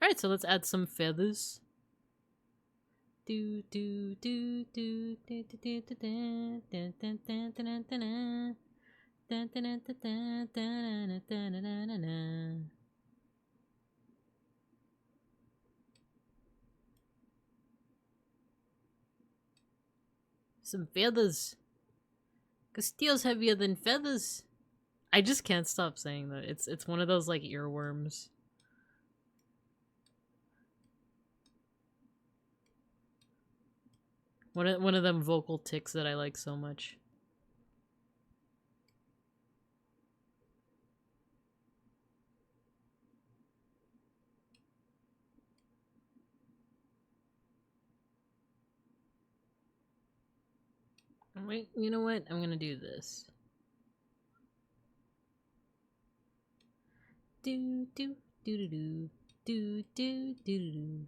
[SPEAKER 1] All right, so let's add some feathers. Do do do do do do do do. Some feathers. Cause steel's heavier than feathers. I just can't stop saying that. It's one of those like earworms. One of them vocal tics that I like so much. Wait, you know what? I'm gonna do this. Do do do do do do do do do.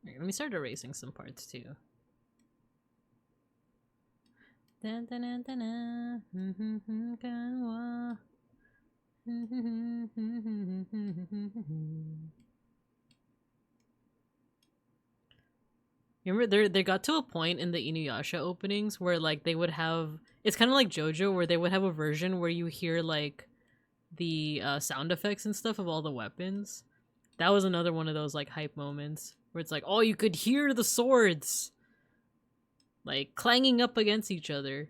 [SPEAKER 1] Right, let me start erasing some parts too. Dun, dun, dun, dun, dun. Remember, they got to a point in the Inuyasha openings where like they would have, it's kind of like JoJo, where they would have a version where you hear like the sound effects and stuff of all the weapons. That was another one of those like hype moments where it's like, oh, you could hear the swords like clanging up against each other.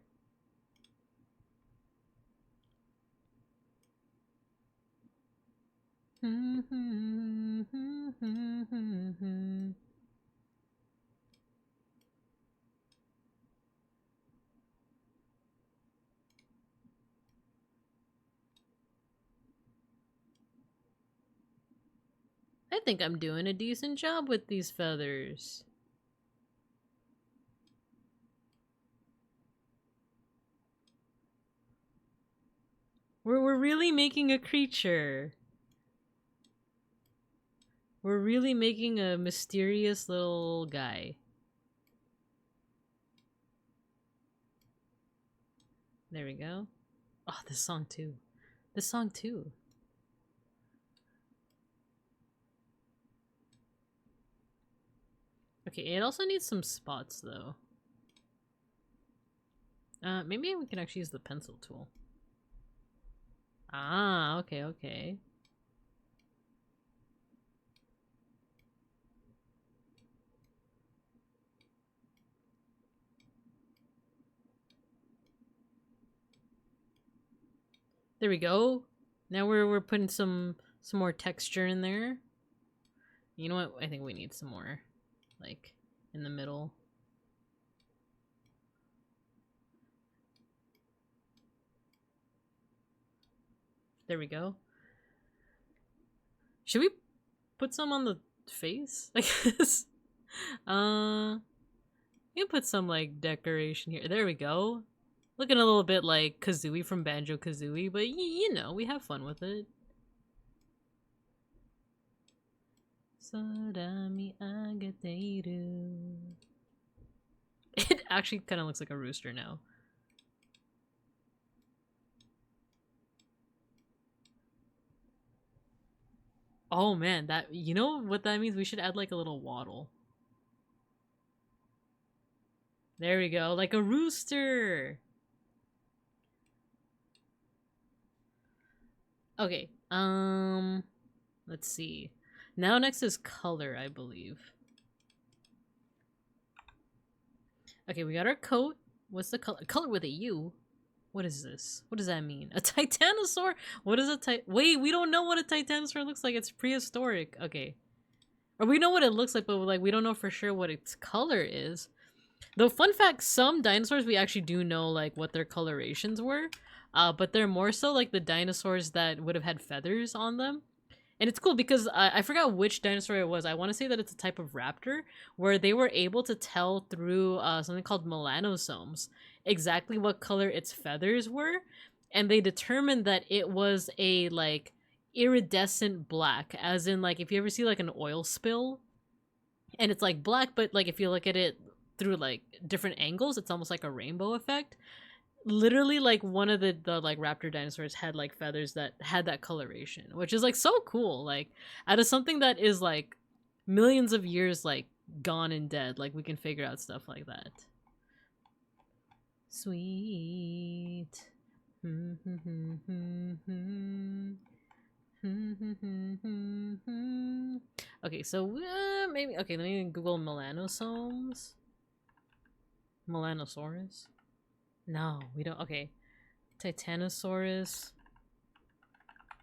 [SPEAKER 1] I think I'm doing a decent job with these feathers. We're really making a creature. We're really making a mysterious little guy. There we go. Oh, this song too. This song too. Okay, it also needs some spots though. Maybe we can actually use the pencil tool. Ah, okay, okay. There we go. Now we're putting some more texture in there. You know what? I think we need some more, like, in the middle. There we go. Should we put some on the face? I guess. You can put some like decoration here. There we go. Looking a little bit like Kazooie from Banjo-Kazooie, but you know, we have fun with it. It actually kind of looks like a rooster now. Oh man, that, you know what that means? We should add like a little waddle. There we go, like a rooster. Okay, let's see. Now next is color, I believe. Okay, we got our coat. What's the color? Color with a U. What is this? What does that mean? A titanosaur? What is a wait, we don't know what a titanosaur looks like. It's prehistoric. Okay. Or we know what it looks like, but like we don't know for sure what its color is. Though fun fact, some dinosaurs we actually do know like what their colorations were. But they're more so like the dinosaurs that would have had feathers on them. And it's cool because I forgot which dinosaur it was. I want to say that it's a type of raptor where they were able to tell through something called melanosomes exactly what color its feathers were. And they determined that it was a like iridescent black, as in like if you ever see like an oil spill and it's like black, but like if you look at it through like different angles, it's almost like a rainbow effect. Literally like one of the like raptor dinosaurs had like feathers that had that coloration, which is like so cool. Like out of something that is like millions of years like gone and dead, like we can figure out stuff like that. Sweet. Okay, so maybe okay, let me Google melanosomes. Melanosaurus. No, we don't. Okay. Titanosaurus.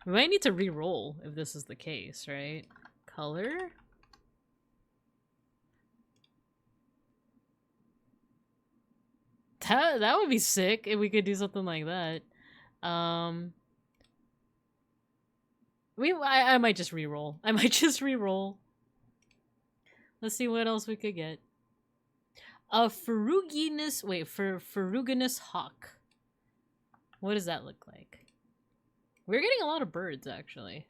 [SPEAKER 1] We might need to re-roll if this is the case, right? Color? That would be sick if we could do something like that. I might just re-roll. I might just re-roll. Let's see what else we could get. A ferruginous hawk. What does that look like? We're getting a lot of birds, actually.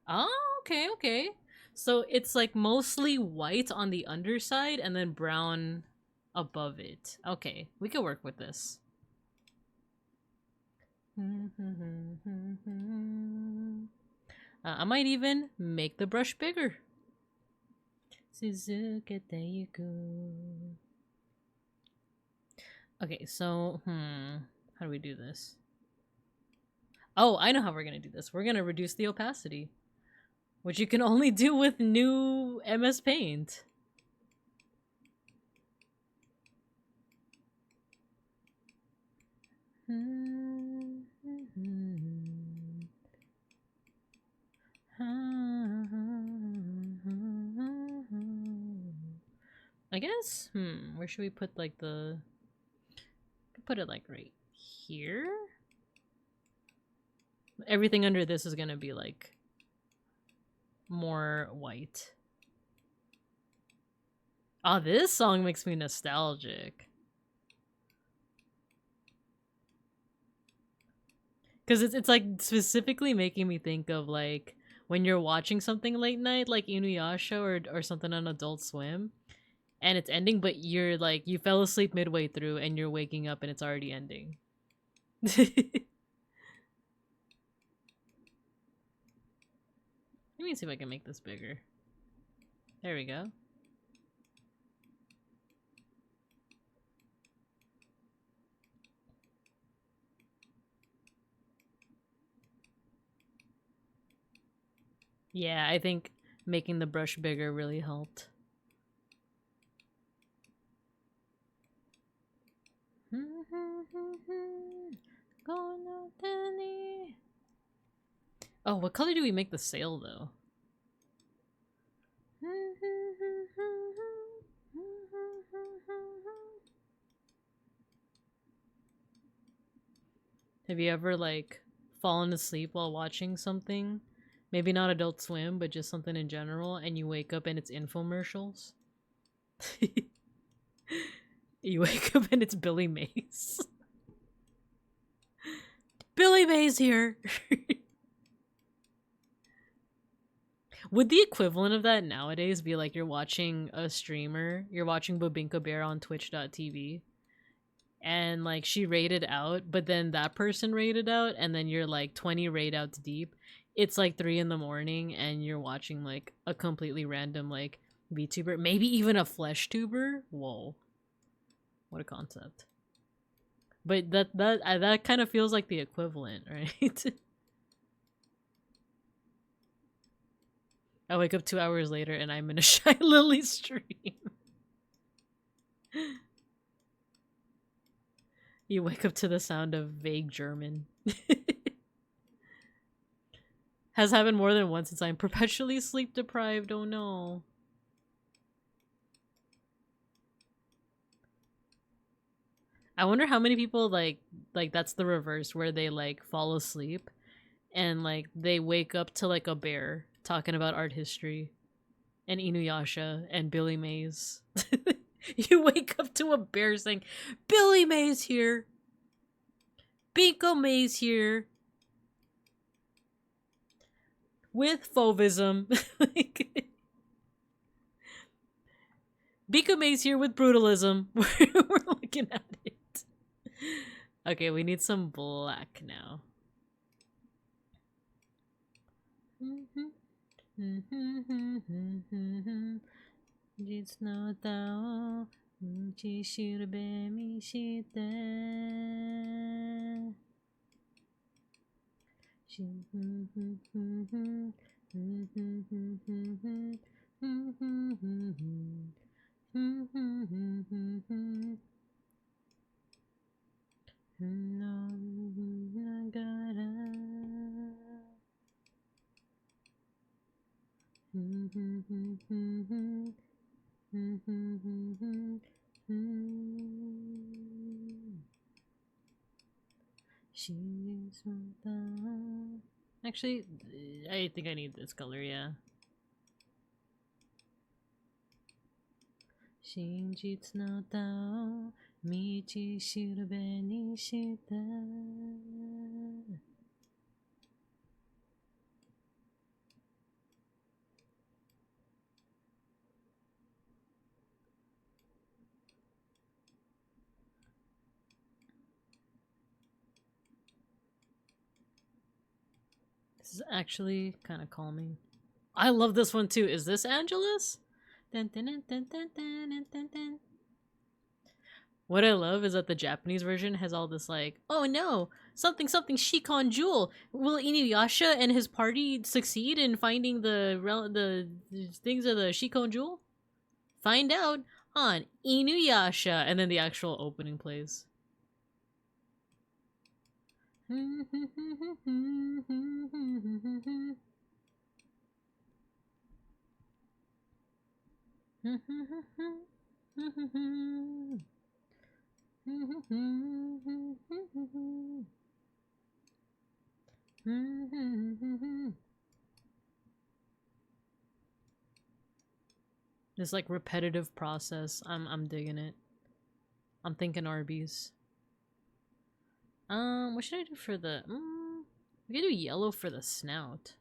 [SPEAKER 1] Oh, okay, okay. So it's like mostly white on the underside and then brown above it. Okay, we can work with this. I might even make the brush bigger. Okay, so, how do we do this? Oh, I know how we're gonna do this. We're gonna reduce the opacity, which you can only do with new MS Paint. I guess, where should we put like the... Put it like right here? Everything under this is gonna be like more white. Oh, this song makes me nostalgic. Because it's like specifically making me think of like when you're watching something late night like Inuyasha or something on Adult Swim and it's ending, but you're like you fell asleep midway through and you're waking up and it's already ending. Let me see if I can make this bigger. There we go. Yeah, I think making the brush bigger really helped. Oh, what color do we make the sail though? Have you ever like fallen asleep while watching something? Maybe not Adult Swim, but just something in general, and you wake up and it's infomercials? You wake up and it's Billy Mays. Billy Mays here! Would the equivalent of that nowadays be like you're watching a streamer, you're watching Bobinka Bear on twitch.tv, and like she raided out, but then that person raided out, and then you're like 20 raid outs deep. It's like 3 in the morning, and you're watching like a completely random like VTuber, maybe even a flesh tuber. Whoa, what a concept! But that kind of feels like the equivalent, right? I wake up 2 hours later and I'm in a Shy Lily stream. You wake up to the sound of vague German. Has happened more than once since I'm perpetually sleep deprived. Oh no. I wonder how many people like that's the reverse where they like fall asleep and like they wake up to like a bear talking about art history and Inuyasha and Billy Mays. You wake up to a bear saying, "Billy Mays here. Binko Mays here." With fauvism. Binko Mays here with brutalism. We're looking at it. Okay, we need some black now. Actually, I think I need this color, yeah. Shinjitsu no Tao, Michi Shirube ni shita. This is actually kind of calming. I love this one too. Is this Angelus? Dun, dun, dun, dun, dun, dun, dun, dun. What I love is that the Japanese version has all this like, oh no, something something Shikon Jewel. Will Inuyasha and his party succeed in finding the things of the Shikon Jewel? Find out on Inuyasha, and then the actual opening plays. This like repetitive process. I'm digging it. I'm thinking Arby's. What should I do for the we could do yellow for the snout.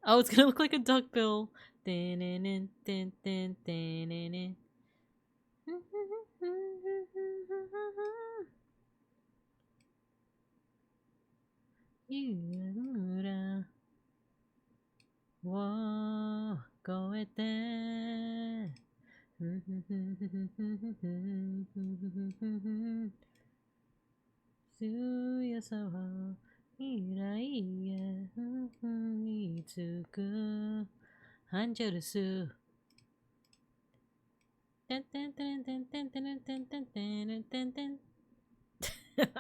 [SPEAKER 1] Oh, it's gonna look like a duckbill. Whoa, go it there.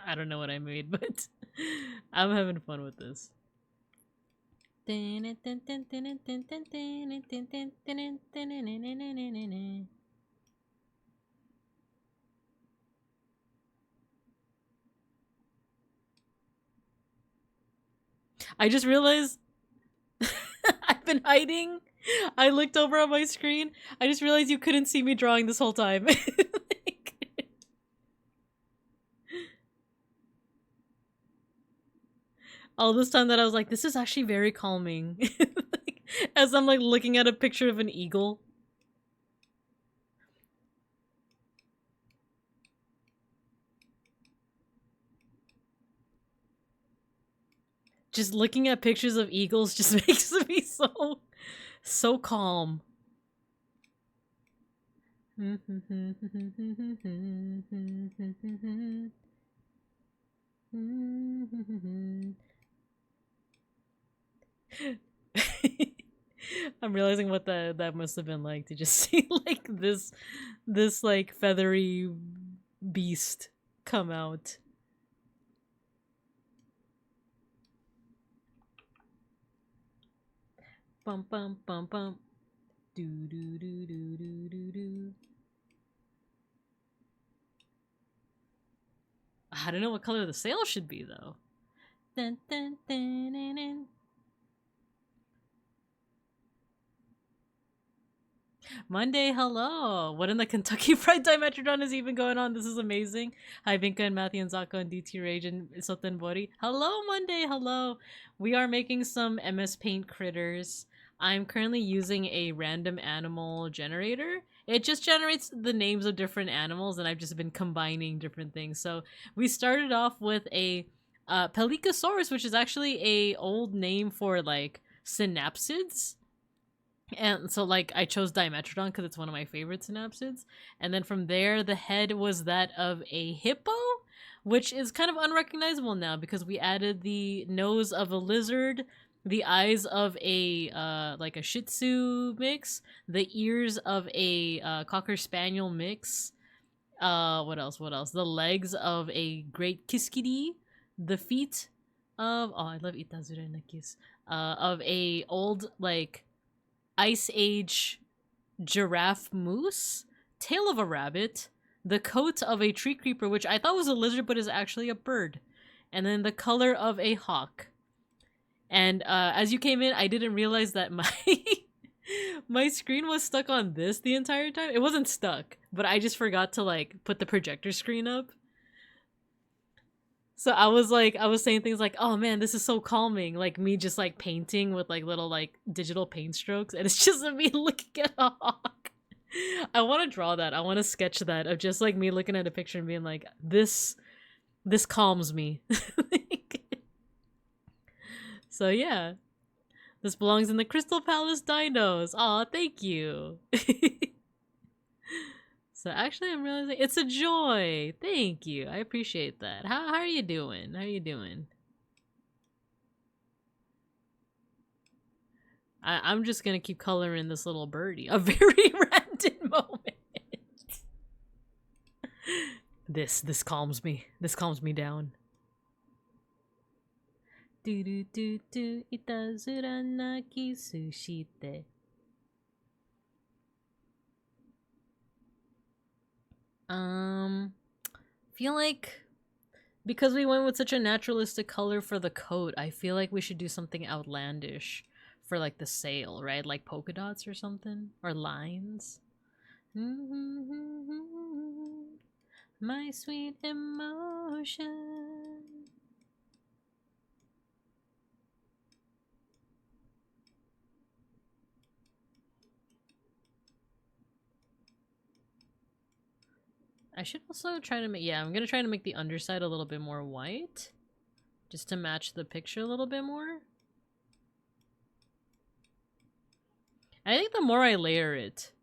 [SPEAKER 1] I don't know what I made, but I'm having fun with this. I just realized I've been hiding. I looked over on my screen. I just realized you couldn't see me drawing this whole time. All this time that I was like, this is actually very calming. Like, as I'm like looking at a picture of an eagle. Just looking at pictures of eagles just makes me so calm. I'm realizing what that must have been like to just see like this like feathery beast come out. Bum bum bum bum. Do do do do do do do. I don't know what color the sail should be though. Dun, dun, dun, dun, dun. Monday, hello! What in the Kentucky Fried Dimetrodon is even going on? This is amazing. Hi, Vinka and Matthew and Zako and DT Rage and Soten Bori. Hello, Monday, hello! We are making some MS Paint critters. I'm currently using a random animal generator. It just generates the names of different animals, and I've just been combining different things. So we started off with a Pelicosaurus, which is actually a old name for like synapsids. And so like I chose Dimetrodon because it's one of my favorite synapsids. And then from there the head was that of a hippo, which is kind of unrecognizable now because we added the nose of a lizard, the eyes of a like a Shih Tzu mix, the ears of a Cocker Spaniel mix. What else? The legs of a Great Kiskidi, the feet of I love Itazura Nakis. Of a old like Ice Age giraffe moose, tail of a rabbit, the coat of a tree creeper, which I thought was a lizard but is actually a bird, and then the color of a hawk. And as you came in, I didn't realize that my screen was stuck on this the entire time. It wasn't stuck, but I just forgot to like put the projector screen up. So I was saying things like, oh man, this is so calming. Like me just like painting with like little like digital paint strokes. And it's just me looking at a hawk. I want to draw that. I want to sketch that of just like me looking at a picture and being like, this calms me. So yeah, this belongs in the Crystal Palace Dinos. Aw, thank you. So actually, I'm realizing it's a joy. Thank you. I appreciate that. How are you doing? How are you doing? I'm just gonna keep coloring this little birdie. A very random moment. This calms me. This calms me down. Do do do do itazura naki sushite. Feel like because we went with such a naturalistic color for the coat, I feel like we should do something outlandish for like the sail, right? Like polka dots or something, or lines. My sweet emotion. I should also try to make, yeah, I'm gonna try to make the underside a little bit more white. Just to match the picture a little bit more. I think the more I layer it,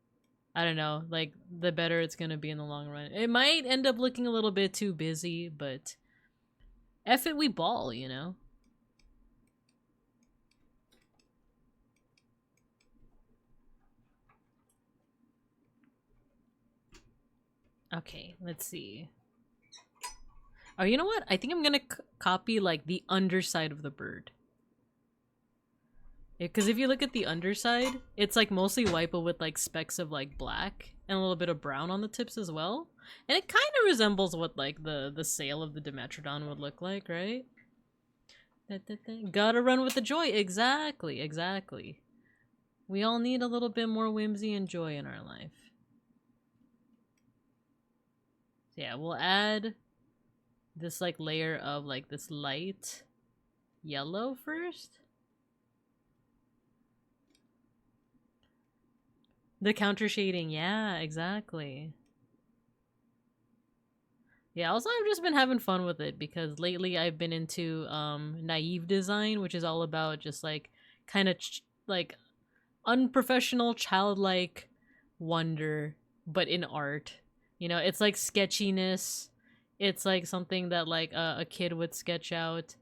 [SPEAKER 1] I don't know, like, the better it's gonna be in the long run. It might end up looking a little bit too busy, but F it, we ball, you know? Okay, let's see. Oh, you know what? I think I'm gonna copy, like, the underside of the bird. Because if you look at the underside, it's, like, mostly white, but with, like, specks of, like, black and a little bit of brown on the tips as well. And it kind of resembles what, like, the sail of the Dimetrodon would look like, right? Gotta run with the joy. Exactly, exactly. We all need a little bit more whimsy and joy in our life. So yeah, we'll add this like layer of like this light yellow first. The counter shading, yeah, exactly. Yeah, also I've just been having fun with it because lately I've been into naive design, which is all about just like kind of like unprofessional childlike wonder but in art. You know, it's like sketchiness. It's like something that like a kid would sketch out.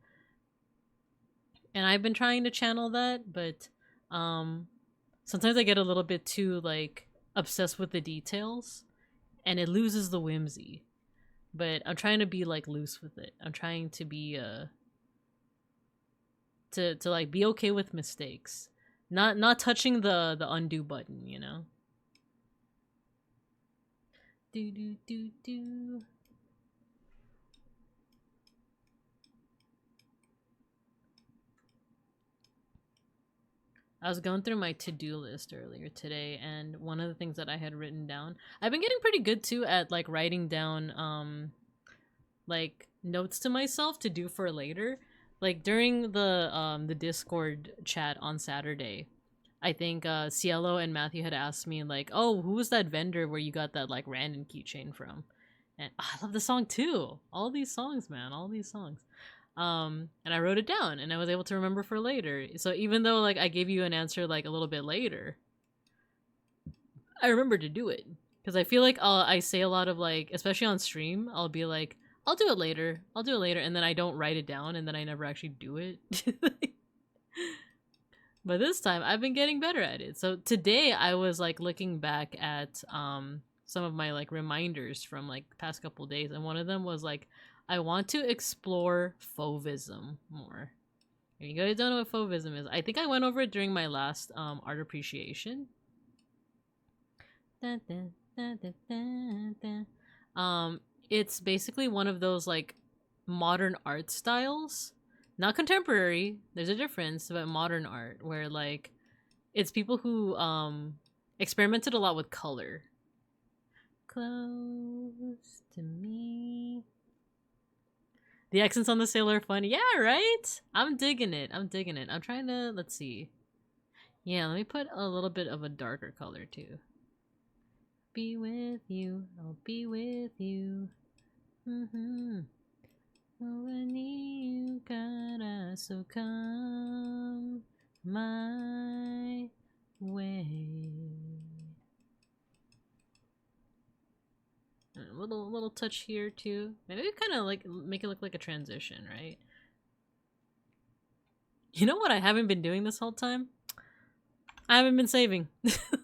[SPEAKER 1] And I've been trying to channel that, but sometimes I get a little bit too like obsessed with the details and it loses the whimsy. But I'm trying to be like loose with it. I'm trying to be to like be okay with mistakes. Not touching the undo button, you know? Do do do do. I was going through my to-do list earlier today, and one of the things that I had written down, I've been getting pretty good too at like writing down like notes to myself to do for later. Like during the Discord chat on Saturday, I think Cielo and Matthew had asked me like, "Oh, who was that vendor where you got that like random keychain from?" And I love the song too. All these songs, man, all these songs. And I wrote it down and I was able to remember for later. So even though like I gave you an answer like a little bit later, I remembered to do it. Because I feel like I say a lot of like, especially on stream, I'll be like, I'll do it later, and then I don't write it down and then I never actually do it. But this time I've been getting better at it. So today I was like looking back at some of my like reminders from like the past couple days, and one of them was like, I want to explore fauvism more. If you guys don't know what fauvism is, I think I went over it during my last art appreciation. It's basically one of those like modern art styles, not contemporary. There's a difference, but modern art where like it's people who experimented a lot with color. Close to me. The accents on the sailor are fun. Yeah, right? I'm digging it. I'm trying to, let's see. Yeah, let me put a little bit of a darker color too. Be with you, I'll be with you. When you gotta, so come my way. A little touch here too. Maybe kind of like make it look like a transition, right? You know what I haven't been doing this whole time? I haven't been saving.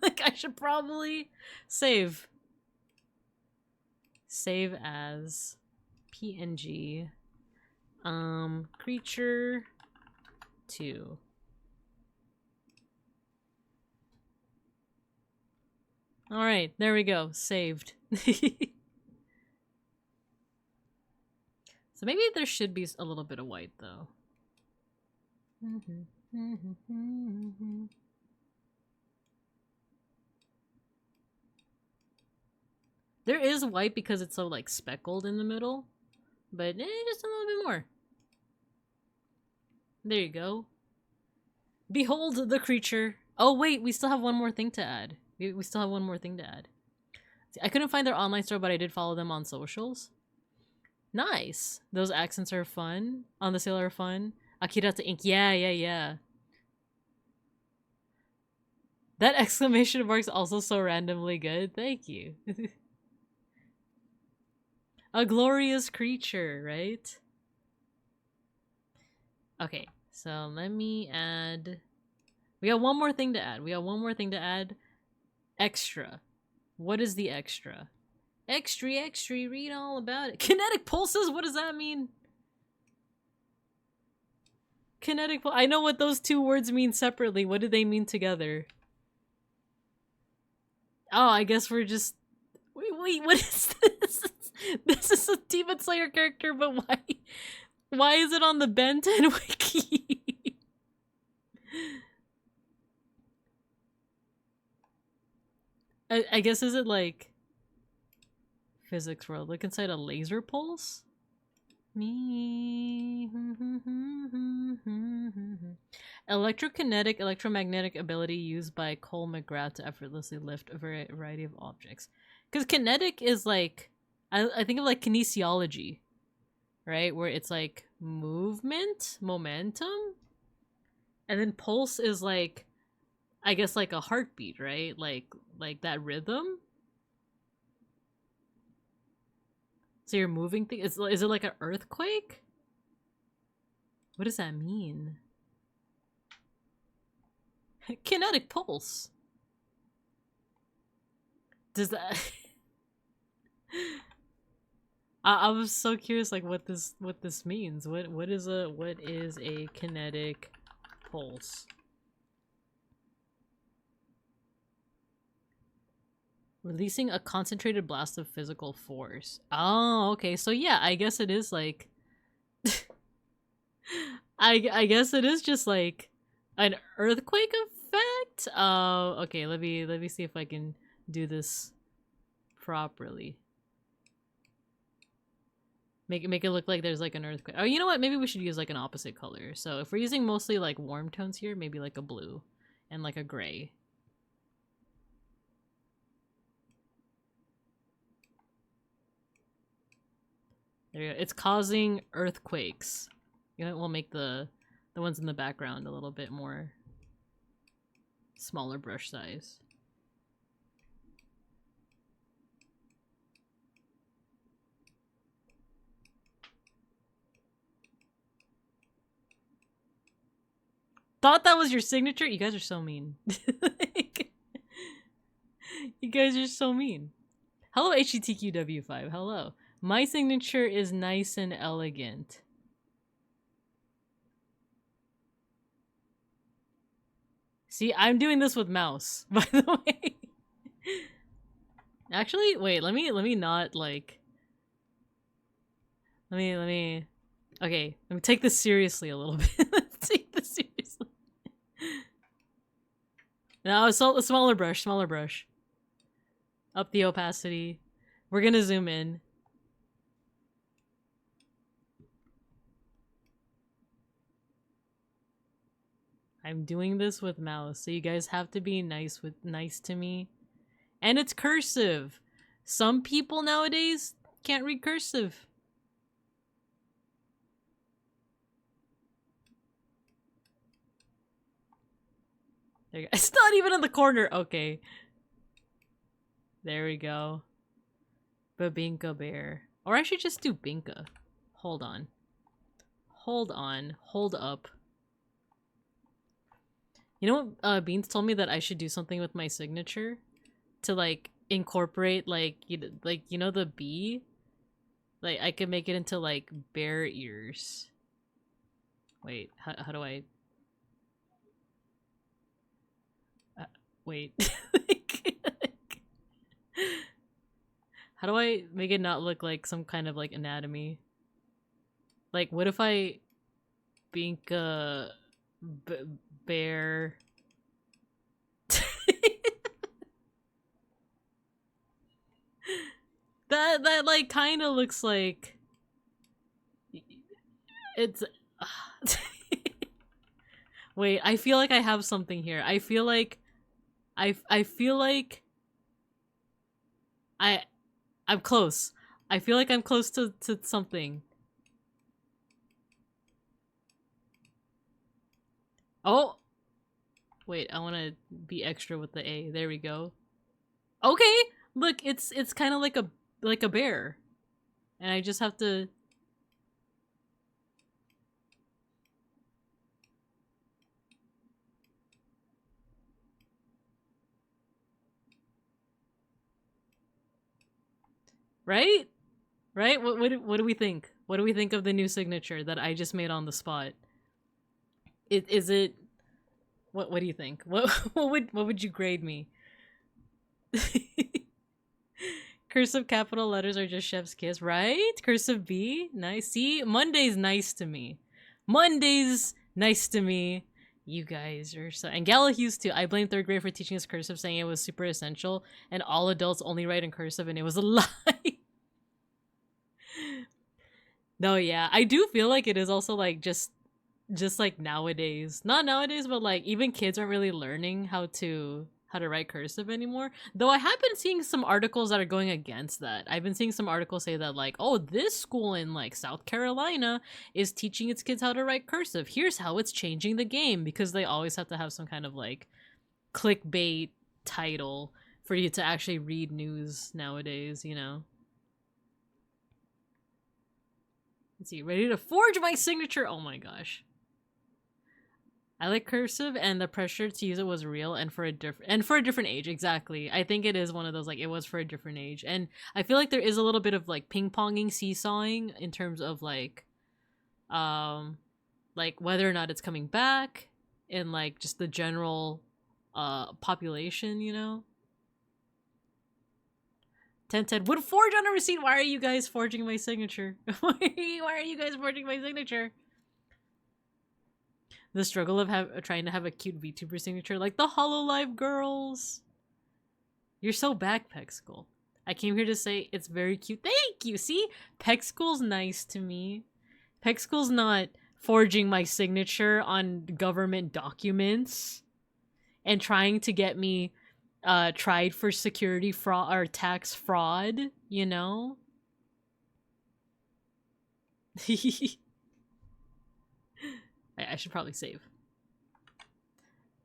[SPEAKER 1] Like I should probably save. Save as PNG creature 2. All right, there we go. Saved. So maybe there should be a little bit of white though. There is white because it's so like speckled in the middle, but just a little bit more. There you go. Behold the creature. Oh wait, we still have one more thing to add. We still have one more thing to add. See, I couldn't find their online store, but I did follow them on socials. Nice. Those accents are fun. On the sailor are fun. Akira to ink. Yeah. That exclamation mark's also so randomly good. Thank you. A glorious creature, right? Okay, so let me add... We got one more thing to add. Extra. What is the extra? Extra, read all about it. Kinetic pulses? What does that mean? Kinetic pulse. I know what those two words mean separately. What do they mean together? Oh, I guess we're just... Wait, what is this? This is a Demon Slayer character, but why? Why is it on the Ben 10 wiki? I guess, is it like physics world? Look inside a laser pulse? Me. Electrokinetic, electromagnetic ability used by Cole McGrath to effortlessly lift a variety of objects. Because kinetic is like, I think of like kinesiology, right? Where it's like movement, momentum. And then pulse is like, I guess like a heartbeat, right? Like that rhythm. So you're moving things. Is it like an earthquake? What does that mean? Kinetic pulse. Does that... I was so curious, like, what this means. What is a kinetic pulse? Releasing a concentrated blast of physical force. Oh, okay. So yeah, I guess it is like I guess it is just like an earthquake effect. Okay, let me see if I can do this properly. Make it look like there's like an earthquake. Oh, you know what? Maybe we should use like an opposite color. So if we're using mostly like warm tones here, maybe like a blue and like a gray. There you go. It's causing earthquakes. You know, we'll make the ones in the background a little bit more smaller brush size. Thought that was your signature? You guys are so mean. You guys are so mean. Hello, HGTQW5. Hello. My signature is nice and elegant. See, I'm doing this with mouse, by the way. Actually, wait, let me not like... Let me... Okay, let me take this seriously a little bit. Let's take this seriously. No, so, smaller brush. Up the opacity. We're gonna zoom in. I'm doing this with mouse, so you guys have to be nice to me. And it's cursive. Some people nowadays can't read cursive. There you go. It's not even in the corner. Okay. There we go. Babinka bear. Or I should just do Binka. Hold on. Hold up. You know what Beans told me that I should do something with my signature? To like incorporate like you know the bee? Like I could make it into like bear ears. Wait, how do I... wait. How do I make it not look like some kind of like anatomy? Like what if I bink a bear? that like kind of looks like it's wait, I feel like I have something here. I feel like I'm close. I feel like I'm close to something. Oh! Wait, I want to be extra with the A. There we go. Okay! Look, it's kind of like a bear. And I just have to... Right? Right? What do we think? What do we think of the new signature that I just made on the spot? Is it... What do you think? What would you grade me? Cursive capital letters are just chef's kiss, right? Cursive B? Nice. See? Monday's nice to me. Monday's nice to me. You guys are so... And Gala Hughes too. I blame 3rd grade for teaching us cursive, saying it was super essential, and all adults only write in cursive, and it was a lie. No, yeah. I do feel like it is also like just like nowadays. Not nowadays, but like even kids aren't really learning how to write cursive anymore. Though I have been seeing some articles that are going against that. I've been seeing some articles say that like, oh, this school in like South Carolina is teaching its kids how to write cursive. Here's how it's changing the game, because they always have to have some kind of like clickbait title for you to actually read news nowadays, you know? Let's see, ready to forge my signature? Oh my gosh. I like cursive, and the pressure to use it was real, and for a different age. Exactly. I think it is one of those, like, it was for a different age, and I feel like there is a little bit of like ping ponging, seesawing in terms of like whether or not it's coming back, and like just the general population, you know. 1010 would forge on a receipt. Why are you guys forging my signature? Why are you guys forging my signature? The struggle of trying to have a cute VTuber signature like the HoloLive girls. You're so back, Peck School. I came here to say it's very cute. Thank you. See, Peck School's nice to me. Peck School's not forging my signature on government documents and trying to get me tried for security fraud or tax fraud, you know? I should probably save.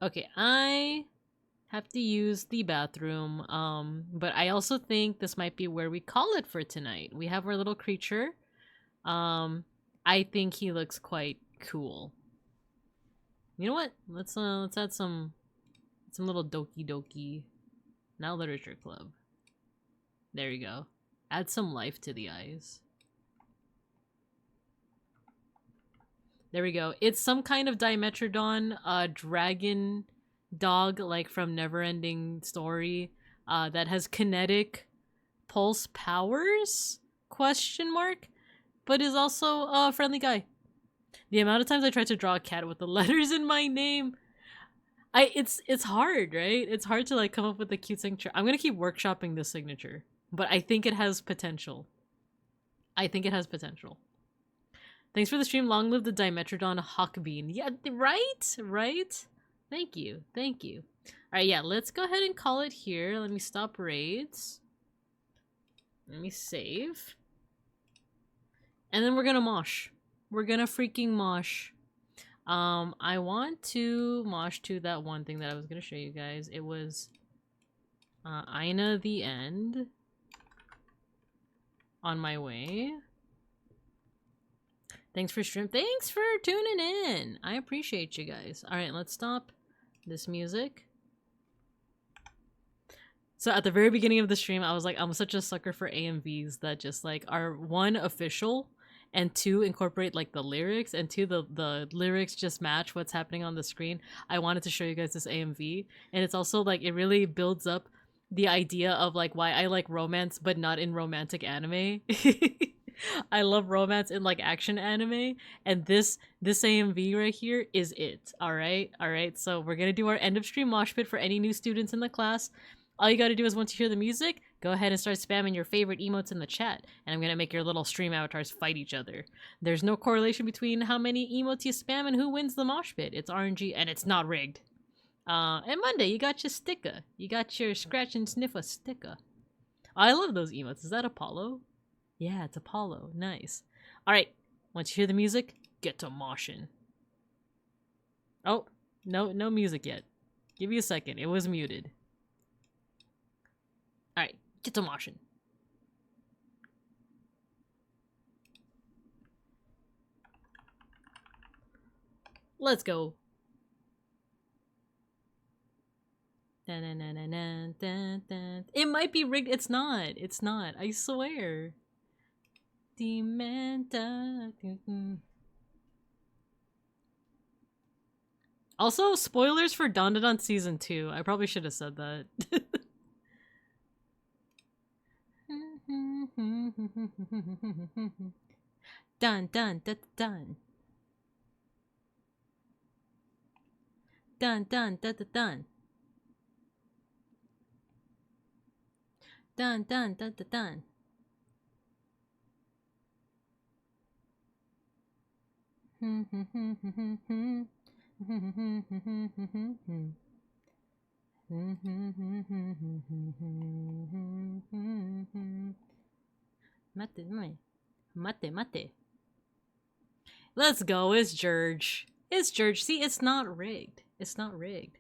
[SPEAKER 1] Okay, I have to use the bathroom, but I also think this might be where we call it for tonight. We have our little creature. I think he looks quite cool. You know what? Let's add some little doki doki. Now literature club. There you go. Add some life to the eyes. There we go. It's some kind of Dimetrodon, dragon dog, like from Neverending Story, that has kinetic pulse powers? Question mark? But is also a friendly guy. The amount of times I tried to draw a cat with the letters in my name, it's hard, right? It's hard to like come up with a cute signature. I'm gonna keep workshopping this signature, but I think it has potential. I think it has potential. Thanks for the stream. Long live the Dimetrodon Hawkbean. Yeah, right? Right? Thank you. Thank you. Alright, yeah, let's go ahead and call it here. Let me stop raids. Let me save. And then we're gonna mosh. We're gonna freaking mosh. I want to mosh to that one thing that I was gonna show you guys. It was Ina the End. On my way. Thanks for stream. Thanks for tuning in. I appreciate you guys. Alright, let's stop this music. So at the very beginning of the stream, I was like, I'm such a sucker for AMVs that just like are one, official, and two, incorporate like the lyrics, and two, the lyrics just match what's happening on the screen. I wanted to show you guys this AMV, and it's also like, it really builds up the idea of like why I like romance but not in romantic anime. I love romance in like action anime, and this AMV right here is it. All right, so we're gonna do our end of stream mosh pit for any new students in the class. All you gotta do is, once you hear the music, go ahead and start spamming your favorite emotes in the chat, and I'm gonna make your little stream avatars fight each other. There's no correlation between how many emotes you spam and who wins the mosh pit. It's RNG, and it's not rigged. And Monday, you got your sticker. You got your scratch and sniffer sticker. I love those emotes. Is that Apollo? Yeah, it's Apollo. Nice. Alright, once you hear the music, get to moshing. Oh, no music yet. Give you a second. It was muted. Alright, get to moshing. Let's go. It might be rigged. It's not. It's not. I swear. Also, spoilers for Dandadan Season 2. I probably should have said that. Dun dun dun dun. Dun dun dun dun dun. Dun dun dun dun dun. Mate. Let's go. It's George. It's George. See, it's not rigged. It's not rigged.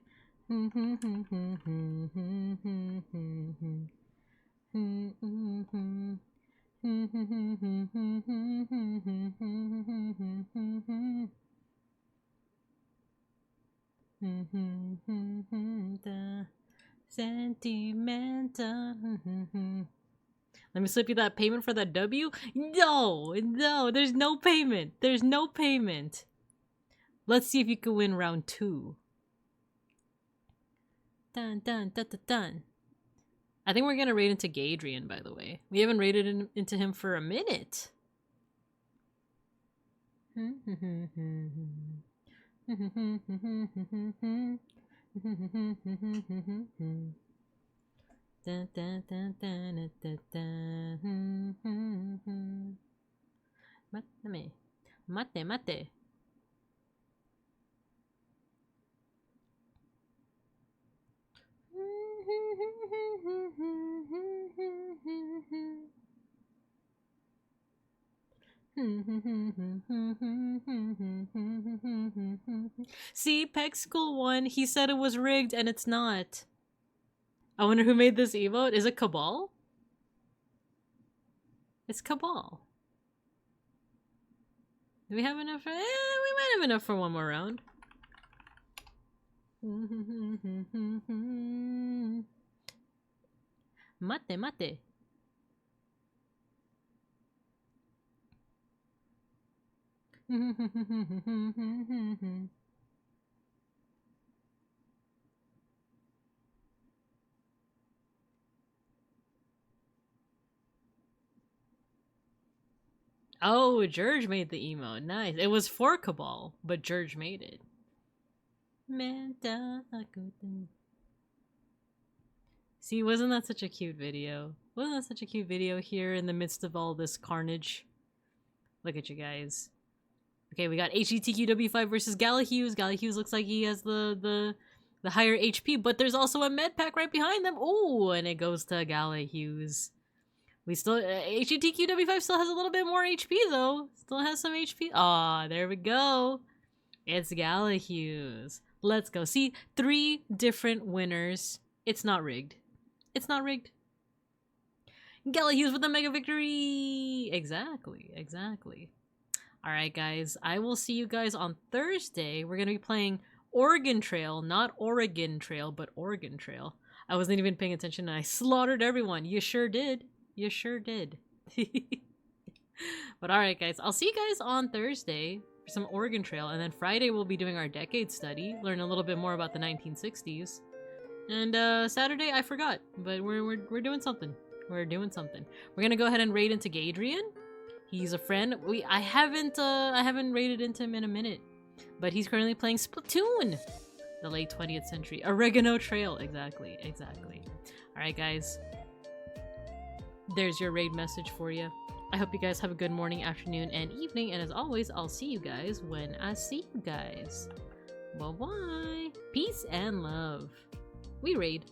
[SPEAKER 1] sentimental. Let me slip you that payment for that W. No, no, there's no payment. There's no payment. Let's see if you can win round 2. Dun dun dun dun dun. I think we're gonna raid into Gadrian, by the way. We haven't raided into him for a minute. Dun, dun, dun, dun, dun, dun. Mátame. Mate, mate. See, Peck School 1, he said it was rigged and it's not. I wonder who made this emote. Is it Cabal? It's Cabal. Do we have enough? We might have enough for one more round. Mate, mate. Oh, George made the emote. Nice. It was for Cabal, but George made it. See, wasn't that such a cute video? Wasn't that such a cute video here in the midst of all this carnage? Look at you guys. Okay, we got HETQW5 versus Galahughes. Galahughes looks like he has the higher HP, but there's also a med pack right behind them. Ooh, and it goes to Galahughes. We still HETQW5 still has a little bit more HP though. Still has some HP. Ah, there we go. It's Galahughes. Let's go. See, 3 different winners. It's not rigged. It's not rigged. Galahughes with a mega victory. Exactly, exactly. All right, guys. I will see you guys on Thursday. We're gonna be playing Oregon Trail, not Oregon Trail, but Oregon Trail. I wasn't even paying attention and I slaughtered everyone. You sure did. You sure did. But alright guys, I'll see you guys on Thursday for some Oregon Trail, and then Friday we'll be doing our decade study, learn a little bit more about the 1960s. And Saturday I forgot, but we're doing something. We're doing something. We're gonna go ahead and raid into Gadrian. He's a friend. I haven't raided into him in a minute, but he's currently playing Splatoon, the late 20th century. Oregano Trail, exactly, exactly. Alright guys. There's your raid message for you. I hope you guys have a good morning, afternoon, and evening, and as always, I'll see you guys when I see you guys. Bye-bye. Peace and love. We raid.